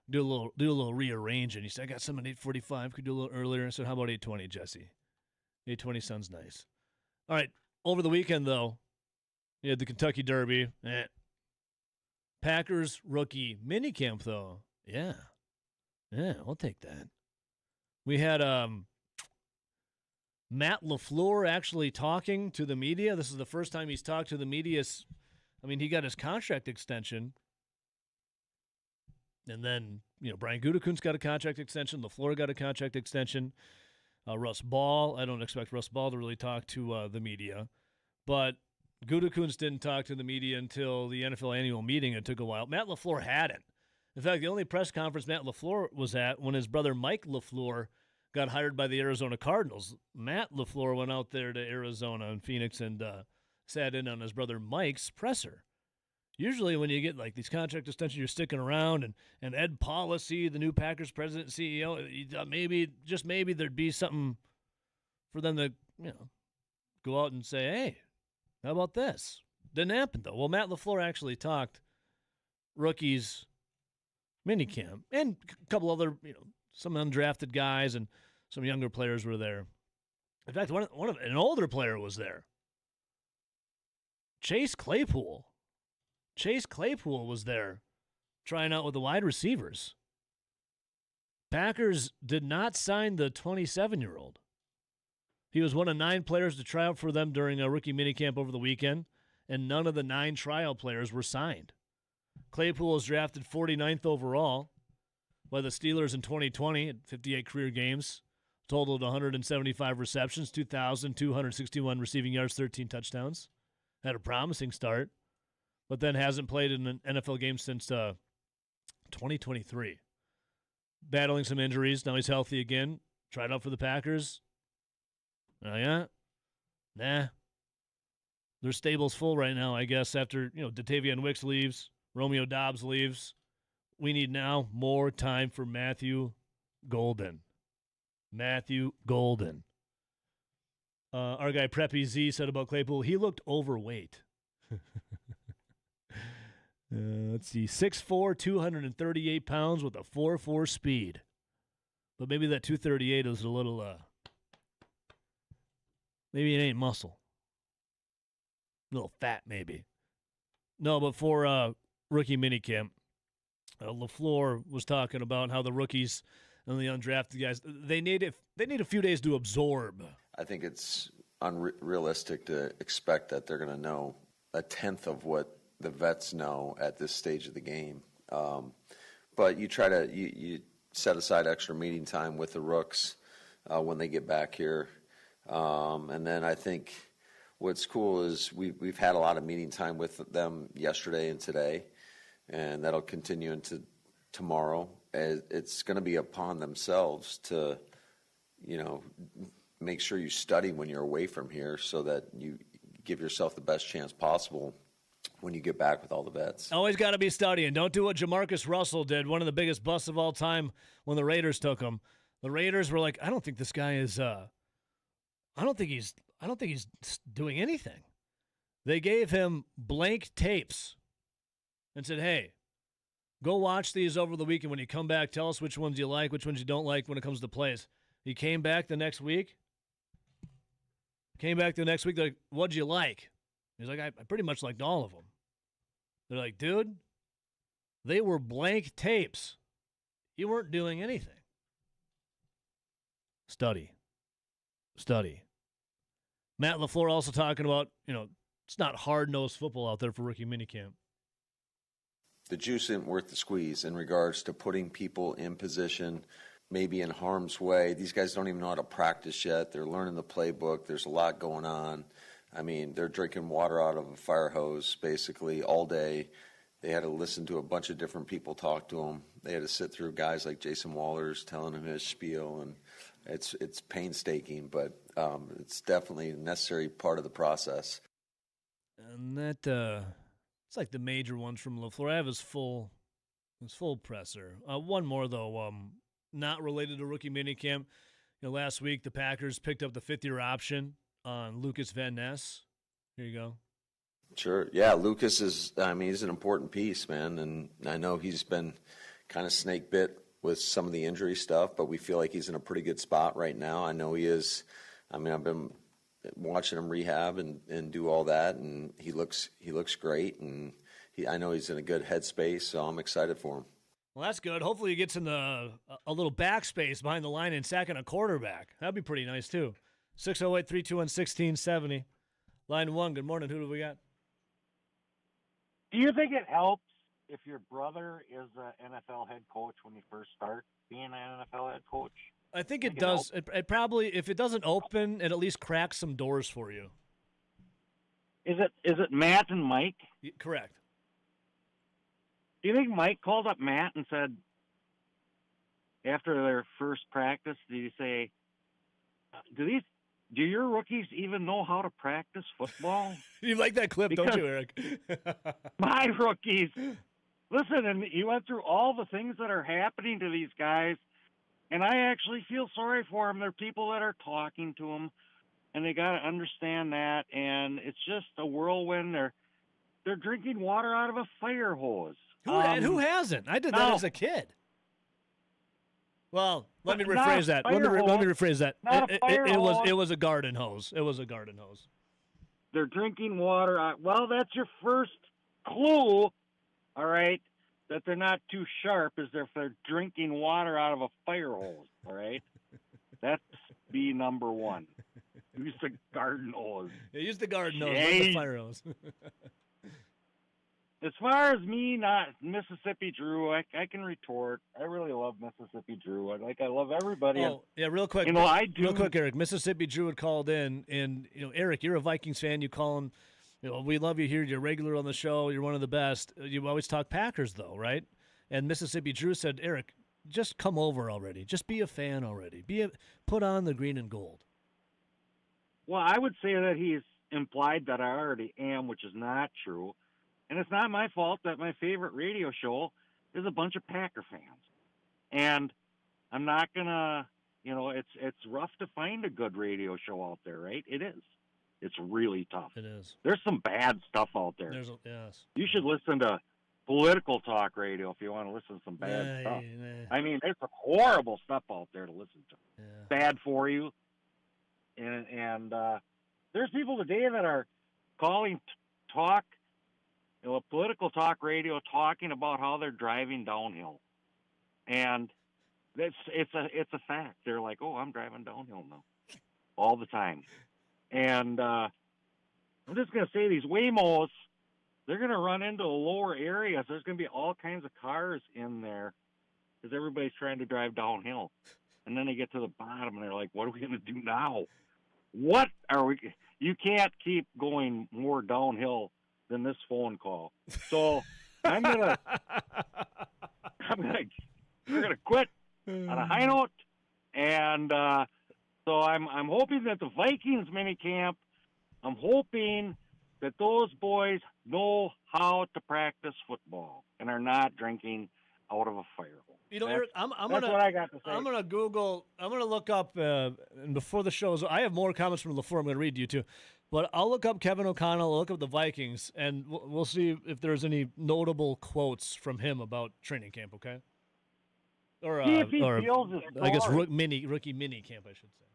do a little rearranging. He said, I got some at 8:45. Could do a little earlier. I said, how about 8:20, Jesse? 8:20 sounds nice. All right, over the weekend, though, you had the Kentucky Derby. Packers rookie minicamp, though. Yeah, I'll take that. We had Matt LaFleur actually talking to the media. This is the first time he's talked to the media. I mean, he got his contract extension. And then, Brian Gutekunst got a contract extension. LaFleur got a contract extension. Russ Ball, I don't expect Russ Ball to really talk to the media. But Gutekunst didn't talk to the media until the NFL annual meeting. It took a while. Matt LaFleur hadn't. In fact, the only press conference Matt LaFleur was at when his brother Mike LaFleur got hired by the Arizona Cardinals. Matt LaFleur went out there to Arizona and Phoenix and sat in on his brother Mike's presser. Usually when you get like these contract extensions, you're sticking around, and Ed Policy, the new Packers president and CEO, you thought maybe there'd be something for them to, go out and say, hey, how about this? Didn't happen, though. Well, Matt LaFleur actually talked rookies minicamp and a couple other, some undrafted guys and some younger players were there. In fact, an older player was there. Chase Claypool was there trying out with the wide receivers. Packers did not sign the 27-year-old. He was one of 9 players to try out for them during a rookie minicamp over the weekend, and none of the 9 trial players were signed. Claypool was drafted 49th overall by the Steelers in 2020 at 58 career games, totaled 175 receptions, 2,261 receiving yards, 13 touchdowns. Had a promising start, but then hasn't played in an NFL game since 2023. Battling some injuries. Now he's healthy again. Tried out for the Packers. Oh, yeah? Nah. Their stable's full right now, I guess, after, Datavian Wicks leaves, Romeo Doubs leaves. We need now more time for Matthew Golden. Our guy Preppy Z said about Claypool, he looked overweight. Let's see, 6'4", 238 pounds with a 4.4 speed. But maybe that 238 is a little, maybe it ain't muscle. A little fat, maybe. No, but for rookie minicamp, LaFleur was talking about how the rookies and the undrafted guys, they need a few days to absorb. I think it's unrealistic to expect that they're going to know a tenth of what the vets know at this stage of the game. But you try to you set aside extra meeting time with the rooks when they get back here. And then I think what's cool is we've had a lot of meeting time with them yesterday and today, and that'll continue into tomorrow. It's going to be upon themselves to, make sure you study when you're away from here so that you give yourself the best chance possible when you get back with all the vets. Always got to be studying. Don't do what Jamarcus Russell did, one of the biggest busts of all time when the Raiders took him. The Raiders were like, I don't think this guy is I don't think he's doing anything. They gave him blank tapes and said, "Hey, go watch these over the weekend. When you come back, tell us which ones you like, which ones you don't like when it comes to plays." He came back the next week. They're like, "What'd you like?" He's like, I pretty much liked all of them. They're like, "Dude, they were blank tapes. You weren't doing anything." Study. Matt LaFleur also talking about, it's not hard-nosed football out there for rookie minicamp. The juice isn't worth the squeeze in regards to putting people in position, maybe in harm's way. These guys don't even know how to practice yet. They're learning the playbook. There's a lot going on. I mean, they're drinking water out of a fire hose basically all day. They had to listen to a bunch of different people talk to them. They had to sit through guys like Jason Wallers telling him his spiel, and it's painstaking, but it's definitely a necessary part of the process. And that it's like the major ones from LaFleur. I have his full presser. One more though, not related to rookie minicamp. Last week the Packers picked up the 5th-year option on Lucas Van Ness. Here you go. Sure. Yeah, Lucas is, he's an important piece, man. And I know he's been kind of snake bit with some of the injury stuff, but we feel like he's in a pretty good spot right now. I know he is. I've been watching him rehab and do all that, and he looks great. And I know he's in a good headspace, so I'm excited for him. Well, that's good. Hopefully he gets in a little backspace behind the line and sacking a quarterback. That'd be pretty nice, too. 608-321-1670. Line 1, good morning. Who do we got? Do you think it helps if your brother is an NFL head coach when you first start being an NFL head coach? I think it does. It probably, if it doesn't open, it at least cracks some doors for you. Is it Matt and Mike? Correct. Do you think Mike called up Matt and said, after their first practice, did he say, do your rookies even know how to practice football? You like that clip, don't you, Eric? My rookies. Listen, and he went through all the things that are happening to these guys, and I actually feel sorry for them. There are people that are talking to them, and they got to understand that, and it's just a whirlwind. They're drinking water out of a fire hose. Who hasn't? I did that as a kid. Well, let me rephrase that. Let me rephrase that. It was a garden hose. It was a garden hose. They're drinking water. Well, that's your first clue, all right, that they're not too sharp is if they're drinking water out of a fire hose, all right? That's B number one. Use the garden hose. Yeah, use the garden hose, not the fire hose. As far as me, not Mississippi Drew, I can retort. I really love Mississippi Drew. I love everybody. Oh, yeah, real quick. I do. Real quick, Eric. Mississippi Drew had called in, and, Eric, you're a Vikings fan. You call him, we love you here. You're regular on the show. You're one of the best. You always talk Packers, though, right? And Mississippi Drew said, Eric, just come over already. Just be a fan already. Put on the green and gold. Well, I would say that he's implied that I already am, which is not true. And it's not my fault that my favorite radio show is a bunch of Packer fans. And I'm not going to, it's rough to find a good radio show out there, right? It is. It's really tough. It is. There's some bad stuff out there. Yes. You should listen to political talk radio if you want to listen to some bad stuff. I mean, there's some horrible stuff out there to listen to. Yeah. Bad for you. And there's people today that are calling talk, political talk radio, talking about how they're driving downhill, and it's a fact. They're like, "Oh, I'm driving downhill now," all the time. And I'm just gonna say these Waymos, they're gonna run into lower areas. There's gonna be all kinds of cars in there because everybody's trying to drive downhill, and then they get to the bottom and they're like, "What are we gonna do now? What are we? You can't keep going more downhill than this phone call." So we're gonna quit on a high note, and so I'm hoping that the Vikings minicamp, I'm hoping that those boys know how to practice football and are not drinking out of a fire hole. Eric, that's what I got to say. I'm gonna look up, and before the shows, I have more comments from LaFleur I'm gonna read to you too. But I'll look up Kevin O'Connell, I'll look up the Vikings, and we'll see if there's any notable quotes from him about training camp, okay? Or, see if he feels as I guess sorry. rookie mini camp, I should say.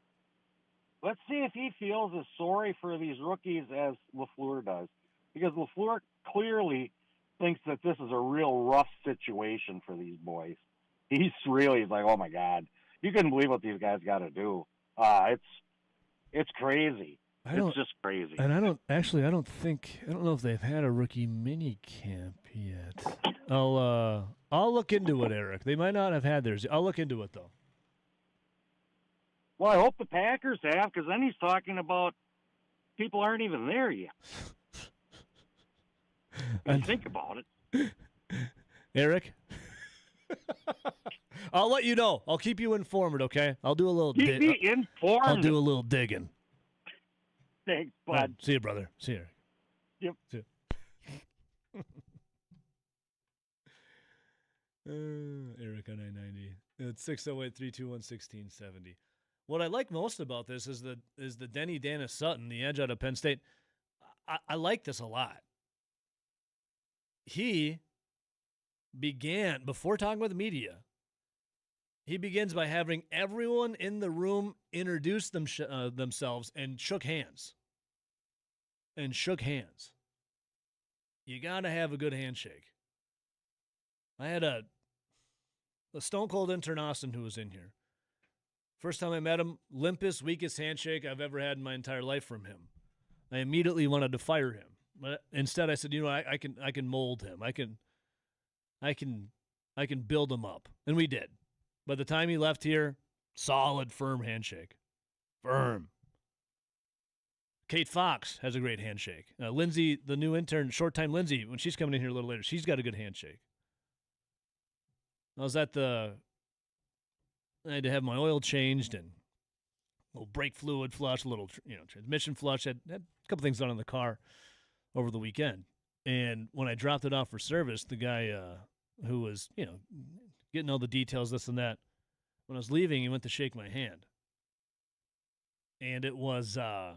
Let's see if he feels as sorry for these rookies as LaFleur does. Because LaFleur clearly thinks that this is a real rough situation for these boys. He's like, oh, my God. You couldn't believe what these guys got to do. It's crazy. It's just crazy. And I don't know if they've had a rookie mini camp yet. I'll look into it, Eric. They might not have had theirs. I'll look into it, though. Well, I hope the Packers have, because then he's talking about people aren't even there yet. Think about it. Eric? I'll let you know. I'll keep you informed, okay? I'll do a little keep me informed. I'll do a little digging. Thanks, bud. Right, see you, brother. See you, Eric. Yep. See you. Eric on 990. It's 608-321-1670. What I like most about this is the Denny Danis Sutton, the edge out of Penn State. I like this a lot. He began, before talking with the media, he begins by having everyone in the room introduce themselves and shook hands. You got to have a good handshake. I had a Stone Cold intern Austin who was in here. First time I met him, limpest, weakest handshake I've ever had in my entire life from him. I immediately wanted to fire him. But instead I said, I can mold him. I can build him up. And we did. By the time he left here, solid, firm handshake. Firm. Kate Fox has a great handshake. Lindsay, the new intern, short-time Lindsay, when she's coming in here a little later, she's got a good handshake. I was at the I had to have my oil changed and a little brake fluid flush, a little transmission flush. Had a couple things done on the car over the weekend. And when I dropped it off for service, the guy who was, getting all the details, this and that, when I was leaving, he went to shake my hand. And it was, the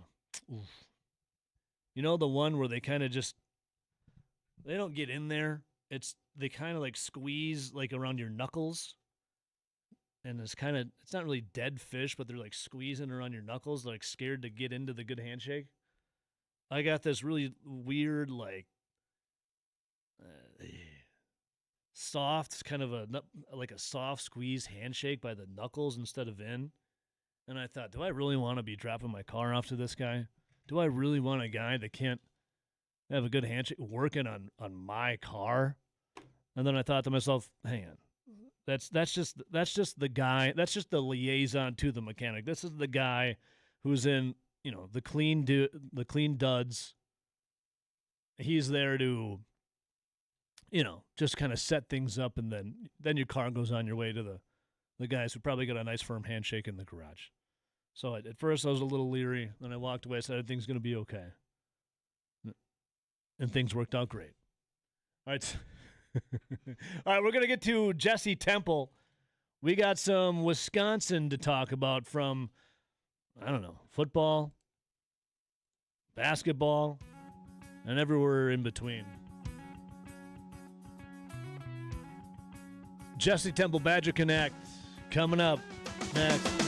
one where they kind of just, they don't get in there. They kind of like squeeze like around your knuckles. And it's not really dead fish, but they're like squeezing around your knuckles, like scared to get into the good handshake. I got this really weird, like, soft, kind of like a soft squeeze handshake by the knuckles instead of in. And I thought, do I really want to be dropping my car off to this guy? Do I really want a guy that can't have a good handshake working on my car? And then I thought to myself, hang on. That's just the guy. That's just the liaison to the mechanic. This is the guy who's in, the clean duds. He's there to, just kind of set things up, and then your car goes on your way to the guys who probably got a nice firm handshake in the garage. So at first I was a little leery. Then I walked away. I said, everything's going to be okay. And things worked out great. All right. All right, we're going to get to Jesse Temple. We got some Wisconsin to talk about from, football, basketball, and everywhere in between. Jesse Temple, Badger Connect, coming up next.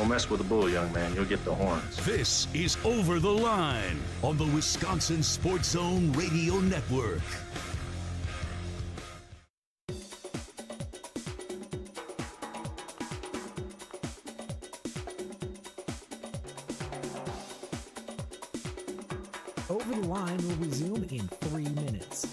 Mess with the bull, young man. You'll get the horns. This is Over the Line on the Wisconsin Sports Zone Radio Network. Over the Line will resume in 3 minutes.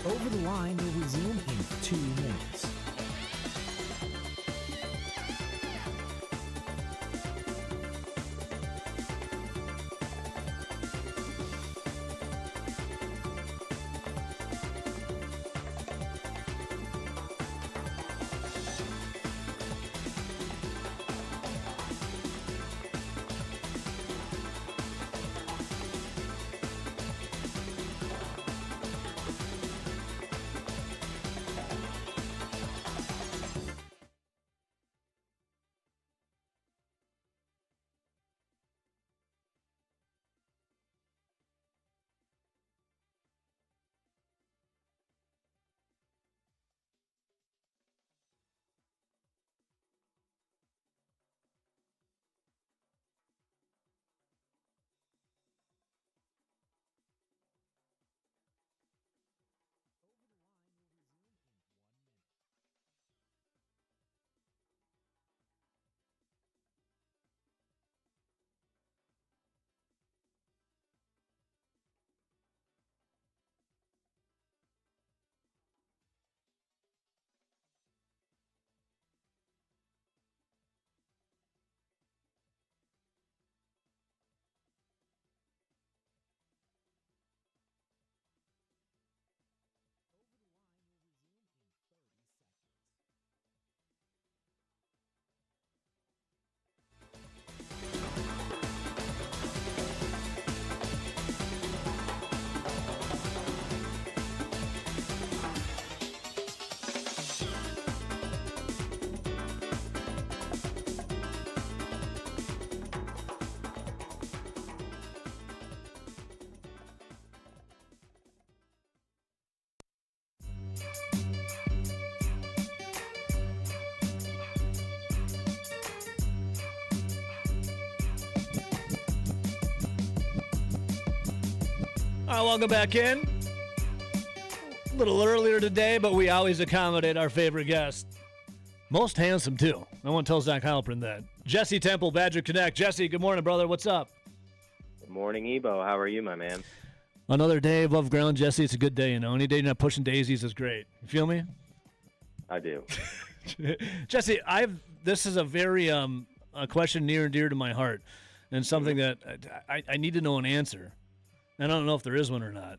Over the Line will resume in 2 minutes. right, welcome back in. A little earlier today, but we always accommodate our favorite guest. Most handsome, too. No one tells Zach Halpern that. Jesse Temple, Badger Connect. Jesse, good morning, brother. What's up? Good morning, Ebo. How are you, my man? Another day above ground, Jesse. It's a good day, you know. Any day you're not pushing daisies is great. You feel me? I do. Jesse, this is a very a question near and dear to my heart, and something that I need to know an answer. And I don't know if there is one or not.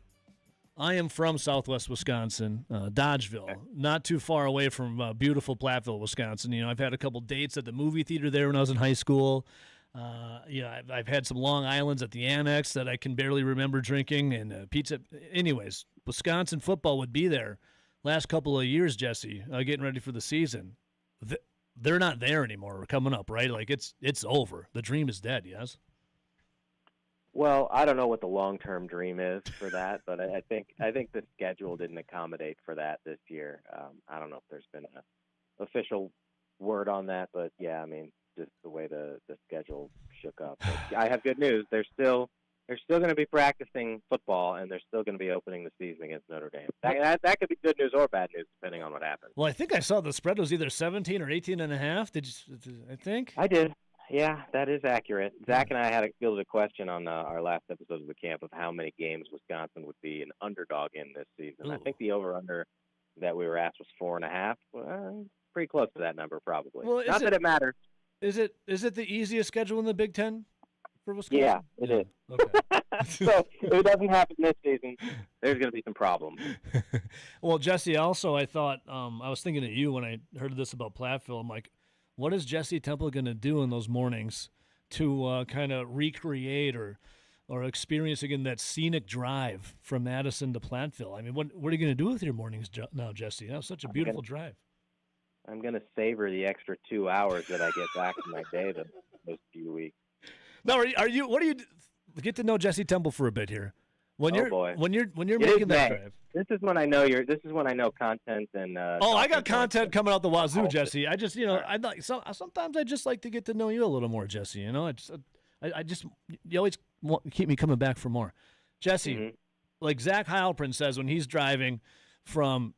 I am from Southwest Wisconsin, Dodgeville, not too far away from beautiful Platteville, Wisconsin. You know, I've had a couple dates at the movie theater there when I was in high school. I've had some Long Islands at the Annex that I can barely remember drinking, and pizza. Anyways, Wisconsin football would be there last couple of years, Jesse, getting ready for the season. They're not there anymore. We're coming up, right? Like it's over. The dream is dead. Yes. Well, I don't know what the long-term dream is for that, but I think the schedule didn't accommodate for that this year. I don't know if there's been an official word on that, but yeah, I mean, just the way the schedule shook up. But I have good news. They're still going to be practicing football, and they're still going to be opening the season against Notre Dame. That could be good news or bad news, depending on what happens. Well, I think I saw the spread was either 17 or 18.5. Did you? I think I did. Yeah, that is accurate. Zach and I had fielded a question on our last episode of the camp of how many games Wisconsin would be an underdog in this season. Ooh. I think the over/under that we were asked was 4.5. Well, pretty close to that number, probably. Well, Not that it matters. Is it the easiest schedule in the Big Ten for Wisconsin? Yeah, it is. Okay. So if it doesn't happen this season, there's going to be some problems. Well, Jesse, also I thought I was thinking of you when I heard this about Platteville. I'm like, what is Jesse Temple going to do in those mornings to kind of recreate or experience again that scenic drive from Madison to Platteville? I mean, what are you going to do with your mornings now, Jesse? That was such a beautiful drive. I'm going to savor the extra 2 hours that I get back in my day those few weeks. Now, what do you get to know Jesse Temple for a bit here? When you're making that drive. This is when I know content and. I got content coming out the wazoo, Jesse. I just sometimes I just like to get to know you a little more, Jesse. You know, you always keep me coming back for more, Jesse. Like Zach Heilprin says when he's driving from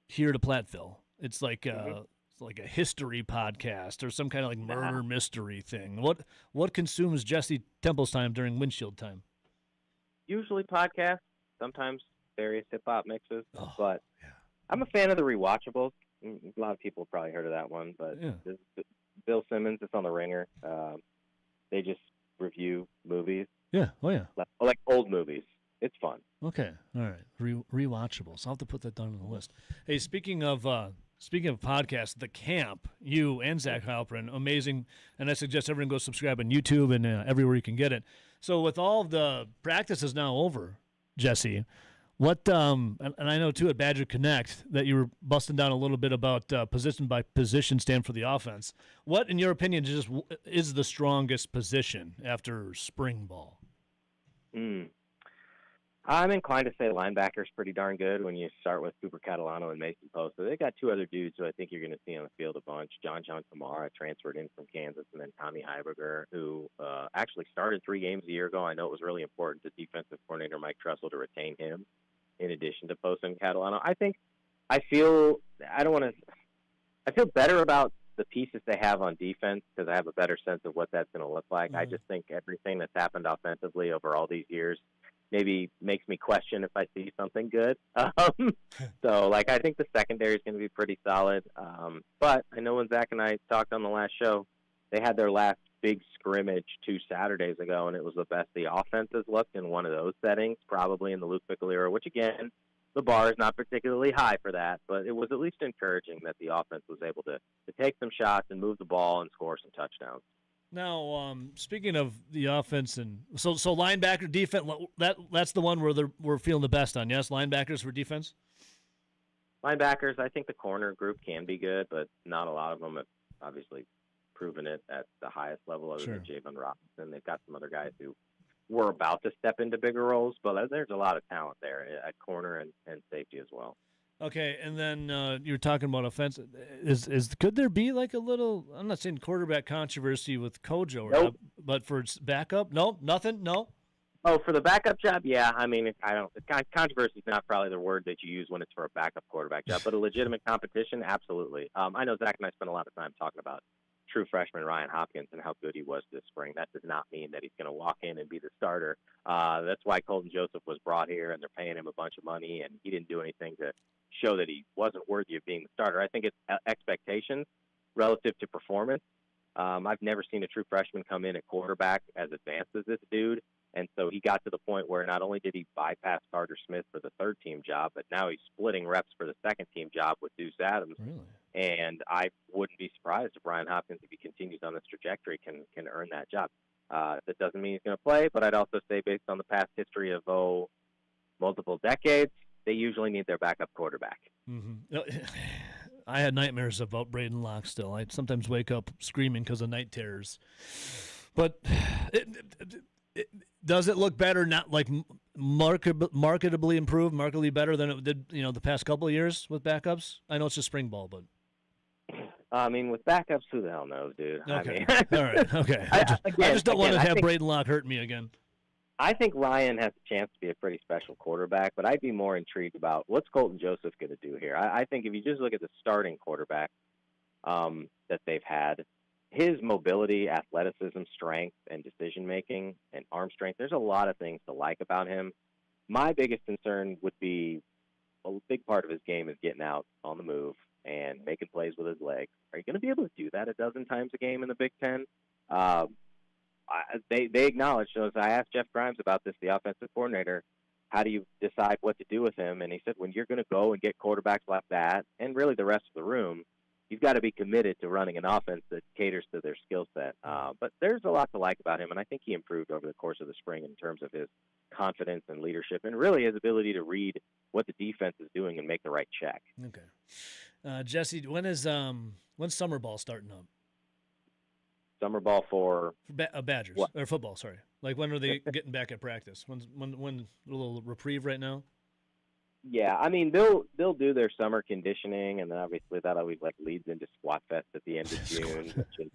here to Platteville, it's like it's like a history podcast or some kind of like murder mystery thing. What consumes Jesse Temple's time during windshield time? Usually podcasts, sometimes various hip-hop mixes, but I'm a fan of the rewatchables. A lot of people have probably heard of that one, but Bill Simmons, it's on the Ringer. They just review movies. Yeah, oh yeah. Like old movies. It's fun. Okay, all right. Rewatchables. I'll have to put that down on the list. Hey, speaking of podcasts, The Camp, you and Zach Halpern, amazing, and I suggest everyone go subscribe on YouTube and everywhere you can get it. So with all of the practices now over, Jesse, what and I know too at Badger Connect that you were busting down a little bit about position by position stand for the offense. What, in your opinion, is the strongest position after spring ball? I'm inclined to say linebacker's pretty darn good when you start with Cooper Catalano and Mason Post. So they got two other dudes who I think you're going to see on the field a bunch. John Kamara transferred in from Kansas, and then Tommy Heiberger, who actually started 3 games a year ago. I know it was really important to defensive coordinator Mike Tressel to retain him in addition to Post and Catalano. I feel better about the pieces they have on defense because I have a better sense of what that's going to look like. I just think everything that's happened offensively over all these years maybe makes me question if I see something good. So, I think the secondary is going to be pretty solid. But I know when Zach and I talked on the last show, they had their last big scrimmage 2 Saturdays ago, and it was the best the offense has looked in one of those settings, probably in the Luke Fickell era, which, again, the bar is not particularly high for that, but it was at least encouraging that the offense was able to take some shots and move the ball and score some touchdowns. Now, speaking of the offense, and so linebacker defense, that's the one where we're feeling the best on. Yes, linebackers for defense. Linebackers, I think the corner group can be good, but not a lot of them have obviously proven it at the highest level other than Javon Robinson. They've got some other guys who were about to step into bigger roles, but there's a lot of talent there at corner and safety as well. Okay, and then you were talking about offense. Could there be like a little? I'm not saying quarterback controversy with Kojo, nope. But for backup, no, nothing, no. Oh, for the backup job, yeah. I mean, controversy is not probably the word that you use when it's for a backup quarterback job, but a legitimate competition, absolutely. I know Zach and I spent a lot of time talking about true freshman Ryan Hopkins and how good he was this spring. That does not mean that he's going to walk in and be the starter. That's why Colton Joseph was brought here, and they're paying him a bunch of money, and he didn't do anything to show that he wasn't worthy of being the starter. I think it's expectations relative to performance. I've never seen a true freshman come in at quarterback as advanced as this dude. And so he got to the point where not only did he bypass Carter Smith for the third-team job, but now he's splitting reps for the second-team job with Deuce Adams. Really? And I wouldn't be surprised if Ryan Hopkins, if he continues on this trajectory, can earn that job. That doesn't mean he's going to play, but I'd also say based on the past history of, multiple decades, they usually need their backup quarterback. Mm-hmm. I had nightmares about Braden Locke still. I sometimes wake up screaming because of night terrors. But does it look better, not like marketably improved, markedly better than it did, the past couple of years with backups? I know it's just spring ball, but. I mean, with backups, who the hell knows, dude? Okay. I mean, all right. Okay. I just don't want to have Braden Locke hurt me again. I think Ryan has a chance to be a pretty special quarterback, but I'd be more intrigued about what's Colton Joseph going to do here. I think if you just look at the starting quarterback that they've had, his mobility, athleticism, strength, and decision-making and arm strength, there's a lot of things to like about him. My biggest concern would be a big part of his game is getting out on the move and making plays with his legs. Are you going to be able to do that a dozen times a game in the Big Ten? They acknowledged, so as I asked Jeff Grimes about this, the offensive coordinator, how do you decide what to do with him? And he said, when you're going to go and get quarterbacks like that, and really the rest of the room, you've got to be committed to running an offense that caters to their skill set. But there's a lot to like about him, and I think he improved over the course of the spring in terms of his confidence and leadership, and really his ability to read what the defense is doing and make the right check. Okay. Jesse, when's summer ball starting up? Summer ball for Badgers what? Or football? Sorry, like when are they getting back at practice? When a little reprieve right now? Yeah, I mean they'll do their summer conditioning, and then obviously that always leads into Squat Fest at the end of June, which is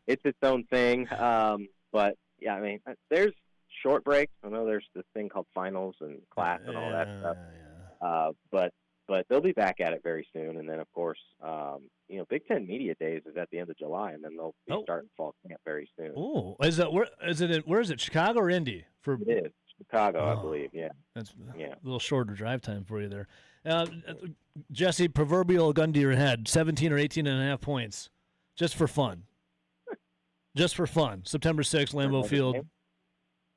it's its own thing. But yeah, I mean there's short breaks. I know there's this thing called finals and class and all that stuff. Yeah. But they'll be back at it very soon, and then of course, Big Ten Media Days is at the end of July, and then they'll be starting fall camp very soon. Oh, where is it? Chicago or Indy? It is Chicago, I believe. Yeah, that's a little shorter drive time for you there. Jesse, proverbial gun to your head: 17 or 18.5 points, just for fun. Just for fun. September 6th, Lambeau Field,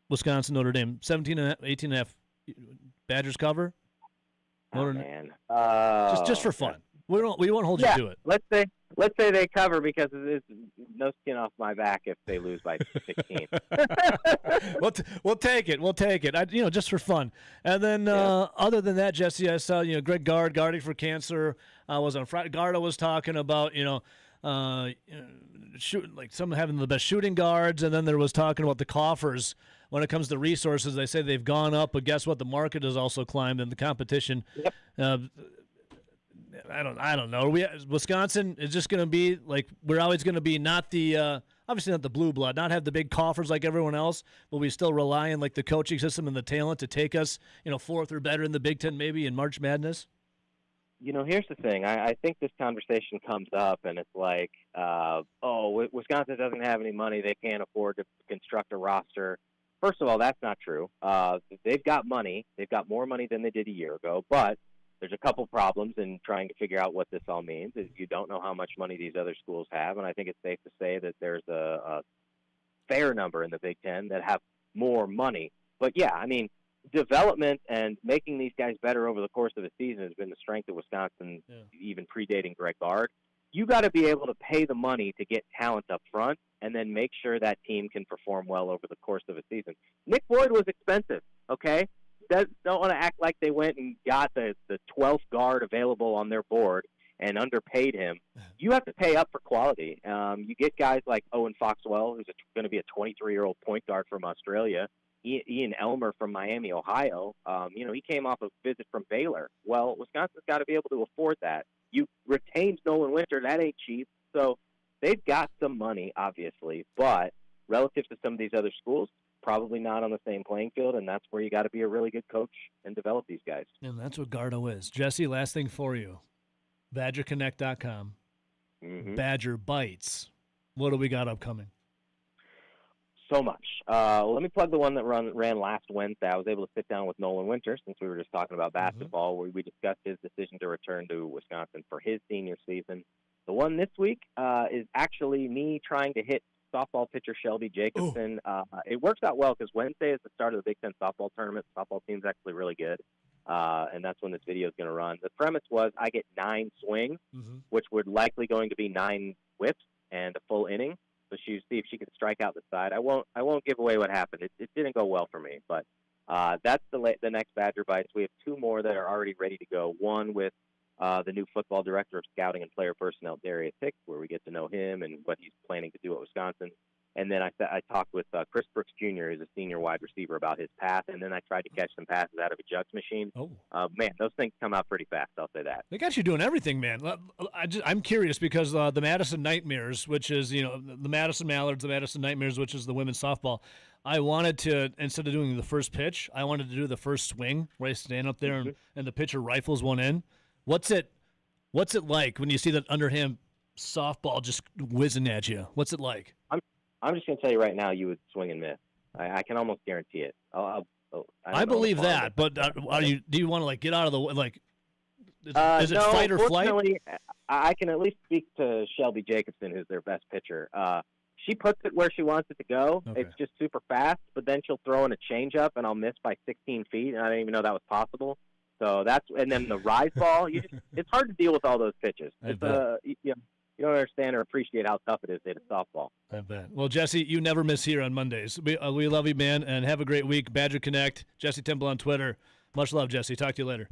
Wisconsin, Notre Dame. 17 and 18.5. Badgers cover. Oh, man. Just for fun. We won't hold you to it. Let's say they cover, because it's no skin off my back if they lose by 16. We'll take it. We'll take it. Just for fun. And then other than that, Jesse, I saw Greg Gard guarding for cancer was on Friday. Garda was talking about some having the best shooting guards, and then there was talking about the coffers. When it comes to resources, they say they've gone up, but guess what? The market has also climbed, and the competition. Yep. I don't know. Wisconsin is just going to be like we're always going to be, not the obviously not the blue blood, not have the big coffers like everyone else, but we still rely on the coaching system and the talent to take us fourth or better in the Big Ten, maybe in March Madness. Here's the thing. I think this conversation comes up, and it's like, Wisconsin doesn't have any money. They can't afford to construct a roster. First of all, that's not true. They've got money. They've got more money than they did a year ago, but there's a couple problems in trying to figure out what this all means. Is you don't know how much money these other schools have, and I think it's safe to say that there's a fair number in the Big Ten that have more money. But, yeah, I mean, development and making these guys better over the course of a season has been the strength of Wisconsin, even predating Greg Gard. You got to be able to pay the money to get talent up front and then make sure that team can perform well over the course of a season. Nick Boyd was expensive, okay? Don't want to act like they went and got the 12th guard available on their board and underpaid him. You have to pay up for quality. You get guys like Owen Foxwell, who's going to be a 23-year-old point guard from Australia, Ian Elmer from Miami, Ohio. He came off a visit from Baylor. Well, Wisconsin's got to be able to afford that. You retained Nolan Winter. That ain't cheap. So they've got some money, obviously, but relative to some of these other schools, probably not on the same playing field, and that's where you got to be a really good coach and develop these guys. And that's what Gardo is. Jesse, last thing for you. BadgerConnect.com. Badger Bites. What do we got upcoming? So much. Let me plug the one that ran last Wednesday. I was able to sit down with Nolan Winter, since we were just talking about basketball, where we discussed his decision to return to Wisconsin for his senior season. The one this week is actually me trying to hit softball pitcher Shelby Jacobson. It works out well because Wednesday is the start of the Big Ten softball tournament. The softball team's actually really good, and that's when this video is going to run. The premise was I get 9 swings, which would likely going to be 9 whips and a full inning. So see if she can strike out the side. I won't give away what happened. It didn't go well for me, but that's the next Badger Bites. We have 2 more that are already ready to go. One with the new football director of scouting and player personnel, Darius Hicks, where we get to know him and what he's planning to do at Wisconsin. And then I talked with Chris Brooks Jr., who's a senior wide receiver, about his path. And then I tried to catch some passes out of a jugs machine. Man, those things come out pretty fast, I'll say that. They got you doing everything, man. I'm curious because the Madison Nightmares, which is, the Madison Mallards, the Madison Nightmares, which is the women's softball, I wanted to, instead of doing the first pitch, I wanted to do the first swing where I stand up there and the pitcher rifles one in. What's it like when you see that underhand softball just whizzing at you? What's it like? I'm just going to tell you right now, you would swing and miss. I can almost guarantee it. I believe that, but do you want to get out of the way? Is it fight or flight? I can at least speak to Shelby Jacobson, who's their best pitcher. She puts it where she wants it to go. Okay. It's just super fast, but then she'll throw in a changeup, and I'll miss by 16 feet, and I didn't even know that was possible. So and then the rise ball. It's hard to deal with all those pitches. You don't understand or appreciate how tough it is to hit a softball. I bet. Well, Jesse, you never miss here on Mondays. We love you, man, and have a great week. Badger Connect, Jesse Temple on Twitter. Much love, Jesse. Talk to you later.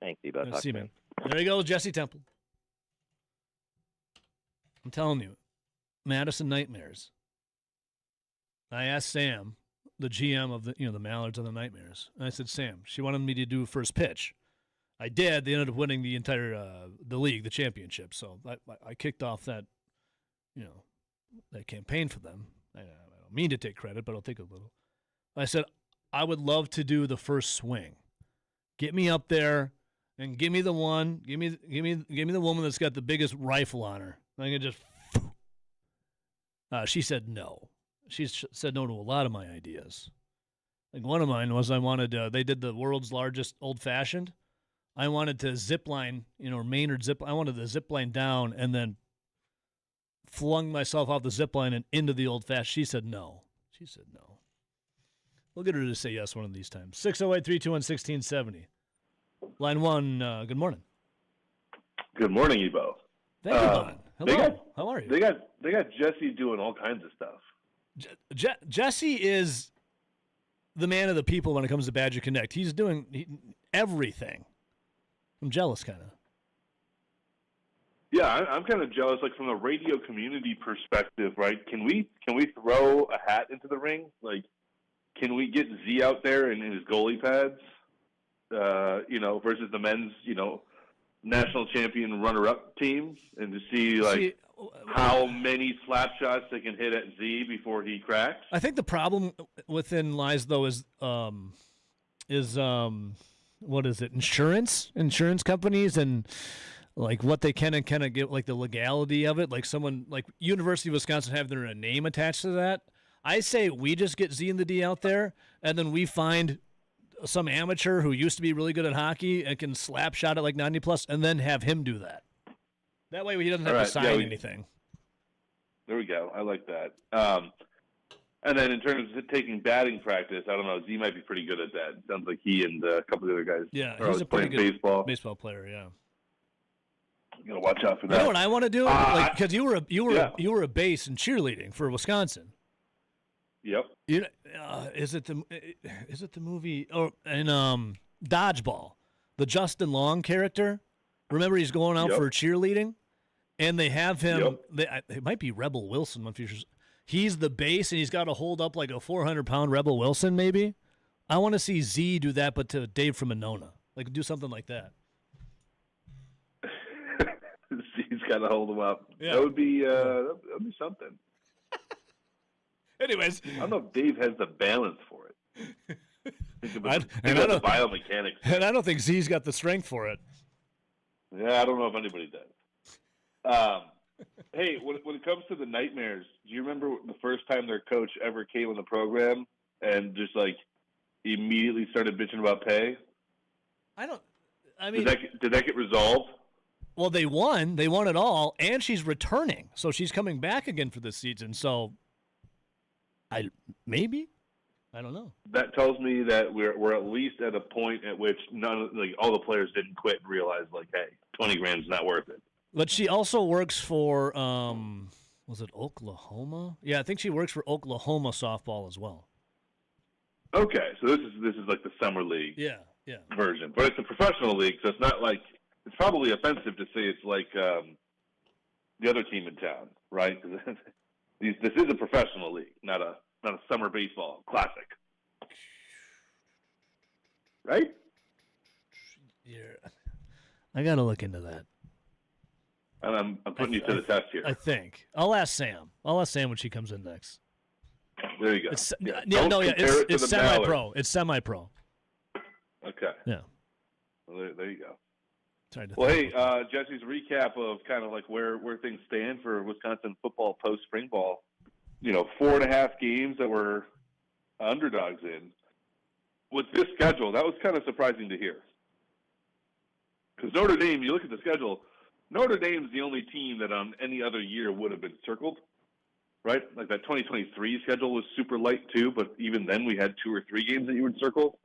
Thanks, Debo. See you, man. There you go, Jesse Temple. I'm telling you, Madison Nightmares. I asked Sam, the GM of the Mallards and the Nightmares, and I said, Sam, she wanted me to do first pitch. I did. They ended up winning the entire the league, the championship. So I kicked off that, that campaign for them. I don't mean to take credit, but I'll take a little. I said I would love to do the first swing. Get me up there and give me the one. Give me the woman that's got the biggest rifle on her. I can just. She said no. She said no to a lot of my ideas. Like one of mine was I wanted. They did the world's largest old fashioned. I wanted to zip line, Maynard zip. I wanted to zip line down and then flung myself off the zip line and into the old fashioned. She said no. We'll get her to say yes one of these times. 608-321-1670. Line 1, good morning. Good morning, Ebo. Thank you, Don. Hello. How are you? They got Jesse doing all kinds of stuff. Jesse is the man of the people when it comes to Badger Connect. He's doing everything. I'm jealous, kind of. Yeah, I'm kind of jealous. Like from the radio community perspective, right? Can we throw a hat into the ring? Like, can we get Z out there in his goalie pads? Versus the men's, national champion runner-up team, and to see how many slap shots they can hit at Z before he cracks. I think the problem within lies though is what is it? Insurance companies and like what they can and cannot get, like the legality of it. Like someone like University of Wisconsin having their name attached to that. I say we just get Z and the D out there, and then we find some amateur who used to be really good at hockey and can slap shot at like 90 plus, and then have him do that. That way he doesn't have to sign anything. There we go. I like that. And then in terms of taking batting practice, I don't know. Z might be pretty good at that. It sounds like he and a couple of the other guys. Yeah, he's a pretty good baseball player. Yeah. You gotta watch out for that. You know what I want to do? Because you were a base in cheerleading for Wisconsin. Yep. Is it the movie in Dodgeball, the Justin Long character? Remember he's going out for cheerleading, and they have him. It might be Rebel Wilson. One future. He's the base, and he's got to hold up like a 400-pound Rebel Wilson. Maybe I want to see Z do that, but to Dave from Monona, like do something like that. Z's got to hold him up. Yeah. That would be something. Anyways, I don't know if Dave has the balance for it. Think about the biomechanics. And I don't think Z's got the strength for it. Yeah, I don't know if anybody does. Hey, when it comes to the Nightmares, do you remember the first time their coach ever came on the program and just like immediately started bitching about pay? Did that get resolved? Well, they won. They won it all, and she's returning, so she's coming back again for this season. So, I don't know. That tells me that we're at least at a point at which all the players didn't quit and realize hey, $20,000 is not worth it. But she also works for was it Oklahoma? Yeah, I think she works for Oklahoma softball as well. Okay, so this is like the summer league version, but it's a professional league, so it's not like it's probably offensive to say it's like the other team in town, right? This is a professional league, not a summer baseball classic, right? Yeah, I gotta look into that. And I'm putting you to the test here. I think I'll ask Sam. I'll ask Sam when she comes in next. There you go. It's semi-pro. It's semi-pro. Okay. Yeah. Well, there you go. Well, hey, Jesse's recap of kind of like where things stand for Wisconsin football post spring ball. 4.5 games that we're underdogs in. With this schedule, that was kind of surprising to hear. Because Notre Dame, you look at the schedule, Notre Dame's the only team that on any other year would have been circled, right? Like that 2023 schedule was super light too, but even then we had 2 or 3 games that you would circle.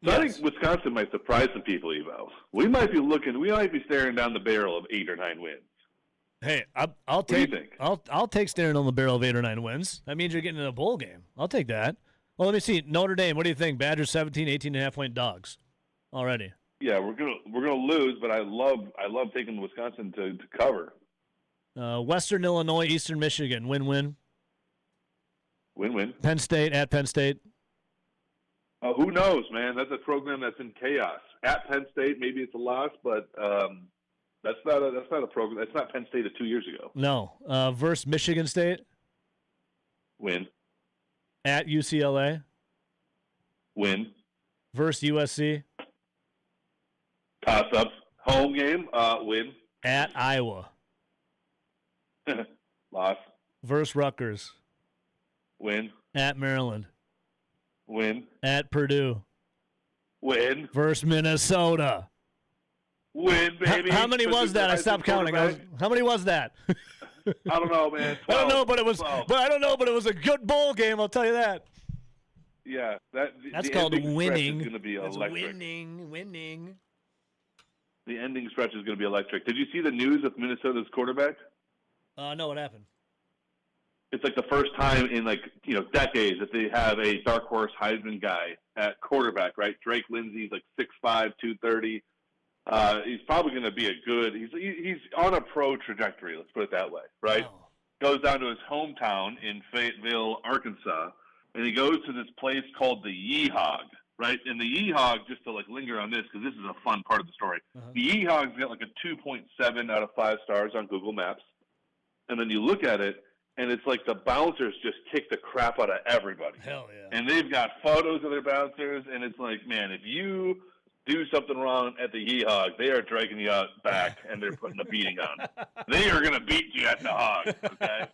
So I think Wisconsin might surprise some people, Evo. We might be staring down the barrel of 8 or 9 wins. Hey, I'll take staring on the barrel of 8 or 9 wins. That means you're getting in a bowl game. I'll take that. Well, let me see. Notre Dame, what do you think? Badgers 17, 18.5 point dogs already. Yeah, we're gonna lose, but I love taking Wisconsin to cover. Western Illinois, Eastern Michigan, win-win. Win-win. Penn State at Penn State. Who knows, man? That's a program that's in chaos. At Penn State, maybe it's a loss, but that's not a program. That's not Penn State of 2 years ago. No. Versus Michigan State. Win. At UCLA. Win. Versus USC. Toss-up. Home game. Win. At Iowa. Loss. Versus Rutgers. Win. At Maryland. Win. At Purdue. Win. Versus Minnesota. Win, baby. How many was that? I stopped counting. How many was that? I don't know, man. 12, I don't know, but it was. 12. But I don't know, but it was a good bowl game. I'll tell you that. Yeah, that's the called ending winning. Is going to be That's electric. winning. The ending stretch is going to be electric. Did you see the news with Minnesota's quarterback? No, what happened? It's like the first time in decades that they have a dark horse Heisman guy at quarterback, right? Drake Lindsay's like 6'5", 230. He's probably going to be he's on a pro trajectory, let's put it that way, right? Oh. Goes down to his hometown in Fayetteville, Arkansas, and he goes to this place called the Yeehog, right? And the Yeehog, just to linger on this, because this is a fun part of the story, the Yeehog's got like a 2.7 out of 5 stars on Google Maps. And then you look at it, and it's like the bouncers just kick the crap out of everybody. Hell yeah. And they've got photos of their bouncers, and it's like, man, if you do something wrong at the Yeehog, they are dragging you out back, and they're putting a beating on. They are going to beat you at the hog, okay?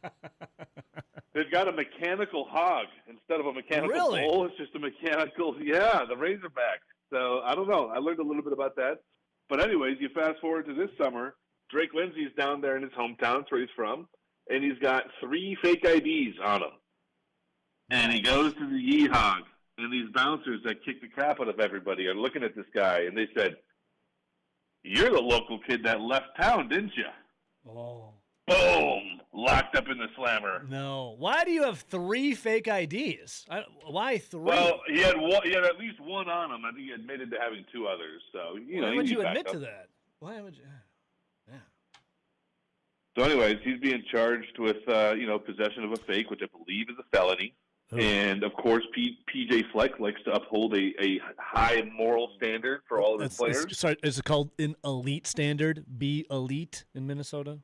They've got a mechanical hog instead of a mechanical bull. It's just a mechanical, the Razorback. So I don't know. I learned a little bit about that. But anyways, you fast forward to this summer, Drake Lindsay's down there in his hometown, that's where he's from, and he's got 3 fake IDs on him. And he goes to the Yeehog, and these bouncers that kick the crap out of everybody are looking at this guy, and they said, "You're the local kid that left town, didn't you?" Oh. Boom! Locked up in the slammer. No. Why do you have 3 fake IDs? Why 3? Well, he had at least one on him. I think he admitted to having 2 others. So why would you admit to that? Why would you? Yeah. So, anyways, he's being charged with possession of a fake, which I believe is a felony. Oh. And of course, PJ Fleck likes to uphold a high moral standard for all of his players. Sorry, is it called an elite standard? Be elite in Minnesota?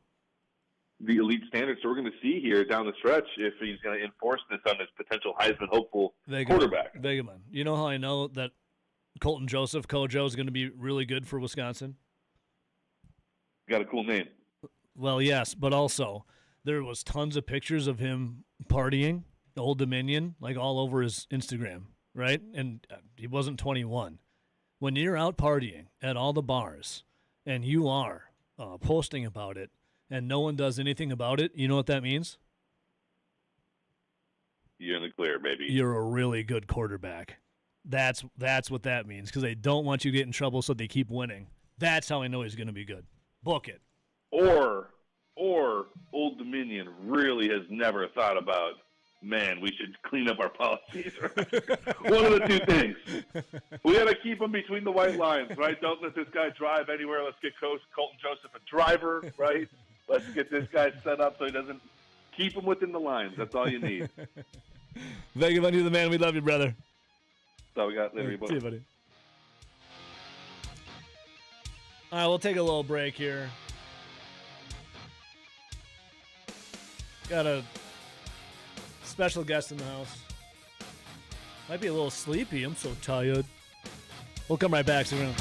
the elite standards. So we're going to see here down the stretch if he's going to enforce this on his potential Heisman hopeful quarterback. Vegaman. You know how I know that Colton Joseph, Kojo, is going to be really good for Wisconsin? Got a cool name. Well, yes, but also there was tons of pictures of him partying, Old Dominion, like all over his Instagram, right? And he wasn't 21. When you're out partying at all the bars and you are posting about it and no one does anything about it, you know what that means? You're in the clear, baby. You're a really good quarterback. That's what that means, because they don't want you to get in trouble, so they keep winning. That's how I know he's going to be good. Book it. Or Old Dominion really has never thought about, man, we should clean up our policies. One of the two things. We got to keep him between the white lines, right? Don't let this guy drive anywhere. Let's get Colton Joseph a driver, right? Let's get this guy set up so he doesn't keep him within the lines. That's all you need. Vegaman, you're the man. We love you, brother. That's all we got. Later, See you, buddy. All right, we'll take a little break here. Got a special guest in the house. Might be a little sleepy. I'm so tired. We'll come right back. Stick around.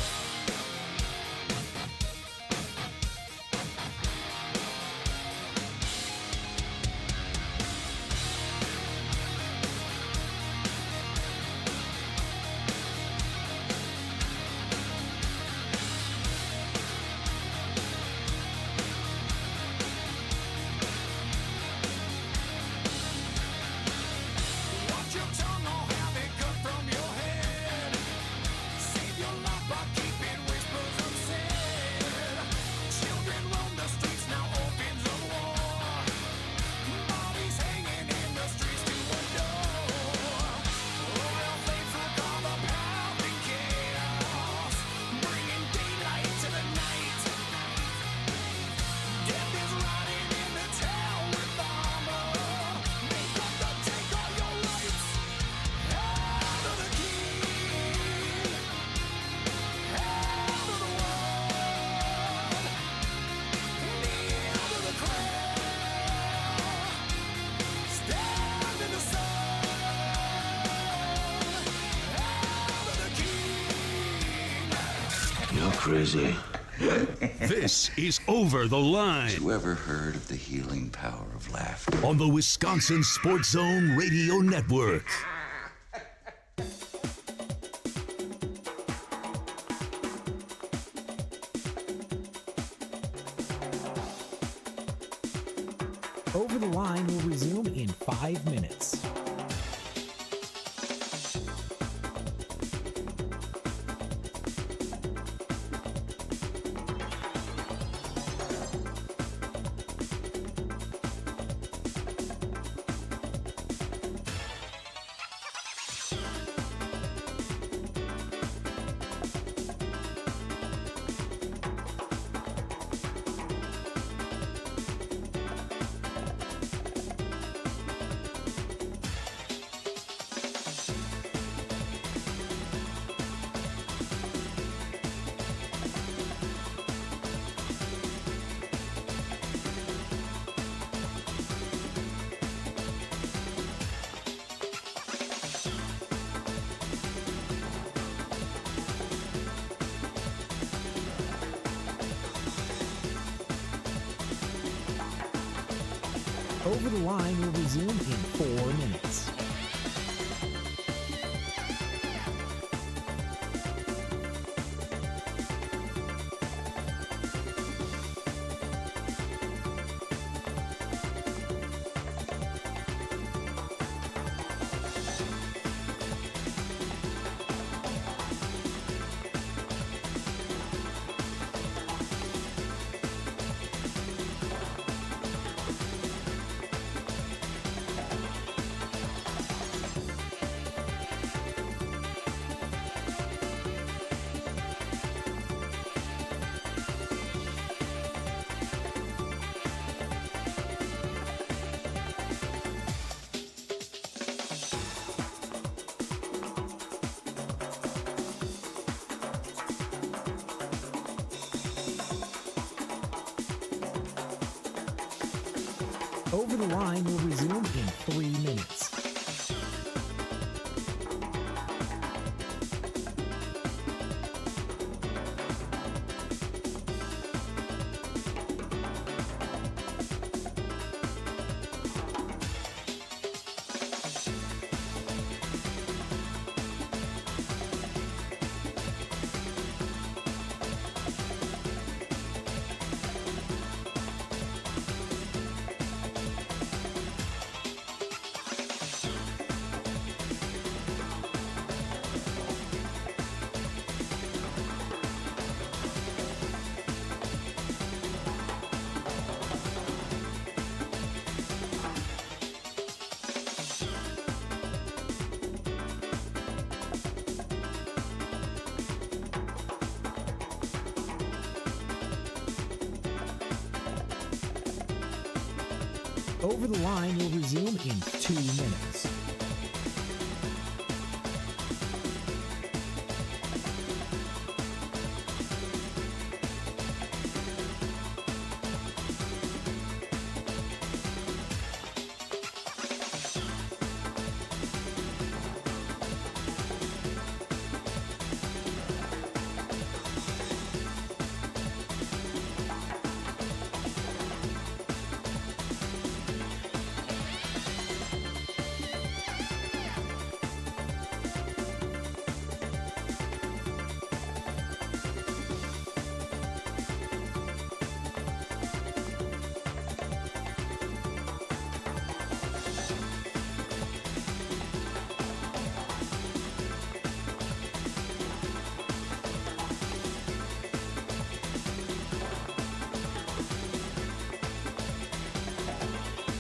Crazy. This is Over the Line. You ever heard of the healing power of laughter? On the Wisconsin Sports Zone Radio Network. Over the Line will resume in 5 minutes. Over the Line will resume in 4 minutes. Over the Line will resume in 3 minutes. Over the Line will resume in 2 minutes.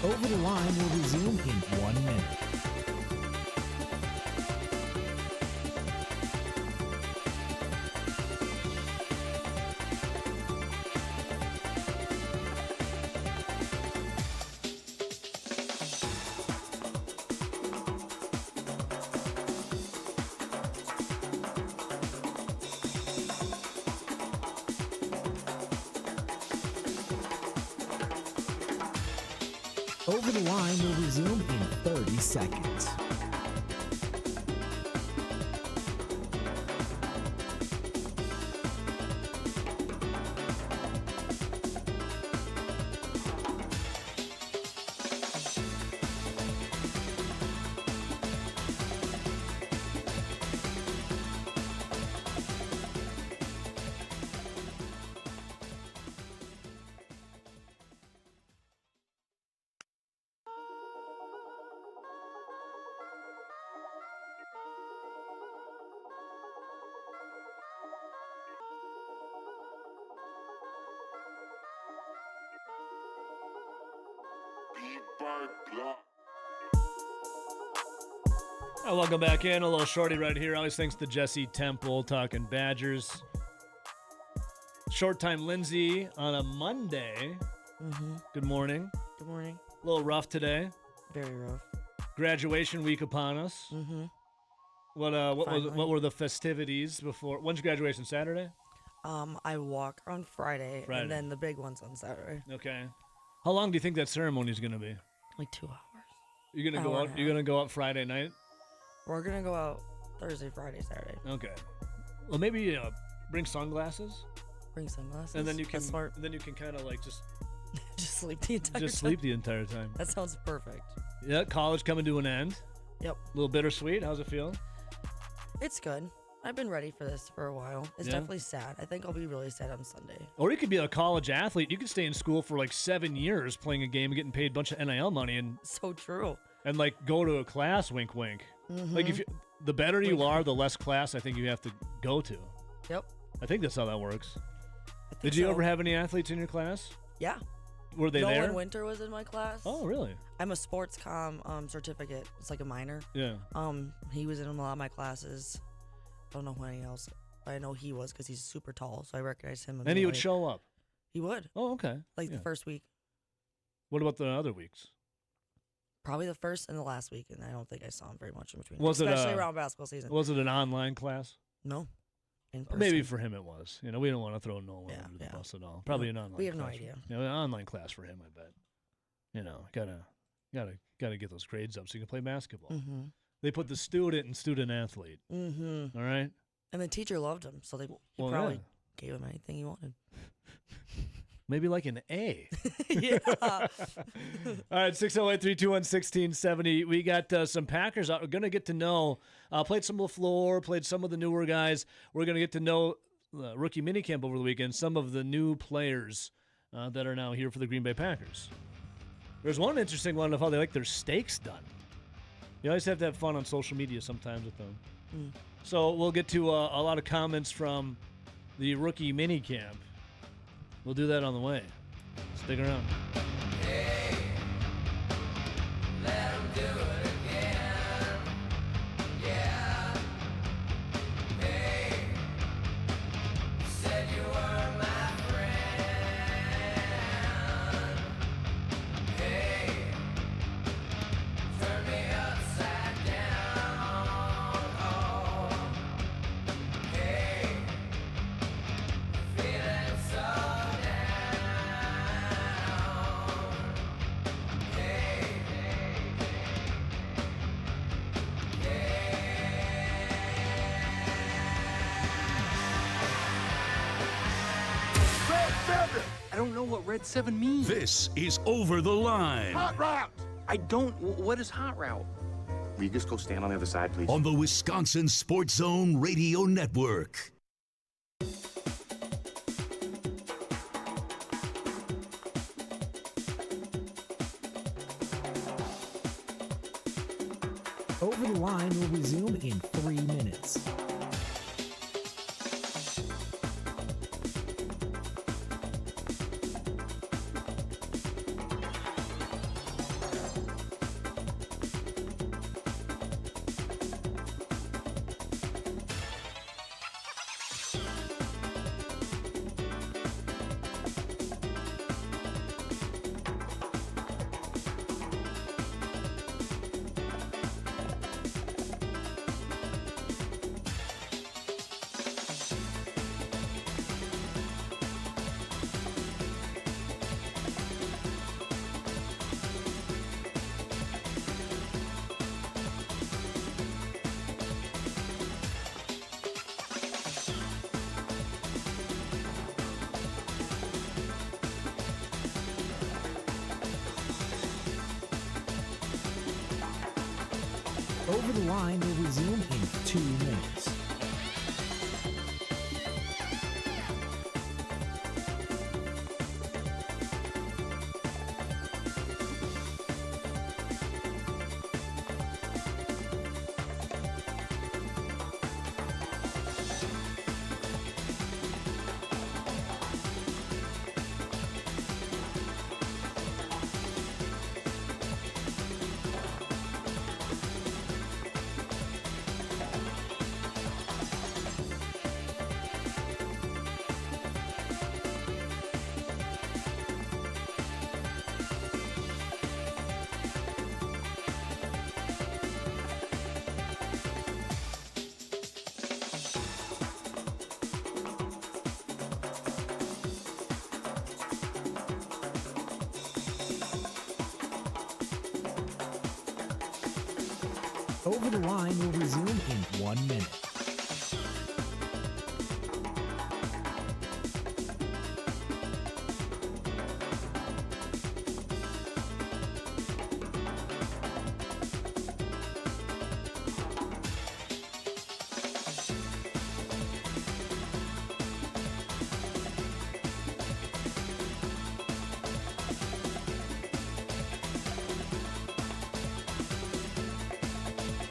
Over the Line will resume in 1 minute. Over the Line will resume in 30 seconds. Welcome back in. A little shorty right here. Always thanks to Jesse Temple talking Badgers. Short time Lindsay on a Monday. Mm-hmm. Good morning. Good morning. A little rough today. Very rough. Graduation week upon us. Mm-hmm. What were the festivities before? When's graduation? Saturday? I walk on Friday, and then the big one's on Saturday. Okay. How long do you think that ceremony is going to be? Like 2 hours. You're gonna go out. You're gonna go out Friday night. We're gonna go out Thursday, Friday, Saturday. Okay. Well, maybe bring sunglasses. Bring sunglasses. And then you can. That's smart. And then you can kind of like just. Just sleep the entire time. Just sleep the entire time. That sounds perfect. Yeah, college coming to an end. Yep. A little bittersweet. How's it feel? It's good. I've been ready for this for a while. It's definitely sad. I think I'll be really sad on Sunday. Or you could be a college athlete. You could stay in school for like 7 years playing a game and getting paid a bunch of NIL money and so true. And like go to a class, wink, wink. Mm-hmm. Like if you, the better you are, the less class I think you have to go to. Yep. I think that's how that works. Did you ever have any athletes in your class? Yeah. Were they there? Nolan Winter was in my class. Oh, really? I'm a sports comm certificate. It's like a minor. Yeah. He was in a lot of my classes. I don't know who any else. I know he was because he's super tall, so I recognize him. And he would show up. He would. Oh, okay. Like the first week. What about the other weeks? Probably the first and the last week, and I don't think I saw him very much in between. Was especially it around basketball season. Was it an online class? No. In person. Maybe for him it was. You know, we don't want to throw Nolan under the bus at all. Probably an online. We have no class. idea. An online class for him, I bet. gotta get those grades up so you can play basketball. Mm-hmm. They put the student and student athlete. Mm-hmm. All right. And the teacher loved him, so he probably gave him anything he wanted. Maybe like an A. Yeah. All right, 608-321-1670. We got some Packers out. We're going to get to know, played some LaFleur, played some of the newer guys. We're going to get to know rookie minicamp over the weekend, some of the new players that are now here for the Green Bay Packers. There's one interesting one of how they like their steaks done. You always have to have fun on social media sometimes with them. Mm. So we'll get to a lot of comments from the rookie minicamp. We'll do that on the way. Stick around. Hey, let 'em do it again. Yeah. Hey, you said you were my friend. Hey, turn me upside down. Oh, hey, feeling so. I don't know what Red 7 means. This is Over the Line. Hot route! I don't. What is hot route? Will you just go stand on the other side, please? On the Wisconsin Sports Zone Radio Network. Over the Line will resume in 3 minutes. Over the Line will resume in 2 minutes. Over the Line will resume in 1 minute.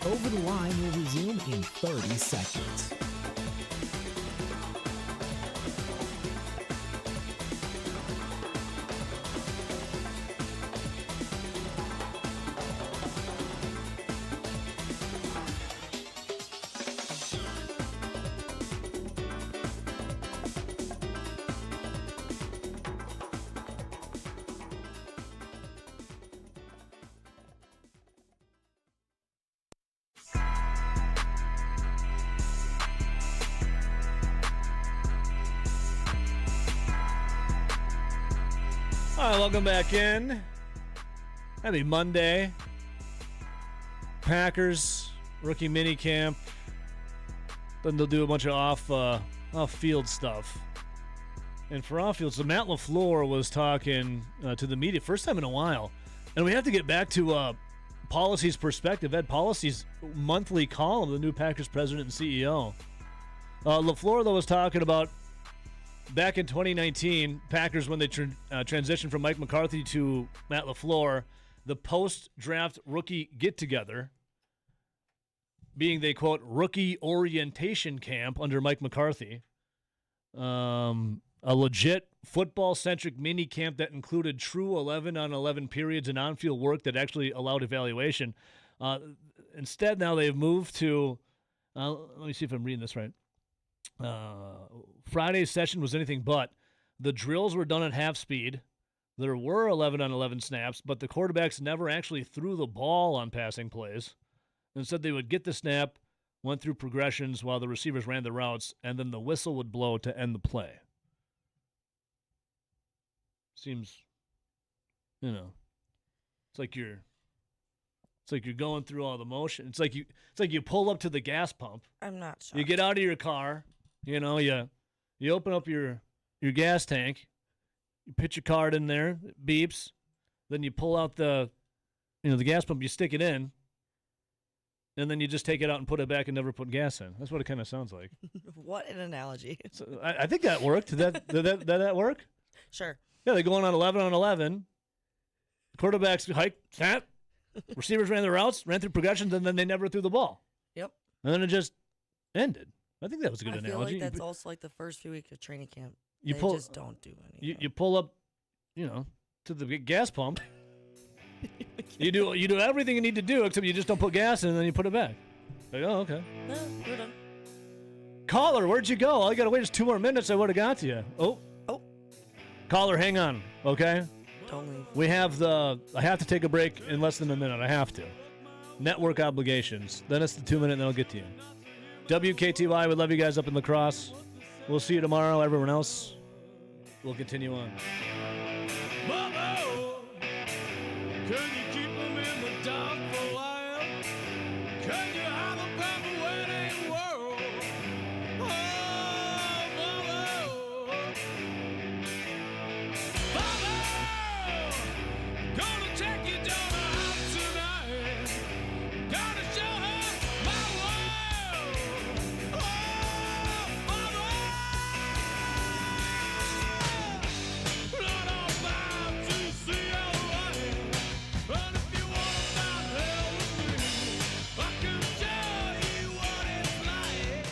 Over the Line will resume in 30 seconds. All right, welcome back in. That'd be Monday. Packers rookie mini camp. Then they'll do a bunch of off-field stuff. And for off-field, so Matt LaFleur was talking to the media, first time in a while. And we have to get back to Policy's perspective. Ed Policy's monthly column, the new Packers president and CEO. LaFleur, though, was talking about back in 2019, Packers, when they transitioned from Mike McCarthy to Matt LaFleur, the post-draft rookie get-together being the, quote, rookie orientation camp under Mike McCarthy. A legit football-centric mini camp that included true 11-on-11 periods and on-field work that actually allowed evaluation. Instead, now they've moved to, let me see if I'm reading this right. Friday's session was anything but. The drills were done at half speed. There were 11-on-11 snaps, but the quarterbacks never actually threw the ball on passing plays. Instead, they would get the snap, went through progressions while the receivers ran the routes, and then the whistle would blow to end the play. Seems, it's like you're going through all the motion. It's like you pull up to the gas pump. I'm not sure. You get out of your car, you open up your gas tank, you put your card in there, it beeps, then you pull out the gas pump, you stick it in, and then you just take it out and put it back and never put gas in. That's what it kind of sounds like. What an analogy. So I think that worked. Did that work? Sure. Yeah, they go on 11-on-11. Quarterbacks hike, snap. Receivers ran their routes, ran through progressions, and then they never threw the ball. Yep. And then it just ended. I think that was a good analogy. I feel like that's also like the first few weeks of training camp. They just don't do anything. You pull up, to the gas pump. You do everything you need to do, except you just don't put gas in, and then you put it back. Like, oh, okay. Yeah, we're done. Caller, where'd you go? All you got to wait is 2 more minutes. I would have got to you. Oh. Caller, hang on, okay? Don't leave. I have to take a break in less than a minute. I have to. Network obligations. Then it's the 2 minute, and then I'll get to you. WKTY, we love you guys up in La Crosse. We'll see you tomorrow. Everyone else, we'll continue on. Can you keep them in the dark for a while? Can you hide the path away in the world? Oh, Mama, gonna take your daughter out tonight. Gonna show her my world. Oh, Mama, not about to see your life. But if you wanna find hell with me, I can show you what it's like.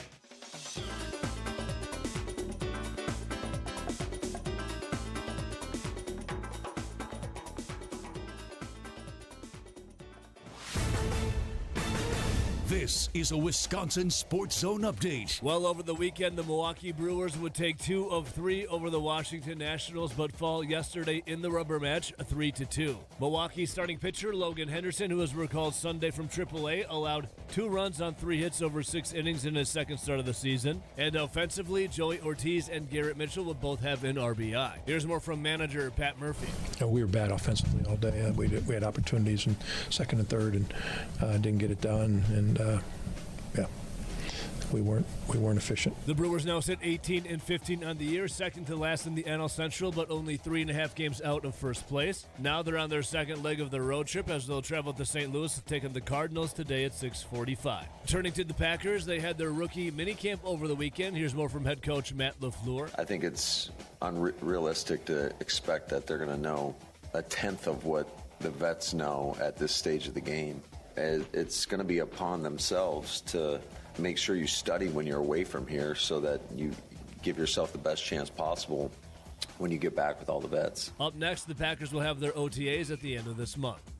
This is a Wisconsin Sports Zone update. Well, over the weekend, the Milwaukee Brewers would take 2 of 3 over the Washington Nationals, but fall yesterday in the rubber match, 3-2. Milwaukee's starting pitcher, Logan Henderson, who was recalled Sunday from AAA, allowed 2 runs on 3 hits over 6 innings in his second start of the season. And offensively, Joey Ortiz and Garrett Mitchell would both have an RBI. Here's more from manager Pat Murphy. We were bad offensively all day. We had opportunities in second and third and didn't get it done. And we weren't efficient. The Brewers now sit 18-15 on the year, second to last in the NL Central, but only 3.5 games out of first place. Now they're on their second leg of their road trip as they'll travel to St. Louis, taking the Cardinals today at 6:45. Turning to the Packers, they had their rookie minicamp over the weekend. Here's more from head coach Matt LaFleur. I think it's unrealistic to expect that they're going to know a tenth of what the vets know at this stage of the game. It's going to be upon themselves to make sure you study when you're away from here so that you give yourself the best chance possible when you get back with all the vets. Up next, the Packers will have their OTAs at the end of this month.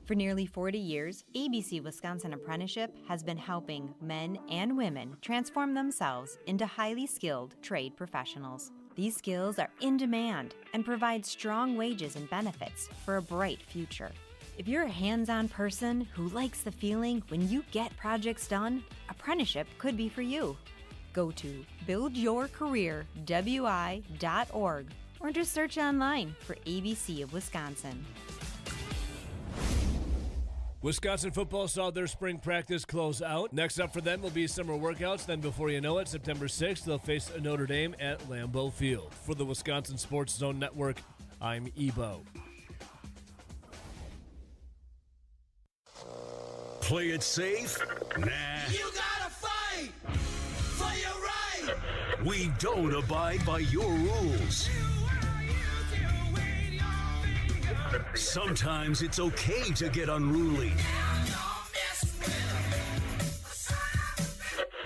For nearly 40 years, ABC Wisconsin Apprenticeship has been helping men and women transform themselves into highly skilled trade professionals. These skills are in demand and provide strong wages and benefits for a bright future. If you're a hands-on person who likes the feeling when you get projects done, apprenticeship could be for you. Go to buildyourcareerwi.org or just search online for ABC of Wisconsin. Wisconsin football saw their spring practice close out. Next up for them will be summer workouts. Then before you know it, September 6th, they'll face Notre Dame at Lambeau Field. For the Wisconsin Sports Zone Network, I'm Ebo. Play it safe? Nah. You gotta fight for your right. We don't abide by your rules. Sometimes it's okay to get unruly.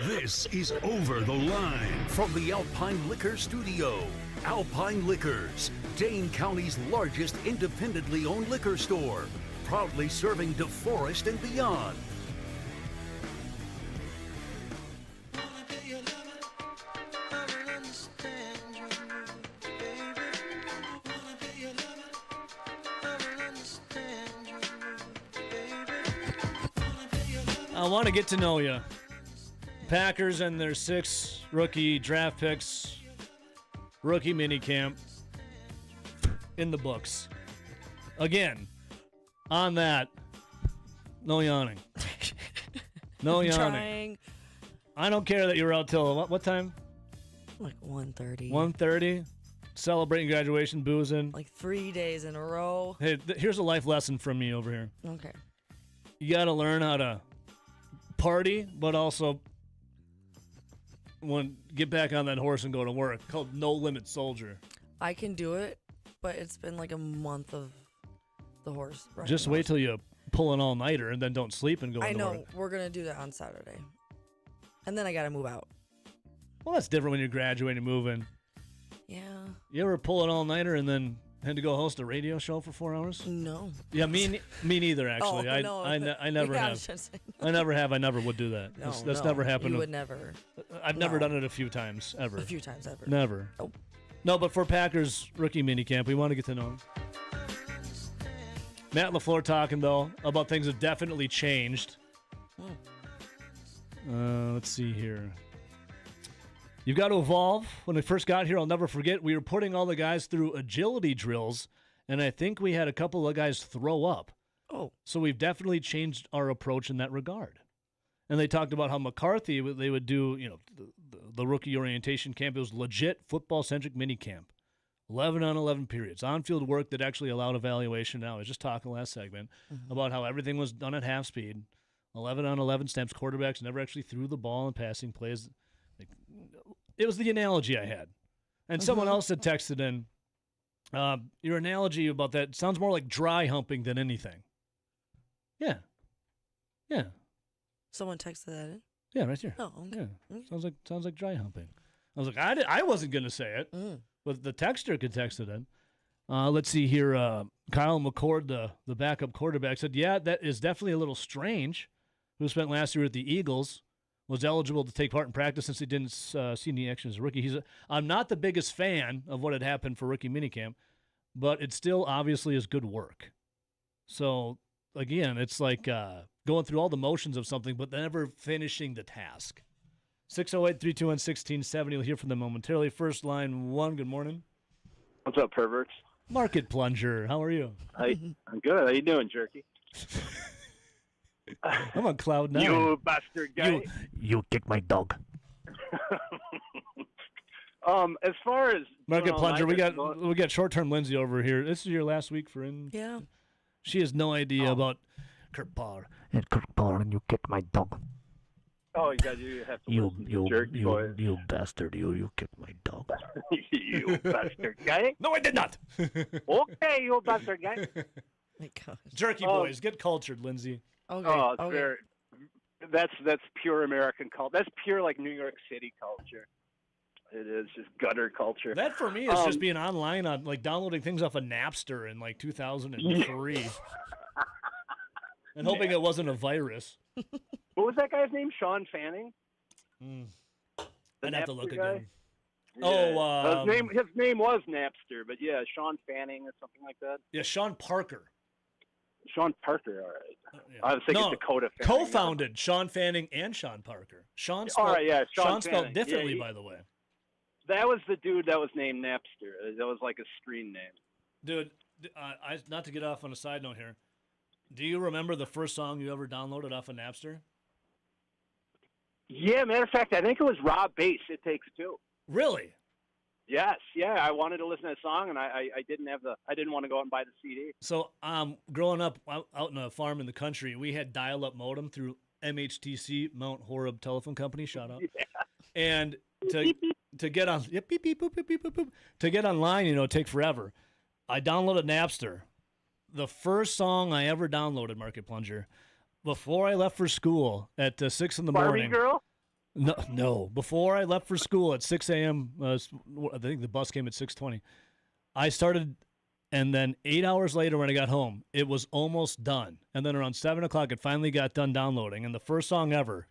This is Over the Line from the Alpine Liquor Studio. Alpine Liquors, Dane County's largest independently owned liquor store, proudly serving DeForest and beyond. I want to get to know you. Packers and their 6 rookie draft picks, rookie minicamp in the books. Again, on that, no yawning. No yawning. Trying. I don't care that you were out till what time? Like 1:30. 1:30. Celebrating graduation, boozing. Like 3 days in a row. Hey, here's a life lesson from me over here. Okay. You got to learn how to party, but also get back on that horse and go to work. Called No Limit Soldier. I can do it, but it's been like a month of the horse. Just wait till you pull an all-nighter and then don't sleep and go I into know. work. We're going to do that on Saturday. And then I got to move out. Well, that's different when you're graduating and moving. Yeah. You ever pull an all-nighter and then had to go host a radio show for 4 hours? No. Yeah, me neither, actually. Oh, no. I never Yeah, I have. was just saying, no. I never have. I never would do that. No, That's no, never happened. You would never. I've never No. done it a few times, ever. A few times ever. Never. Nope. No, but for Packers rookie minicamp, we want to get to know him. Matt LaFleur talking, though, about things that definitely changed. Let's see here. You've got to evolve. When I first got here, I'll never forget, we were putting all the guys through agility drills, and I think we had a couple of guys throw up. Oh. So we've definitely changed our approach in that regard. And they talked about how McCarthy, they would do, the rookie orientation camp. It was legit football-centric mini camp. 11-on-11 periods. On-field work that actually allowed evaluation. Now, I was just talking last segment about how everything was done at half speed. 11-on-11 snaps. Quarterbacks never actually threw the ball in passing plays. It was the analogy I had. And someone else had texted in, your analogy about that sounds more like dry humping than anything. Yeah. Yeah. Someone texted that in? Yeah, right here. Oh, okay. Yeah. Sounds like dry humping. I was like, I wasn't going to say it, but the texter could text it in. Let's see here. Kyle McCord, the backup quarterback, said, yeah, that is definitely a little strange. Who spent last year at the Eagles, was eligible to take part in practice since he didn't see any action as a rookie. I'm not the biggest fan of what had happened for rookie minicamp, but it still obviously is good work. So, again, it's like going through all the motions of something, but never finishing the task. 608-321-1670. We'll hear from them momentarily. First line one, good morning. What's up, perverts? Market Plunger, how are you? I'm good. How you doing, Jerky? I'm on cloud nine. You bastard guy. You kick my dog. As far as Market Plunger, we got short-term Lindsay over here. This is your last week for in. Yeah. She has no idea about Kurt Parr. And Kurt Parr, and you kick my dog. Oh, you have to listen to Jerky boy. You bastard! You kicked my dog. You bastard guy. No, I did not. Okay, you bastard guy. My gosh. Jerky boys, get cultured, Lindsay. Okay. Oh, it's very. That's pure American culture. That's pure like New York City culture. It is just gutter culture. That for me is just being online on like downloading things off of Napster in like 2003, and hoping it wasn't a virus. What was that guy's name? Sean Fanning. I'd have to look again. Yeah. His name was Napster, but yeah, Sean Fanning or something like that. Yeah, Sean Parker. Sean Parker, all right. I was thinking Dakota Fanning. Co-founded Sean Fanning and Sean Parker. Sean spelled, all right, yeah, Sean spelled Fanning. differently, Yeah, by the way. That was the dude that was named Napster. That was like a screen name. Dude, not to get off on a side note here. Do you remember the first song you ever downloaded off of Napster? Yeah, matter of fact, I think it was Rob Bass. It Takes Two. Really? Yes, yeah. I wanted to listen to that song, and I didn't want to go out and buy the CD. So, growing up out in a farm in the country, we had dial-up modem through MHTC, Mount Horeb Telephone Company. Shout out. Yeah. And to get on, beep, beep, boop, beep, beep, boop, boop, to get online, it'd take forever. I downloaded Napster. The first song I ever downloaded, Market Plunger, before I left for school at 6 in the morning. Barbie Girl? No. Before I left for school at 6 a.m., I think the bus came at 6:20. I started, and then 8 hours later when I got home, it was almost done. And then around 7 o'clock, it finally got done downloading. And the first song ever,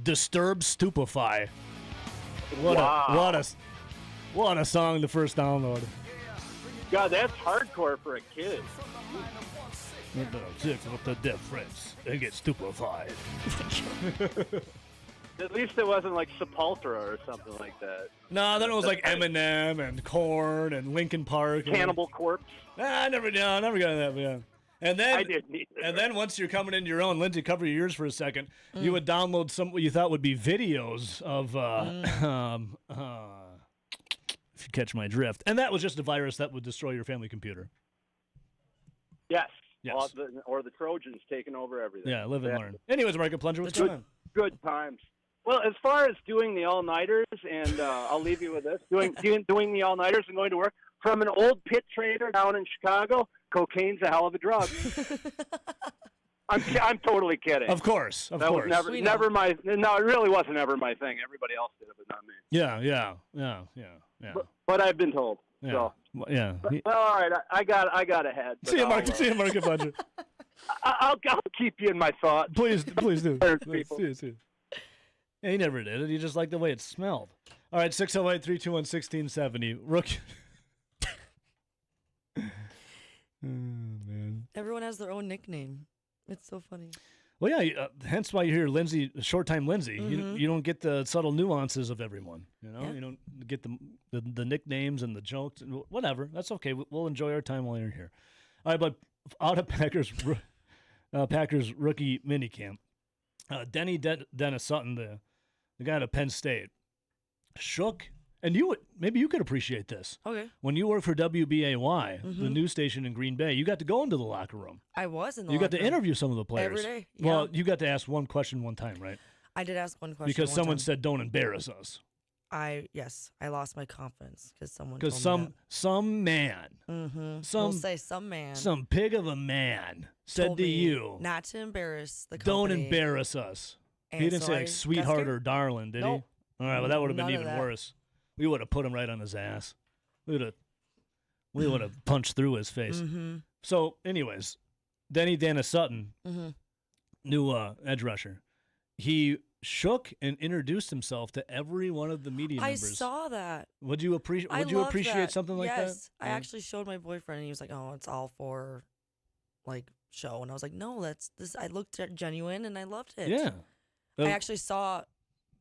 Disturbed Stupefy. What a song, the first download. God, that's hardcore for a kid. With the difference, they get stupefied. At least it wasn't like Sepultura or something like that. No, then it was like Eminem and Korn and Linkin Park. Cannibal Corpse. I never got that. Yeah. And then I didn't either. And then once you're coming into your own, Lindsay, cover your ears for a second. You would download some what you thought would be videos of. If you catch my drift, and that was just a virus that would destroy your family computer. Yes. Yes. Or the Trojans taking over everything. Yeah, live and learn. Anyways, Market Plunger, what's going on? Good times. Well, as far as doing the all-nighters, and I'll leave you with this, doing the all-nighters and going to work, from an old pit trader down in Chicago, cocaine's a hell of a drug. I'm totally kidding. Of course. Was never my. No, it really wasn't ever my thing. Everybody else did it, but not me. Yeah. But I've been told. Yeah. So. Yeah. Well, all right. I got ahead. See you, Market Plunger. I'll keep you in my thoughts. Please do. People. See you. Yeah, he never did it. He just liked the way it smelled. All right, 608-321-1670. Rookie. Oh, man. Everyone has their own nickname. It's so funny. Well, yeah, hence why you hear Lindsay, short-time Lindsay. Mm-hmm. You don't get the subtle nuances of everyone. You don't get the nicknames and the jokes and whatever. That's okay. We'll enjoy our time while you're here. All right, but out of Packers rookie minicamp, Dennis Sutton, the guy at Penn State, shook. And maybe you could appreciate this. Okay. When you work for WBAY, the news station in Green Bay, you got to go into the locker room. I was in the You got locker to room. interview some of the players. Every day. Yeah. Well, you got to ask one question one time, right? I did ask one question. Because one someone time. said, "Don't embarrass us." I lost my confidence because someone. Because some man, we'll say some man, some pig of a man said to you, not to embarrass the "Don't company. embarrass us." And He didn't so say like sweetheart Guster? or darling, did Nope. he? All right, well that would have been None of even that. worse. We would have put him right on his ass. We would have punched through his face. Mm-hmm. So, anyways, Dennis Sutton, new edge rusher, he shook and introduced himself to every one of the media I members. saw that. Would you appreciate? I Would you loved appreciate that. something like that? Yes, I actually showed my boyfriend, and he was like, "Oh, it's all for, like, show," and I was like, "No, that's this." I looked at genuine, and I loved it. Yeah, I actually saw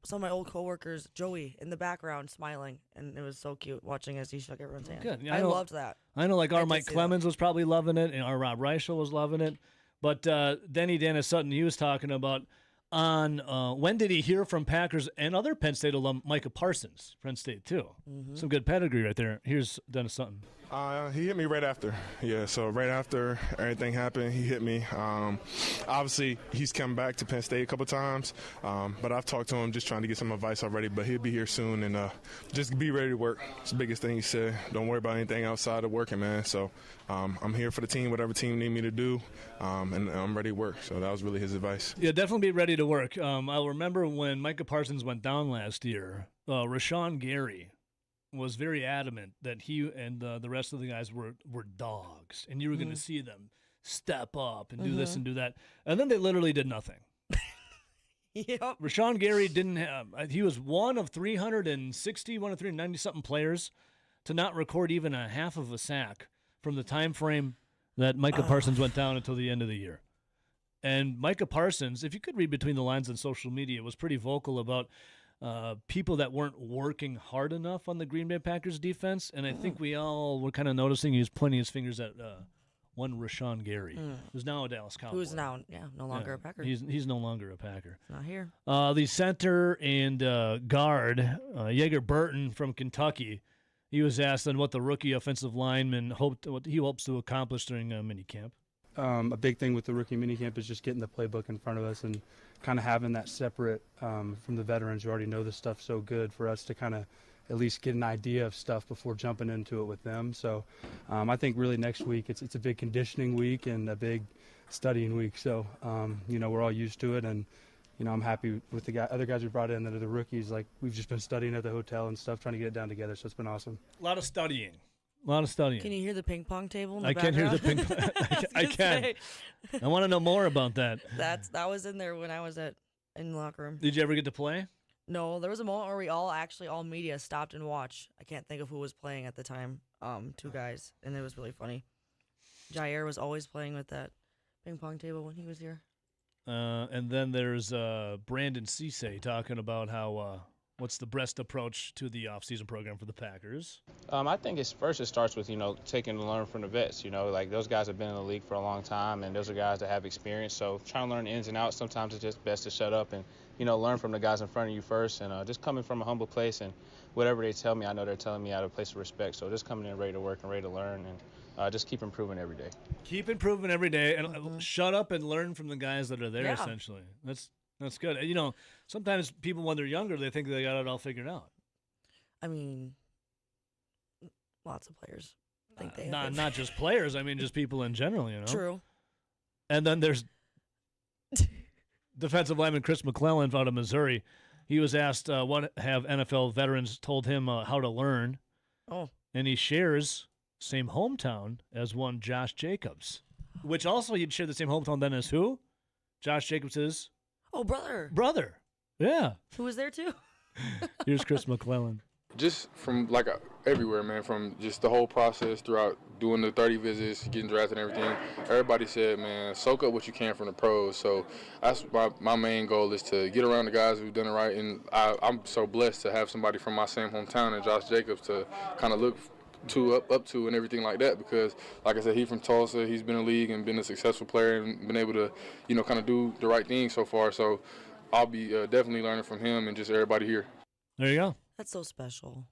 some of my old coworkers, Joey, in the background smiling, and it was so cute watching as he shook everyone's hand. Good. Yeah, I loved that. I know, like I our did Mike see Clemens was probably loving it, and our Rob Reichel was loving it. But Dennis Sutton, he was talking about on when did he hear from Packers and other Penn State alum Micah Parsons, Penn State too. Some good pedigree right there. Here's Dennis Sutton. He hit me right after. Yeah, so right after everything happened, he hit me. Obviously, he's come back to Penn State a couple times, but I've talked to him just trying to get some advice already, but he'll be here soon, and just be ready to work. It's the biggest thing he said. Don't worry about anything outside of working, man. So I'm here for the team, whatever team need me to do, and I'm ready to work. So that was really his advice. Yeah, definitely be ready to work. I'll remember when Micah Parsons went down last year, Rashawn Gary was very adamant that he and the rest of the guys were dogs, and you were going to see them step up and do this and do that. And then they literally did nothing. Yep. Rashawn Gary didn't have – he was one of 390-something players to not record even a half of a sack from the time frame that Micah Parsons went down until the end of the year. And Micah Parsons, if you could read between the lines on social media, was pretty vocal about people that weren't working hard enough on the Green Bay Packers defense, and I think we all were kind of noticing he was pointing his fingers at one Rashawn Gary, who's now a Dallas Cowboy. Who's now, no longer a Packer. He's no longer a Packer. Not here. The center and guard, Yeager Burton from Kentucky, he was asked on what the rookie offensive lineman what he hopes to accomplish during minicamp. A big thing with the rookie minicamp is just getting the playbook in front of us and kind of having that separate from the veterans who already know this stuff so good for us to kind of at least get an idea of stuff before jumping into it with them. So I think really next week it's a big conditioning week and a big studying week. So, we're all used to it. And, I'm happy with the other guys we brought in that are the rookies. Like, we've just been studying at the hotel and stuff, trying to get it down together. So it's been awesome. A lot of studying. Can you hear the ping pong table in the I can't hear background? the ping pong. I can. I want to know more about that. That was in there when I was in the locker room. Did you ever get to play? No, there was a moment where all media stopped and watched. I can't think of who was playing at the time. Two guys, and it was really funny. Jair was always playing with that ping pong table when he was here. And then there's Brandon Cisse talking about how what's the best approach to the off-season program for the Packers. I think it starts with, taking and learn from the vets. Like those guys have been in the league for a long time, and those are guys that have experience. So trying to learn the ins and outs, sometimes it's just best to shut up and, learn from the guys in front of you first. And just coming from a humble place, and whatever they tell me, I know they're telling me out of a place of respect. So just coming in ready to work and ready to learn, and just keep improving every day. Keep improving every day, and shut up and learn from the guys that are there, essentially. That's good. Sometimes people, when they're younger, they think they got it all figured out. I mean, lots of players think they not just players. I mean, just people in general, True. And then there's defensive lineman Chris McClellan out of Missouri. He was asked what have NFL veterans told him how to learn. Oh. And he shares same hometown as one Josh Jacobs, which also he'd share the same hometown then as who? Josh Jacobs' brother. Yeah. Who was there too? Here's Chris McClellan. Just from everywhere, man, from just the whole process throughout doing the 30 visits, getting drafted and everything, everybody said, man, soak up what you can from the pros. So that's my main goal is to get around the guys who've done it right. And I'm so blessed to have somebody from my same hometown and Josh Jacobs to kind of look up to and everything like that, because like I said, he's from Tulsa, he's been in the league and been a successful player and been able to, kind of do the right thing so far. So I'll be definitely learning from him and just everybody here. There you go. That's so special.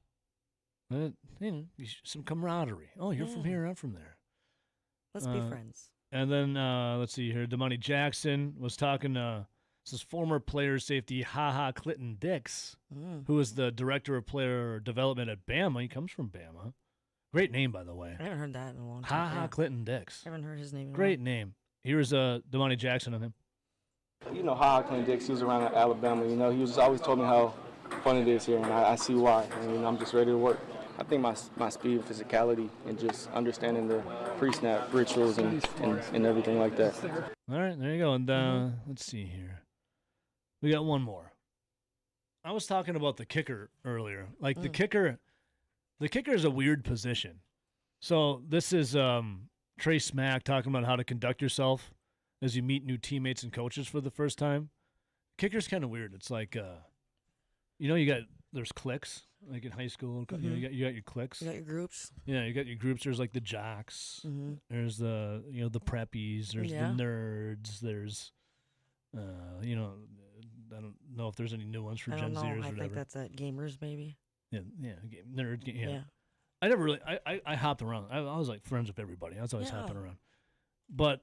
Some camaraderie. Oh, you're from here, I'm from there. Let's be friends. And then, let's see here, Damani Jackson was talking to this former player safety Clinton Dix, who is the director of player development at Bama. He comes from Bama. Great name, by the way. I haven't heard that in a long time. Clinton Dix. I haven't heard his name in a Great while. name. Here's Damani Jackson on him. Clinton Dix, he was around Alabama. He was always told me how fun it is here, and I see why. And I'm just ready to work. I think my speed, physicality, and just understanding the pre-snap rituals and everything like that. All right, there you go. And let's see here. We got one more. I was talking about the kicker earlier. Like the kicker is a weird position. So this is Trey Smack talking about how to conduct yourself as you meet new teammates and coaches for the first time. Kicker's kind of weird. It's like, there's cliques. Like in high school, you got your cliques. You got your groups. Yeah, you got your groups. There's like the jocks. Mm-hmm. There's the the preppies. There's the nerds. There's I don't know if there's any new ones for Gen Zers or whatever. I think that's at gamers maybe. Yeah, nerds. Yeah. I never really. I hopped around. I was like friends with everybody. I was always hopping around. But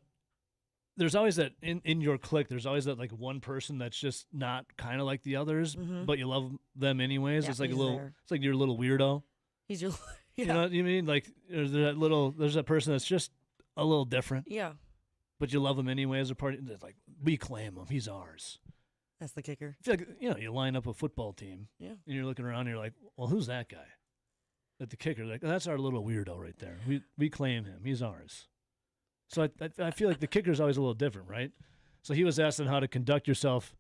there's always that in your clique. There's always that like one person that's just not kind of like the others, but you love them anyways. Yeah, it's like he's there. It's like your little weirdo. He's your. You know what you mean? Like there's that person that's just a little different. Yeah. But you love him anyways. Or party. It's like we claim him. He's ours. That's the kicker. I feel like you line up a football team. Yeah. And you're looking around. And you're like, well, who's that guy? At the kicker, like that's our little weirdo right there. We claim him. He's ours. So I feel like the kicker is always a little different, right? So he was asking how to conduct yourself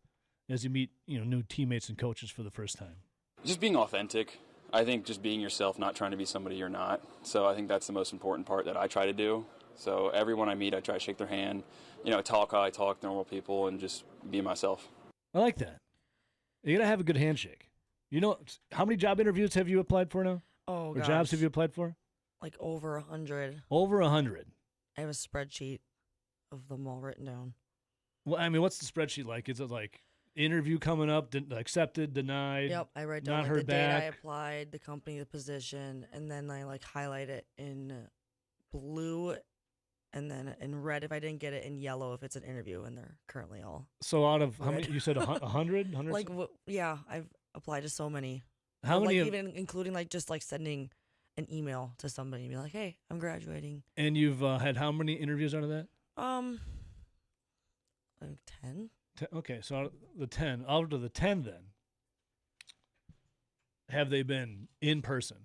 as you meet new teammates and coaches for the first time. Just being authentic. I think just being yourself, not trying to be somebody you're not. So I think that's the most important part that I try to do. So everyone I meet, I try to shake their hand, talk how I talk to normal people, and just be myself. I like that. You gotta have a good handshake. You know, how many job interviews have you applied for now? Oh, or gosh. jobs have you applied for? Like over 100. Over 100. I have a spreadsheet of them all written down. Well, I mean, what's the spreadsheet like? Is it like interview coming up, accepted, denied? Yep, I write down not like, heard the date I back. applied, the company, the position, and then I like highlight it in blue, and then in red if I didn't get it, in yellow if it's an interview, and they're currently all. So out of how red. many? You said 100? Like yeah, I've applied to so many. How But, many Like, of- even including like just like sending an email to somebody and be like, "Hey, I'm graduating." And you've had how many interviews out of that? Like 10. Okay, so out of the 10, out of the 10 then, have they been in person?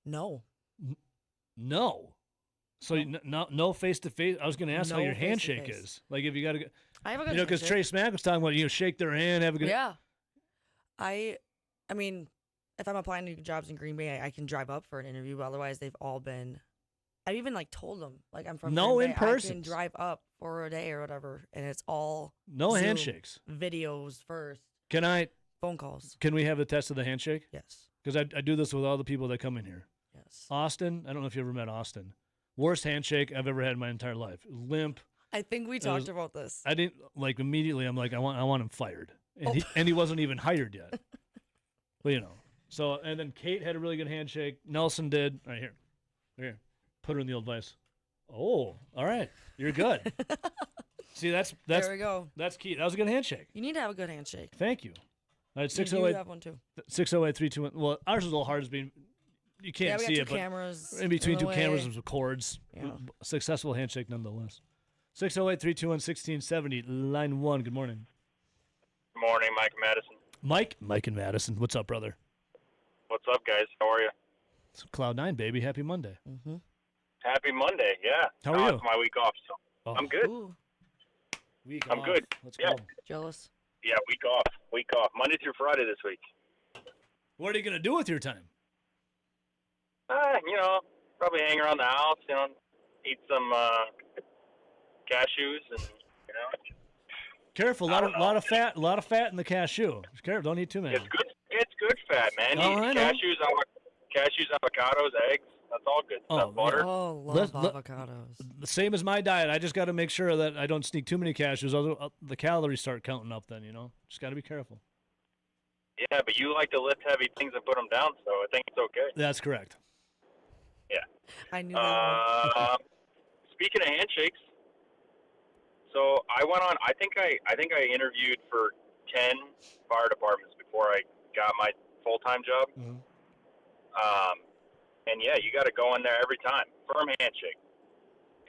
No. No. So no face to face. I was going to ask how No your handshake face-to-face. is. Like if you got to go. I have a good You know, because handshake. Trey Smack was talking about shake their hand, have a good. Yeah. I mean, if I'm applying to jobs in Green Bay, I can drive up for an interview. But otherwise, they've all been. I've even like told them like I'm from No Green Bay, I in-persons. can drive up for a day or whatever, and it's all No Zoom, handshakes. videos first, phone calls. Can we have the test of the handshake? Yes. Because I do this with all the people that come in here. Yes. Austin, I don't know if you ever met Austin. Worst handshake I've ever had in my entire life. Limp. I think we It talked was- about this. I didn't like immediately. I'm like, I want him fired, and he wasn't even hired yet. Well, you know. So and then Kate had a really good handshake. Nelson did. Right here, put her in the old vice. Oh, all right, you're good. See, that's There we go. That's key. That was a good handshake. You need to have a good handshake. Thank you. All right, You 608. have one too. 608-321. Well, ours is a little hard as being. You can't Yeah, we got see two it, but cameras in between in the two cameras way. was cords. Yeah. Successful handshake nonetheless. 608-321-1670. Line 1. Good morning. Good morning, Mike and Madison. Mike and Madison. What's up, brother? What's up, guys? How are you? It's Cloud9, baby. Happy Monday. Mm-hmm. Happy Monday. Yeah. How are you? It's my week off, so Oh. I'm good. Week I'm off. good. Let's yeah. go. Jealous. Yeah, week off. Week off. Monday through Friday this week. What are you going to do with your time? Probably hang around the house, eat some cashews and, Careful. A lot of fat in the cashew. Just careful. Don't eat too many. It's good fat, man. Oh, You I eat know. cashews, avocados, eggs. That's all good stuff. Butter. Oh, love Let- avocados. The same as my diet. I just got to make sure that I don't sneak too many cashews. Otherwise, the calories start counting up then, Just got to be careful. Yeah, but you like to lift heavy things and put them down, so I think it's okay. That's correct. Yeah. I knew that. Speaking of handshakes, so I went on. I think I interviewed for 10 fire departments before I got my full-time job. Mm-hmm. And yeah, you got to go in there every time, firm handshake.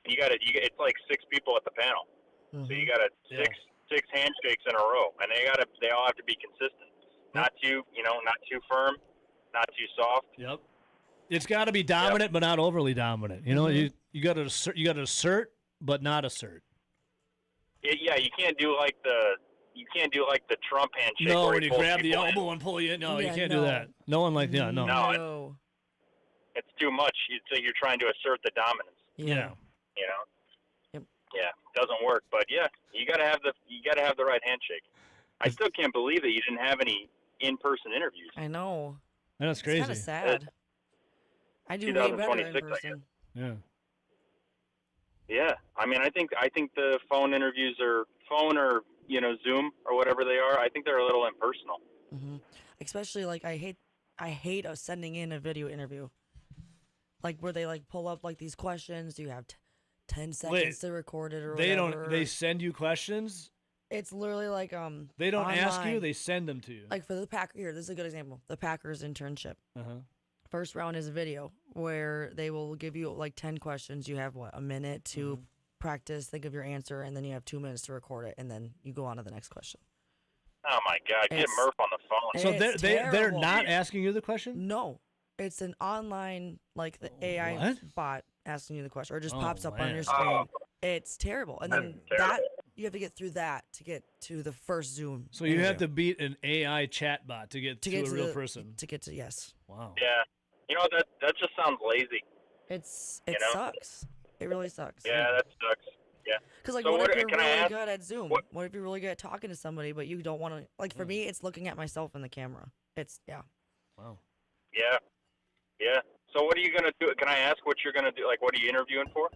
And it's like 6 people at the panel, so you got to six handshakes in a row, and they all have to be consistent. Not too firm, not too soft. Yep. It's got to be dominant, but not overly dominant. You got to assert, but not assert. Yeah, you can't do like the Trump handshake. No, where when he you pulls grab the people in. elbow and pull you in. No, you Yeah, can't no. do that. No one like no. No, it's too much. You're trying to assert the dominance. Yeah. Yeah, doesn't work. But yeah, you gotta have the right handshake. I still can't believe that you didn't have any in-person interviews. I know. That's It's crazy. kind of sad. I do way better in 2026, I person. Yeah. Yeah, I mean, I think the phone interviews or Zoom or whatever they are. I think they're a little impersonal. Mm-hmm. Especially like I hate sending in a video interview. Like where they like pull up like these questions. Do you have 10 seconds to record it or whatever? They send you questions. It's literally like They don't ask you. online. They send them to you. Like for the Packer, here, this is a good example. The Packers internship. Uh-huh. First round is a video where they will give you like 10 questions. You have a minute to practice, think of your answer, and then you have 2 minutes to record it, and then you go on to the next question. Oh my God, get Murph on the phone. So It's they're terrible. not asking you the question? No, it's an online like the AI What? bot asking you the question, or it just Oh, pops up on man. your screen. It's terrible, and then That's terrible. you have to get through that to get to the first Zoom. So you have interview. to beat an AI chatbot to get to a real person. To get to yes. Wow. Yeah, that just sounds lazy. It You know? sucks. It really sucks. Yeah, that sucks. Yeah. Because like, So what what- if you're can I really ask- good at Zoom? What if you're really good at talking to somebody, but you don't want to? Like for me, it's looking at myself in the camera. It's Wow. Yeah. Yeah. So what are you gonna do? Can I ask what you're gonna do? Like, what are you interviewing for?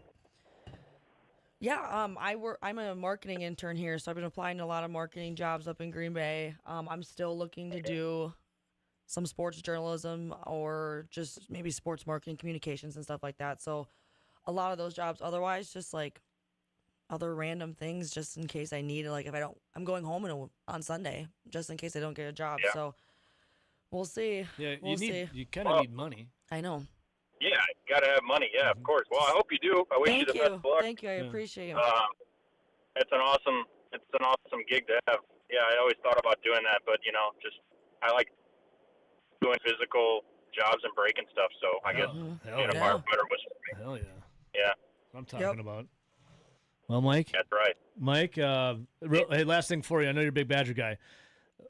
Yeah, I'm a marketing intern here, so I've been applying to a lot of marketing jobs up in Green Bay. I'm still looking to do some sports journalism or just maybe sports marketing, communications, and stuff like that. So a lot of those jobs. Otherwise, just like other random things, just in case I need it. Like if I don't, I'm going home on Sunday, just in case I don't get a job. Yeah. So we'll see. Yeah, we'll see. you kind of need money. I know. Yeah, you gotta have money. Yeah, of course. Well, I hope you do. I wish you the best of luck. Thank you. I appreciate it. It's an awesome gig to have. Yeah, I always thought about doing that, but just I like doing physical jobs and breaking stuff. So I guess being a firefighter was for me. Hell yeah. Yeah. What I'm talking about. Well, Mike. That's right. Mike, hey, last thing for you. I know you're a big Badger guy.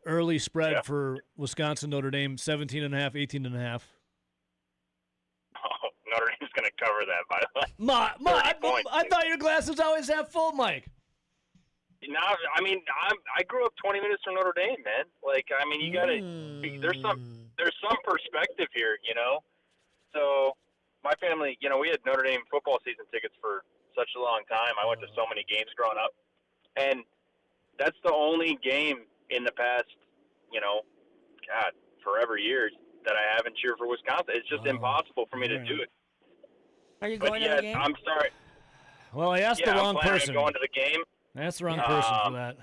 Early spread for Wisconsin Notre Dame, 17.5, 18.5. Oh, Notre Dame's going to cover that, by the way. I thought your glasses always half full, Mike. No, I mean, I grew up 20 minutes from Notre Dame, man. Like, I mean, you got to there's some perspective here, So my family, we had Notre Dame football season tickets for such a long time. I went to so many games growing up, and that's the only game in the past, forever years that I haven't cheered for Wisconsin. It's just impossible for me to do it. Are you going to the game? I'm sorry. Well, I asked the wrong I'm planning on person. going to the game. I asked the wrong person for that.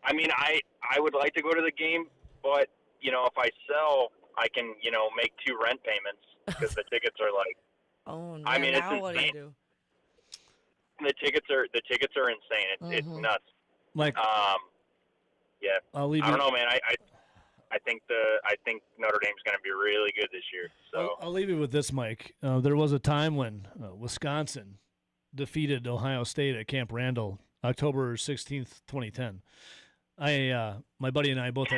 I mean, I would like to go to the game, but if I sell, I can make 2 rent payments because the tickets are like. Oh no! I mean, now it's what do you insane. do? The tickets are insane. It's nuts. Mike. Yeah. I'll leave I don't you- know, man. I think Notre Dame's going to be really good this year. So I'll leave you with this, Mike. There was a time when Wisconsin defeated Ohio State at Camp Randall, October 16th, 2010. My buddy and I both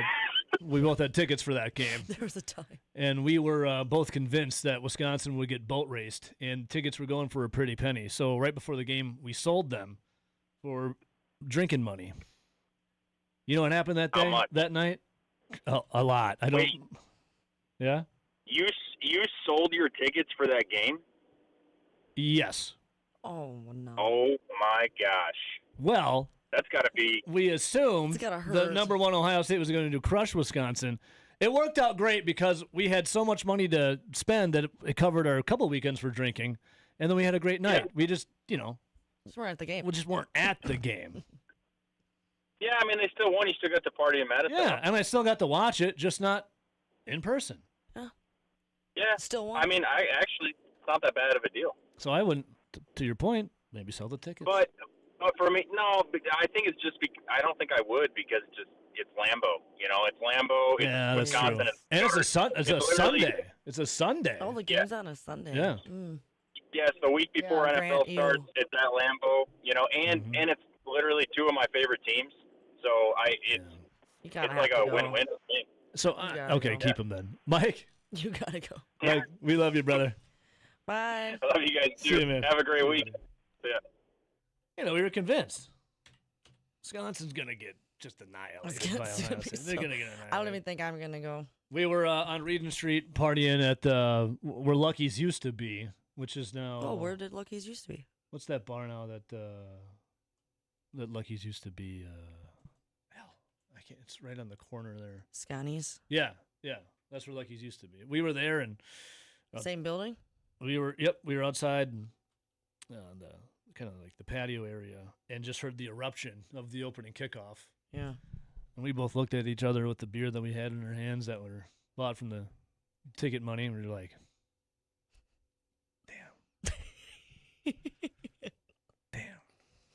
had tickets for that game. There was a time. And we were both convinced that Wisconsin would get boat raced, and tickets were going for a pretty penny. So right before the game, we sold them for drinking money. You know what happened that day? That night? A lot. I don't. Wait. Yeah. you sold your tickets for that game? Yes. Oh no. Oh my gosh. Well, that's got to be. We assumed It's gotta the hurt. number 1 Ohio State was going to crush Wisconsin. It worked out great because we had so much money to spend that it covered our couple weekends for drinking, and then we had a great night. We just, Just weren't at the game. we just weren't at the game. Yeah, I mean they still won. You still got the party in Madison. Yeah, and I still got to watch it, just not in person. Yeah. Still won. I mean, it's not that bad of a deal. So I wouldn't, to your point, maybe sell the tickets. But for me, no. I think it's just. I don't think I would because it's Lambeau. It's Lambeau. It's Yeah, that's Wisconsin. true. It's And it's a literally- Sunday. It's a Sunday. Oh, the game's on a Sunday. Yeah. Yes, the week before Yeah, NFL Grant, starts, it's at Lambeau. And it's literally 2 of my favorite teams. So it's gotta like have a to go. win-win for me. So gotta okay, go. keep him then, Mike. You gotta go. Mike, we love you, brother. Bye. I love you guys See too. you, man. Have a great week. Yeah. We were convinced Wisconsin's gonna get just annihilated by Ohio State. They're gonna get annihilated. I don't even think I'm gonna go. We were on Regent Street partying at where Lucky's used to be, which is now. Oh, where did Lucky's used to be? What's that bar now that Lucky's used to be? Hell, I can't. It's right on the corner there. Scotty's. Yeah, that's where Lucky's used to be. We were there and Same building. we were outside and the kind of like the patio area and just heard the eruption of the opening kickoff. Yeah. And we both looked at each other with the beer that we had in our hands that were bought from the ticket money, and we were like, damn.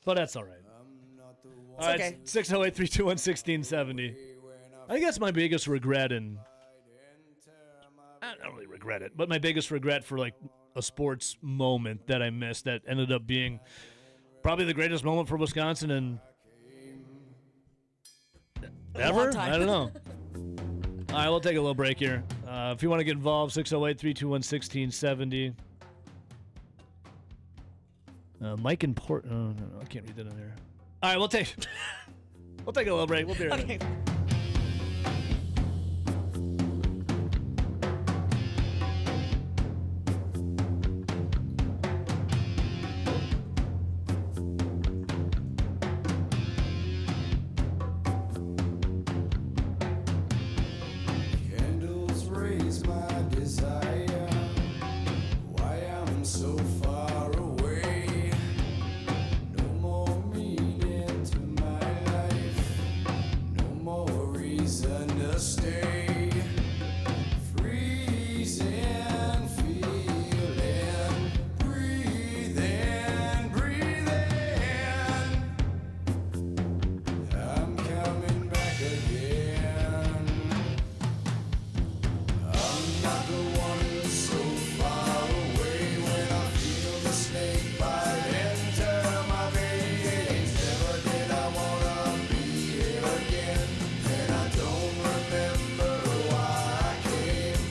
But that's all right. All right, okay. 608-321-1670. I think that's my biggest regret, and I don't really regret it, but my biggest regret for like a sports moment that I missed that ended up being probably the greatest moment for Wisconsin and ever? I don't know. All right, we'll take a little break here. If you want to get involved, 608-321-1670. Mike and Port. Oh, no, I can't read that in there. All right, we'll take a little break. We'll be right back. Candles raise my desire. Why I'm so far away. No more meaning to my life. No more reason to stay. Freezing, feeling, breathing, breathing. I'm coming back again. I'm not the one who's so far away when I feel the snake bite enter my veins. Never did I wanna be here again, and I don't remember why I came.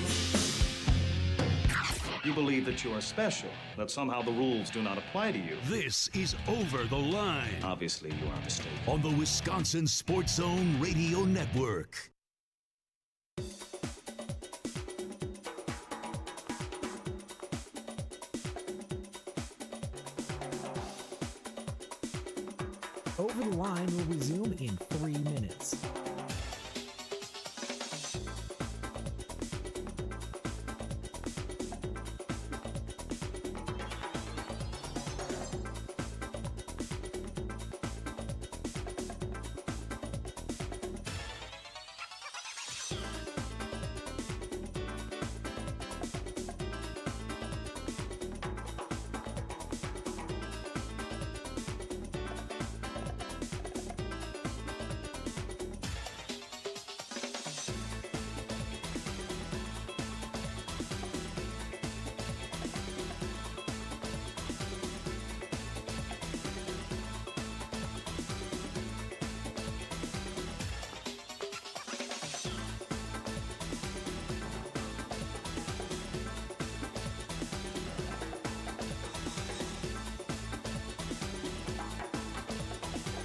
You believe that you are special, that somehow the rules do not apply to you. This is Over the Line Obviously, you are mistaken. on the Wisconsin Sports Zone Radio Network. Over the Line will resume in 3 minutes.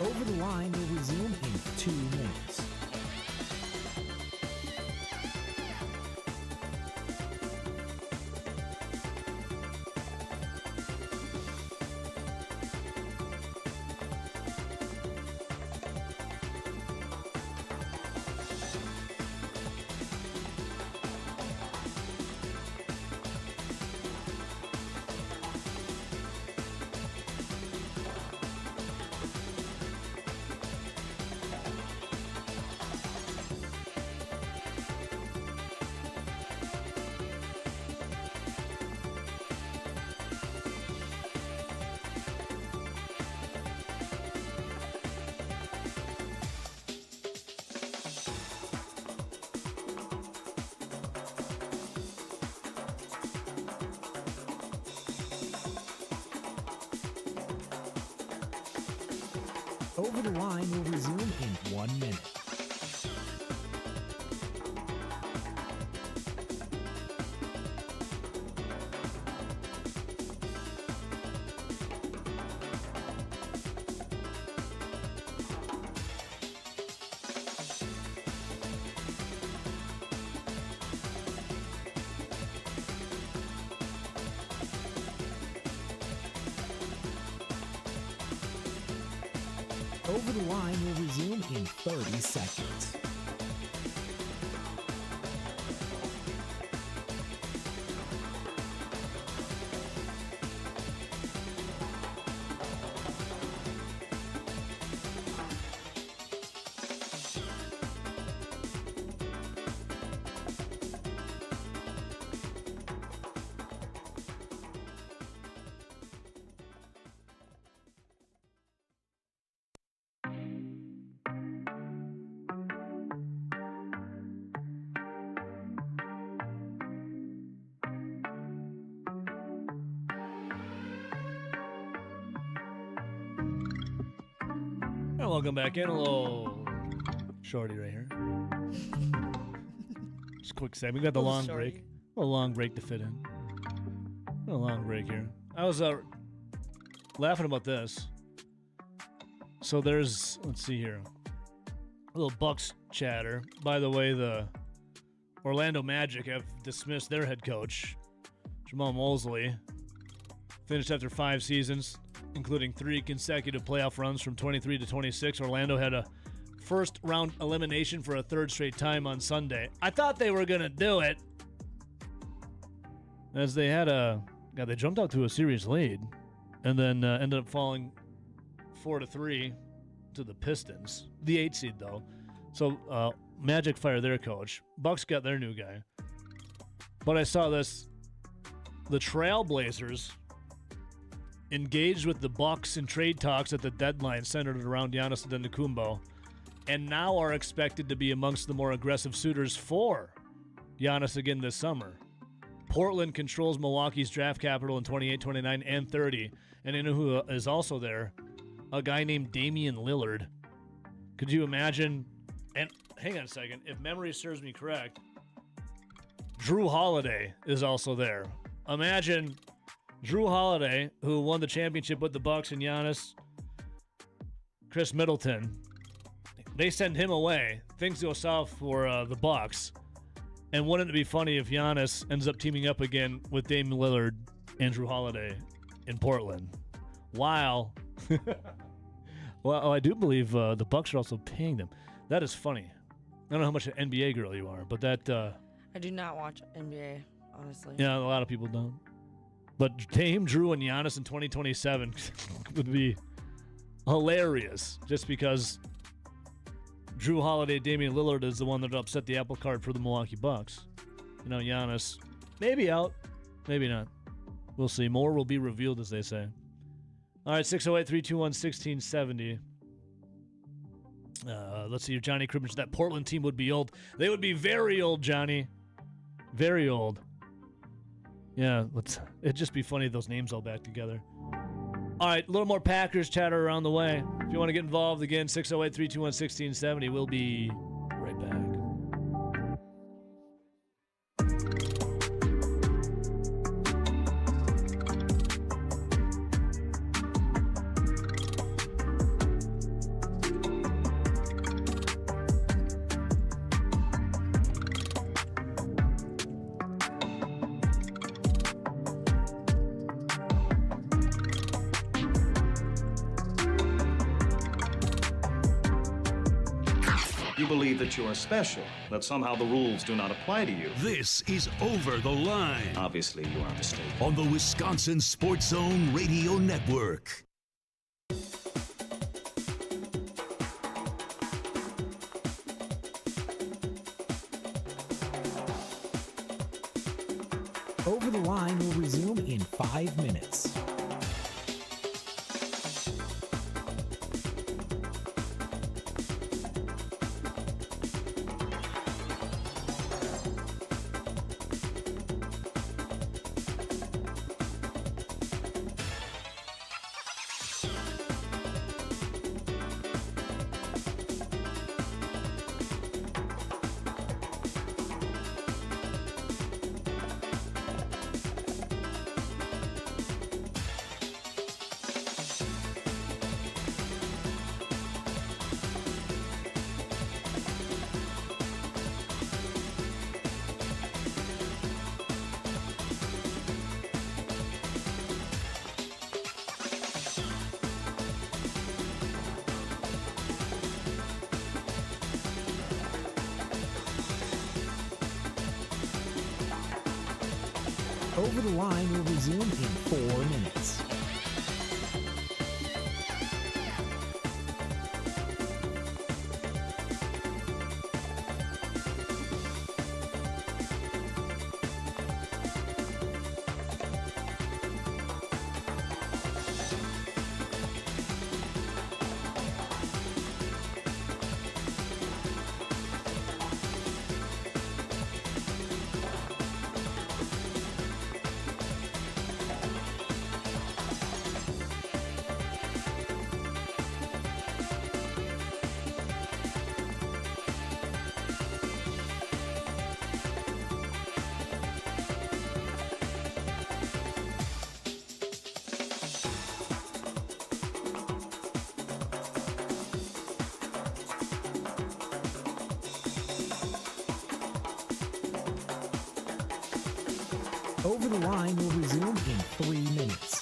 Over the Line will resume in 2 minutes. Over the Line will resume in 1 minute. Over the Line will resume in 30 seconds. And welcome back in. A little shorty right here. Just a quick segment. We got the long break. A long break to fit in. A long break here. I was laughing about this. So there's, let's see here, a little Bucks chatter. By the way, the Orlando Magic have dismissed their head coach, Jamal Mosley. Finished after 5 seasons, including 3 consecutive playoff runs from 23 to 26. Orlando had a first-round elimination for a 3rd straight time on Sunday. I thought they were going to do it, as they had they jumped out to a series lead, and then ended up falling 4-3 to the Pistons, the 8 seed though. So Magic fired their coach. Bucks got their new guy. But I saw this: the Trailblazers engaged with the Bucks in trade talks at the deadline centered around Giannis Antetokounmpo, and now are expected to be amongst the more aggressive suitors for Giannis again this summer. Portland controls Milwaukee's draft capital in 28, 29, and 30, and you know who is also there? A guy named Damian Lillard. Could you imagine? And hang on a second, if memory serves me correct, Drew Holiday is also there. Imagine Drew Holiday, who won the championship with the Bucks, and Giannis, Chris Middleton. They send him away. Things go south for the Bucks. And wouldn't it be funny if Giannis ends up teaming up again with Damian Lillard and Drew Holiday in Portland? While, well, I do believe the Bucks are also paying them. That is funny. I don't know how much an NBA girl you are, but that... I do not watch NBA, honestly. Yeah, a lot of people don't. But Dame, Drew, and Giannis in 2027 would be hilarious, just because Drew Holiday, Damian Lillard is the one that upset the apple cart for the Milwaukee Bucks. You know, Giannis, maybe out, maybe not. We'll see. More will be revealed, as they say. All right, 608-321-1670. Let's see, Johnny Cribbage. That Portland team would be old. They would be very old, Johnny. Very old. Yeah, it'd just be funny if those names all back together. All right, a little more Packers chatter around the way. If you want to get involved, again, 608-321-1670. We'll be right back. You believe that you are special, that somehow the rules do not apply to you. This is Over the Line. Obviously, you are mistaken. On the Wisconsin Sports Zone Radio Network. Over the Line will resume in 5 minutes. Over the Line will resume in 4 minutes. Over the Line will resume in 3 minutes.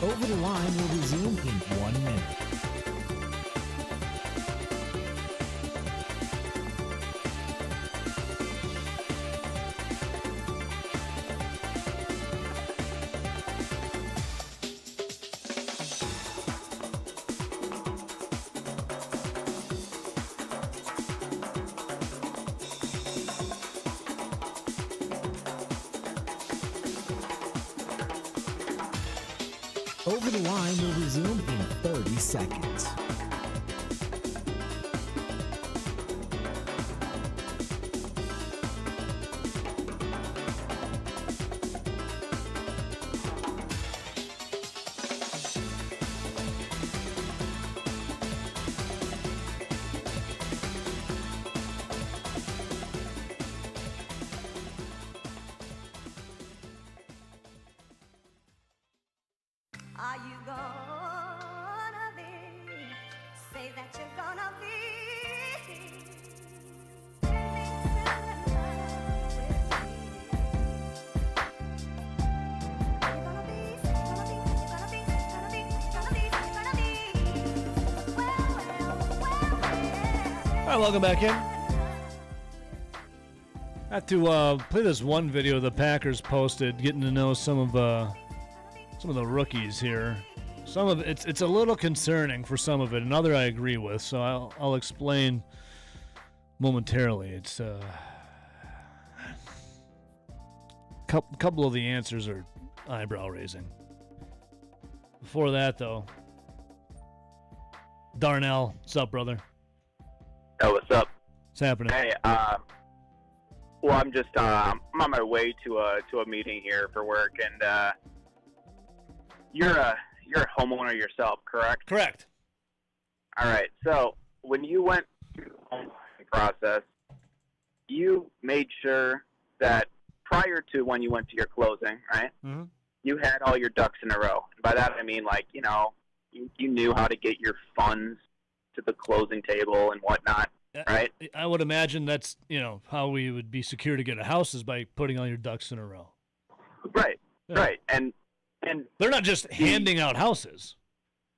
Over the Line will resume in 1 minute. Over the Line will resume in 30 seconds. Are you gonna be? Say that you're gonna be. All right, welcome back in. I have to play this one video the Packers posted, getting to know some of the rookies here. Some of it's a little concerning for some of it. Another I agree with, so I'll explain momentarily. It's couple of the answers are eyebrow raising. Before that, though, Darnell, what's up, brother? Oh, what's up? What's happening? Hey, well, I'm just I'm on my way to a meeting here for work, and you're a homeowner yourself, correct? Correct. All right. So when you went through the home buying process, you made sure that prior to when you went to your closing, right? Mm-hmm. You had all your ducks in a row. And by that I mean, like, you knew how to get your funds to the closing table and whatnot, right? I would imagine that's how we would be secure to get a house is by putting all your ducks in a row. Right. Yeah. Right. And they're not just handing out houses.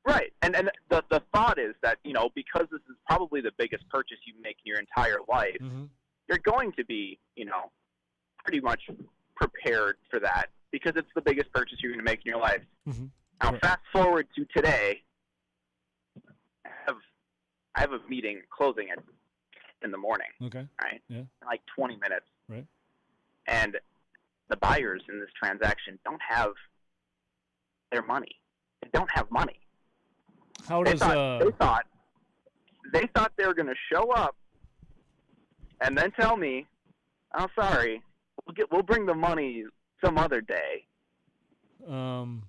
Right. And the thought is that, because this is probably the biggest purchase you make in your entire life, Mm-hmm. you're going to be, pretty much prepared for that because it's the biggest purchase you're going to make in your life. Mm-hmm. Now, fast forward to today, I have a meeting closing in the morning. Okay. Right? Yeah. In like 20 minutes. Right. And the buyers in this transaction don't have their money. don't have money. How does they thought they were going to show up and then tell me, "Oh, sorry, we'll bring the money some other day." So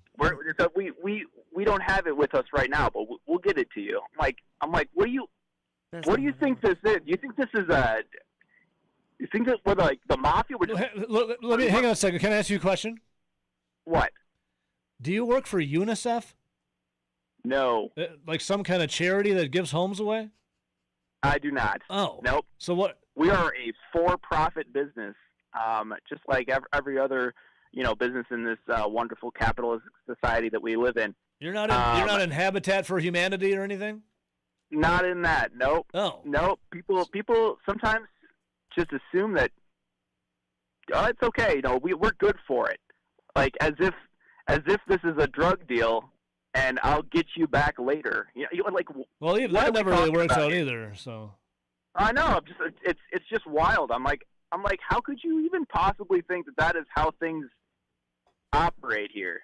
we don't have it with us right now, but we'll get it to you. I'm like, what do you think this is? Do you think this is you think that we're like the mafia? Let me hang on a second. Can I ask you a question? What? Do you work for UNICEF? No. Like some kind of charity that gives homes away? I do not. Oh. Nope. So what? We are a for-profit business, just like every other, business in this wonderful capitalist society that we live in. You're not in Habitat for Humanity or anything? Not in that. Nope. Oh. Nope. People sometimes just assume that it's okay. We're good for it. Like as if this is a drug deal and I'll get you back later. Well, that never really works out either. So I know. It's just wild. I'm like, how could you even possibly think that is how things operate here?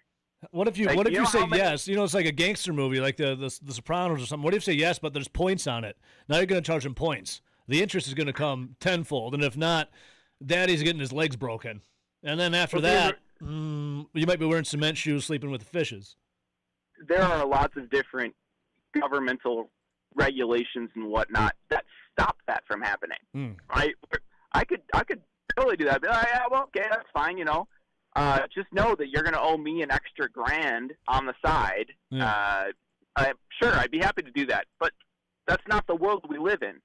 What if you say yes? It's like a gangster movie, like the Sopranos or something. What if you say yes, but there's points on it? Now you're going to charge them points. The interest is going to come tenfold, and if not, Daddy's getting his legs broken. And then after that, you might be wearing cement shoes, sleeping with the fishes. There are lots of different governmental regulations and whatnot that stop that from happening. Right? I could totally do that. I'd be like, yeah, well, okay, that's fine. Just know that you're going to owe me an extra $1,000 on the side. Yeah. Sure, I'd be happy to do that, but that's not the world we live in.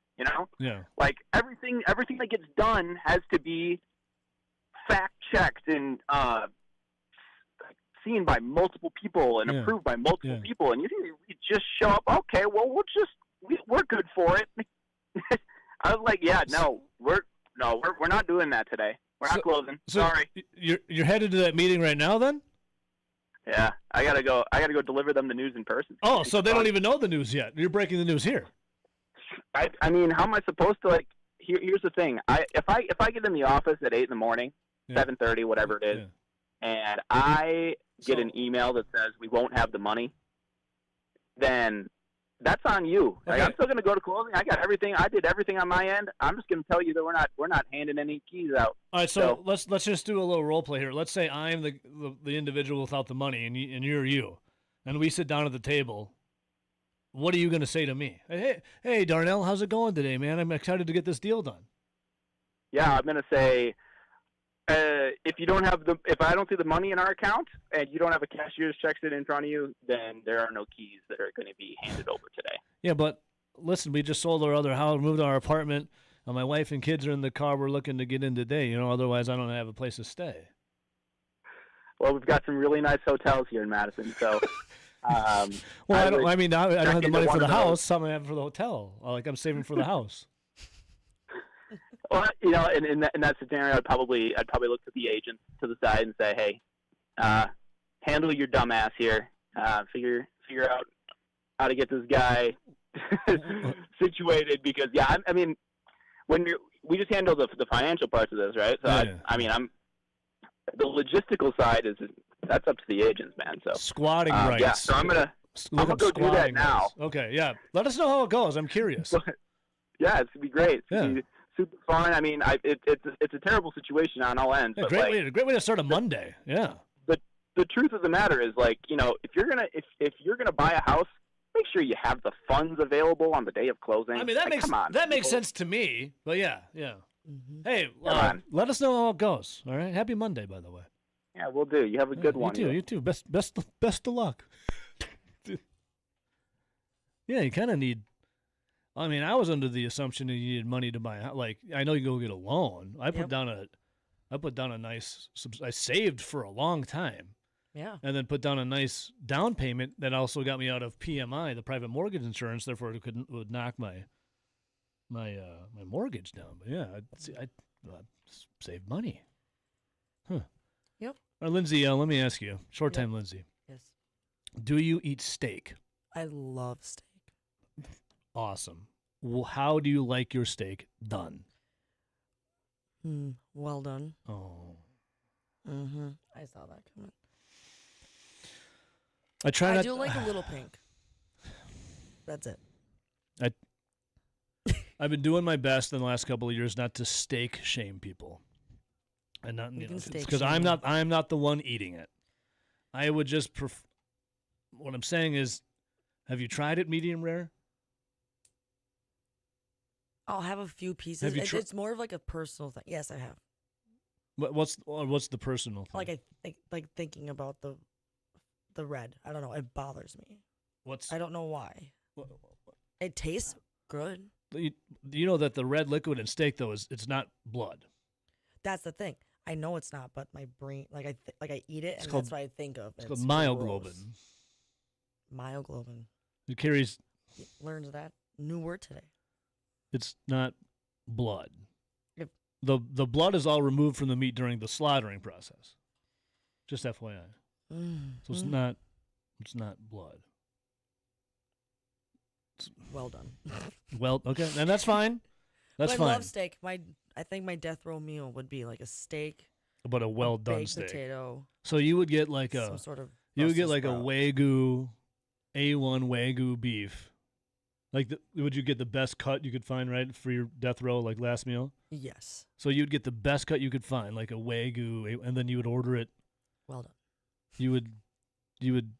Yeah. Like everything that gets done has to be fact checked and seen by multiple people and approved by multiple people. And you just show up. Okay, well, we're good for it. I was like, yeah, no, we're not doing that today. We're not closing. Sorry. You're headed to that meeting right now, then? Yeah, I gotta go deliver them the news in person. Oh, so they don't even know the news yet. You're breaking the news here. I mean, how am I supposed to Here's the thing. If I get in the office at 8 in the morning, 7:30, whatever it is, and I get an email that says we won't have the money, then that's on you. Okay. I'm still going to go to closing. I got everything. I did everything on my end. I'm just going to tell you that we're not handing any keys out. All right, so let's just do a little role play here. Let's say I'm the individual without the money, and you're you, and we sit down at the table. What are you going to say to me? Hey, Darnell, how's it going today, man? I'm excited to get this deal done. Yeah, I'm going to say, if I don't see the money in our account and you don't have a cashier's check sitting in front of you, then there are no keys that are going to be handed over today. Yeah, but listen, we just sold our other house, moved to our apartment, and my wife and kids are in the car. We're looking to get in today. Otherwise I don't have a place to stay. Well, we've got some really nice hotels here in Madison, so. I don't have the money for the house. Something I have for the hotel. I'm saving for the house. Well, in that scenario, I'd probably look to the agent to the side and say, hey, handle your dumb ass here. Figure out how to get this guy situated because I mean, we just handle the financial parts of this, right? So I'm the logistical side that's up to the agents, man. So squatting rights. Yeah, so I'm gonna go do that now. Rights. Okay, yeah. Let us know how it goes. I'm curious. Yeah, it's gonna be great. It's gonna be super fun. I mean, it's a terrible situation on all ends. Yeah, but great way to start a Monday. Yeah. The truth of the matter is, if you're gonna buy a house, make sure you have the funds available on the day of closing. I mean, that makes sense to me. But yeah. Mm-hmm. Hey, let us know how it goes. All right. Happy Monday, by the way. Yeah, we'll do. You have a good one. You too. Best of luck. Yeah, you kind of need. I mean, I was under the assumption that you needed money to buy. I know you go get a loan. I put down a nice. I saved for a long time. Yeah. And then put down a nice down payment that also got me out of PMI, the private mortgage insurance. Therefore, it would knock my mortgage down. But yeah, I saved money. Huh. Yep. All right, Lindsay, let me ask you. Short time, Lindsay. Yes. Do you eat steak? I love steak. Awesome. Well, how do you like your steak done? Well done. Oh. Mm-hmm. I saw that coming. I try not. I do like a little pink. That's it. I've been doing my best in the last couple of years not to steak shame people, and not because I'm not the one eating it. I would just what I'm saying is, have you tried it medium rare? I'll have a few pieces. It's more of like a personal thing. Yes, I have. What's the personal thing? Like like thinking about the red. I don't know. It bothers me. I don't know why. It tastes good. You know that the red liquid in steak though it's not blood. That's the thing. I know it's not, but my brain I eat it, and that's what I think of. It's called myoglobin. Myoglobin. It carries. Learned that new word today. It's not blood. The blood is all removed from the meat during the slaughtering process. Just FYI. So it's not blood. Well done. Well, okay, and that's fine. That's fine. I love steak. I think my death row meal would be like a steak, but a well done baked steak. Potato. So you would get like some sort of. You would get like sprout. a Wagyu, A1 Wagyu beef. Like, would you get the best cut you could find, right, for your death row, like last meal? Yes. So you'd get the best cut you could find, like a Wagyu, and then you would order it. Well done. You would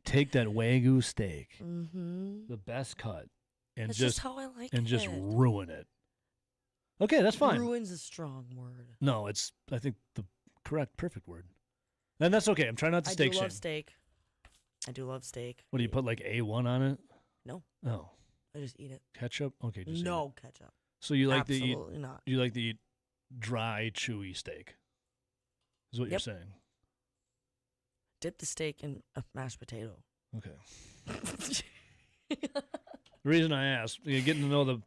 take that Wagyu steak, the best cut, and That's just how I like and it. just ruin it. Okay, that's fine. Ruin's a strong word. No, it's I think the perfect word, and that's okay. I'm trying not to steak shame. I do love steak. What do you put like A1 on it? No. Oh. I just eat it. Ketchup? Okay, just no ketchup. So you like Absolutely to eat? not. You like to eat dry, chewy steak? Is what you're saying? Dip the steak in a mashed potato. Okay. The reason I asked, getting to know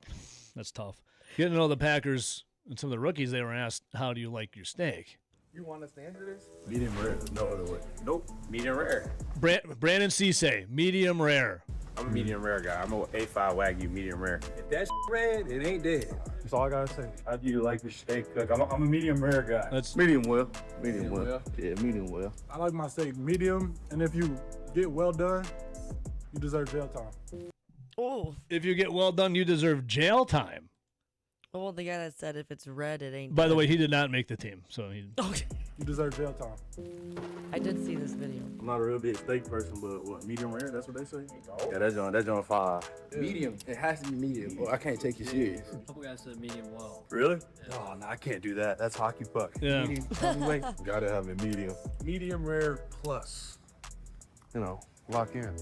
that's tough. Getting to know the Packers and some of the rookies, they were asked, "How do you like your steak?" You want us to answer this? Medium rare. No other way. Nope. Medium rare. Brandon Cisse, medium rare. I'm a medium rare guy. I'm a A5 Wagyu medium rare. If that's red, it ain't dead. That's all I gotta say. How do you like your steak cook? I'm a medium rare guy. That's medium well. Medium well. Yeah, medium well. I like my steak medium, and if you get well done, you deserve jail time. Oh. If you get well done, you deserve jail time. Well, the guy that said if it's red, it ain't. By the dead. way, he did not make the team, so he. Okay. You deserve jail time. I did see this video. I'm not a real big steak person, but what, medium rare? That's what they say? Yeah, that joint 5. Medium. It has to be medium, or I can't take you serious. A couple guys said medium well. Really? Oh, no, I can't do that. That's hockey puck. Yeah. Medium, heavyweight. Gotta have it medium. Medium rare plus. You know, lock in.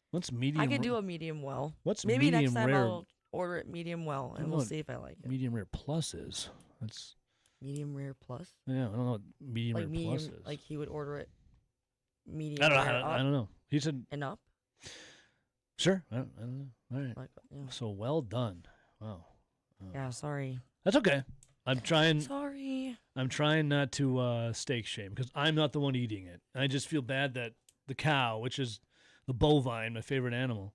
What's medium? I could do a medium well. What's Maybe medium next time rare? I'll order it medium well, and we'll see if I like it. Medium rare plus is. That's. Medium rare plus. Yeah, I don't know what medium Like rare medium, plus is. like he would order it. Medium. I don't rare know. up I don't know. He said. and up. Sure. I don't know. All right. Like, yeah. So well done. Wow. Yeah. Sorry. That's okay. I'm trying. Sorry. I'm trying not to steak shame because I'm not the one eating it. I just feel bad that the cow, which is the bovine, my favorite animal,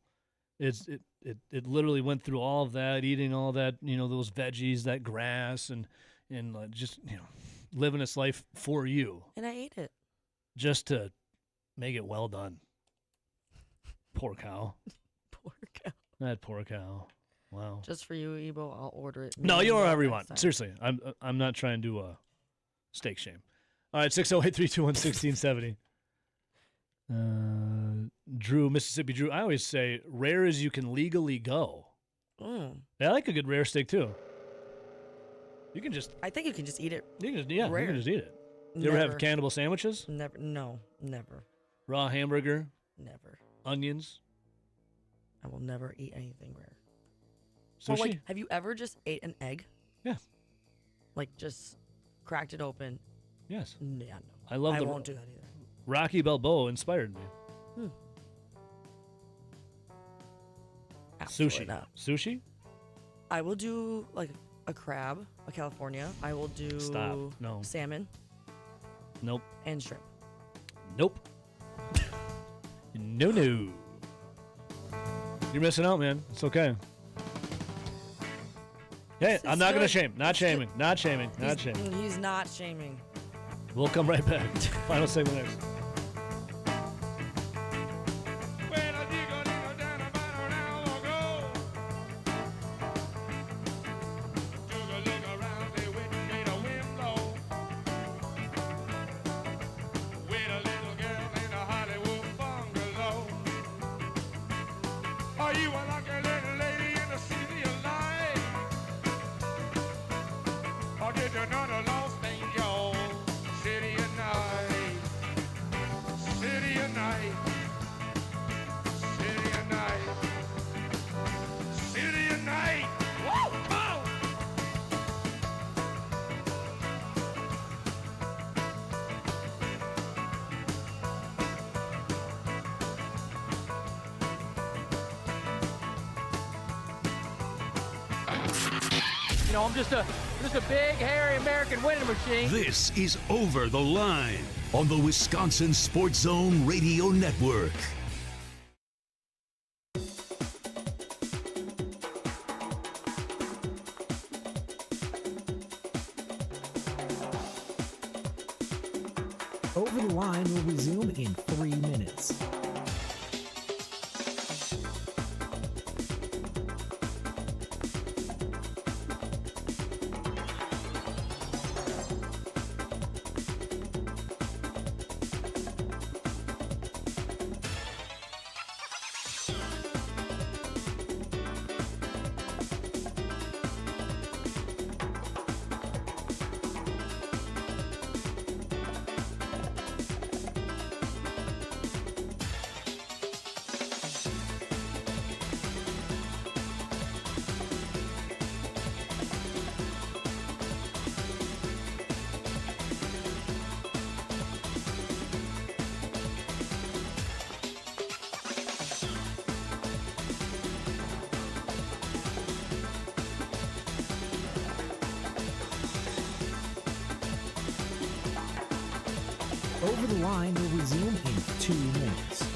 it literally went through all of that, eating all that, those veggies, that grass, and just living its life for you, And I ate it. just to make it well done. Poor cow. Poor cow. That poor cow. Wow. Just for you, Ebo, I'll order it. No, medium you well whatever you next want. time. Seriously, I'm not trying to steak shame. All right, 608-321-1670. Drew, Mississippi Drew. I always say rare as you can legally go. Mm. Yeah, I like a good rare steak too. You can just. I think you can just eat it. You can just, you rare. can just eat it. You ever have Never. cannibal sandwiches? Never. No, never. Raw hamburger, Never. onions, I will never eat anything rare. sushi. Or like, have you ever just ate an egg? Yeah. Like just cracked it open? Yes. Yeah, no. I love I the won't do that either. Rocky Balboa inspired me. Absolutely Sushi. not. Sushi? I will do like a crab, a California. I will do Stop. No. salmon Nope. and shrimp. Nope. No. You're missing out, man. It's okay. Hey, I'm not going to shame. Not shaming. Not shaming. Not shaming. He's not shaming. We'll come right back. Final segment next. You know, I'm just a big, hairy American winning machine. This is Over the Line on the Wisconsin Sports Zone Radio Network. Over the Line will resume in 3 minutes. Over the Line will resume in 2 minutes.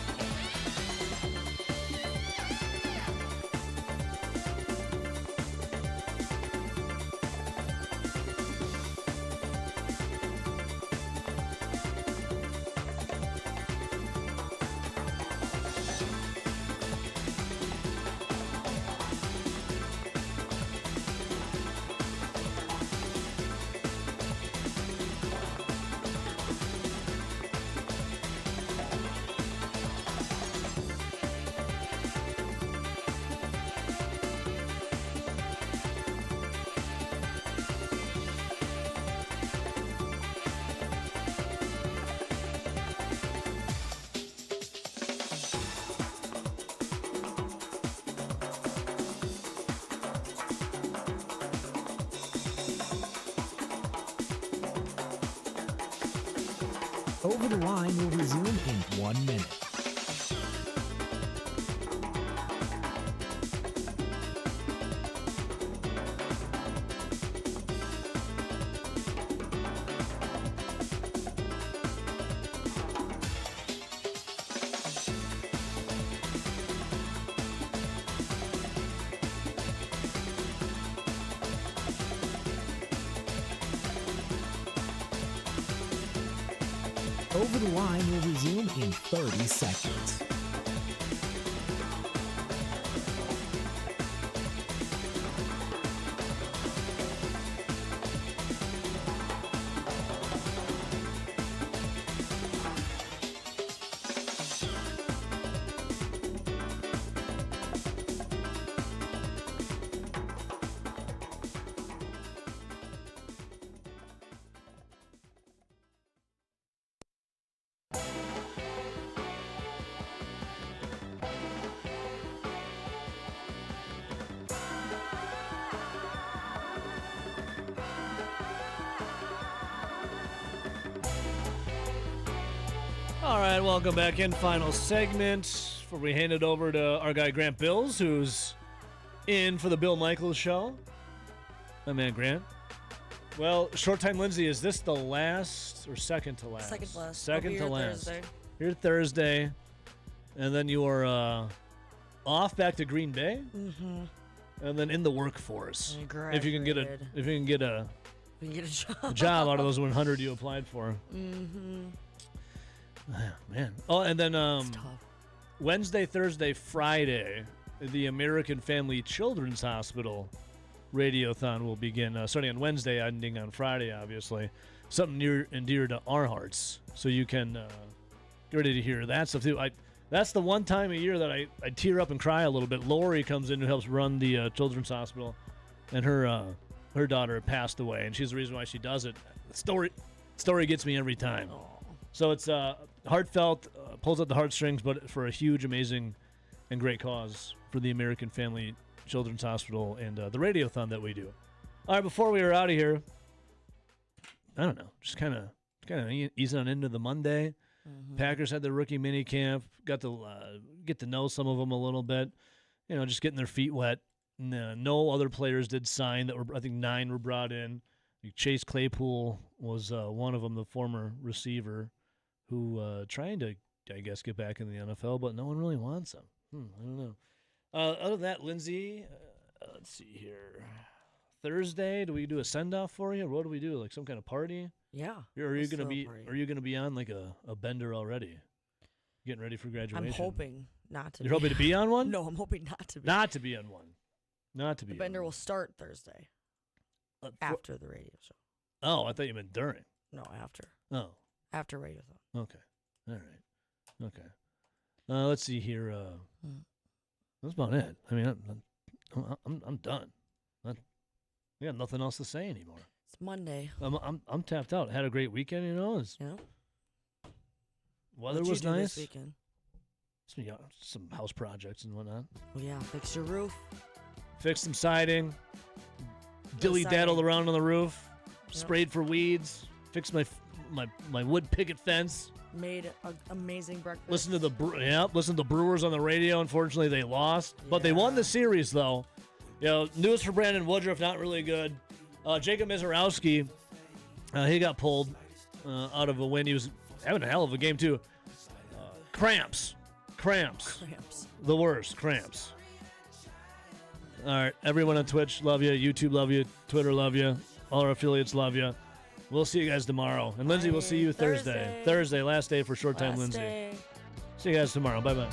Over the Line will resume in 1 minute. Over the Line will resume in 30 seconds. All right, welcome back in. Final segment before we hand it over to our guy Grant Bills, who's in for the Bill Michaels show. My man Grant. Well, Short Time Lindsay, is this the last or second to last? Second to last. Second I'll be to here last. Thursday. Here Thursday, and then you are off back to Green Bay, and then in the workforce. If you can get a We can get a job. job out of those 100 you applied for. Man. Oh, and then Wednesday, Thursday, Friday, the American Family Children's Hospital Radiothon will begin starting on Wednesday, ending on Friday, obviously. Something near and dear to our hearts. So you can get ready to hear that stuff, too. That's the one time a year that I tear up and cry a little bit. Lori comes in, who helps run the children's hospital, and her daughter passed away, and she's the reason why she does it. The story gets me every time. So it's heartfelt, pulls at the heartstrings, but for a huge, amazing, and great cause for the American Family Children's Hospital and the radiothon that we do. All right, before we are out of here, I don't know, just kind of easing on into the Monday. Packers had their rookie mini camp, got to get to know some of them a little bit, just getting their feet wet No other players did sign. I think 9 were brought in. Chase Claypool was one of them, the former receiver, who trying to, I guess, get back in the NFL, but no one really wants him. I don't know. Other than that, Lindsay, let's see here. Thursday, do we do a send-off for you? What do we do? Like some kind of party? Yeah. Are you gonna be on like a bender already? Getting ready for graduation? I'm hoping not to. You're hoping to be on one? No, I'm hoping not to be. Not to be on one. Not to be. The bender will start Thursday. After the radio show. Oh, I thought you meant during. No, after. Oh. After radiothon. Okay. All right. Okay. Let's see here. That's about it. I mean, I'm done. I got nothing else to say anymore. It's Monday. I'm tapped out. Had a great weekend, you know. Weather What'd was you do nice. This weekend? Some house projects and whatnot. Oh yeah, fix your roof. Fix some siding. Dilly-daddled around on the roof. Sprayed for weeds. Fixed my wood picket fence. Made an amazing breakfast. Listen to the Brewers on the radio. Unfortunately, they lost, but they won the series though. News for Brandon Woodruff, not really good. Jacob Mizorowski, he got pulled out of a win. He was having a hell of a game too. Cramps. The worst. Cramps. All right, everyone on Twitch, love you. YouTube, love you. Twitter, love you. All our affiliates, love you. We'll see you guys tomorrow. And Lindsay, we'll see you Thursday. Thursday, last day for Short Time Lindsay. See you guys tomorrow. Bye-bye.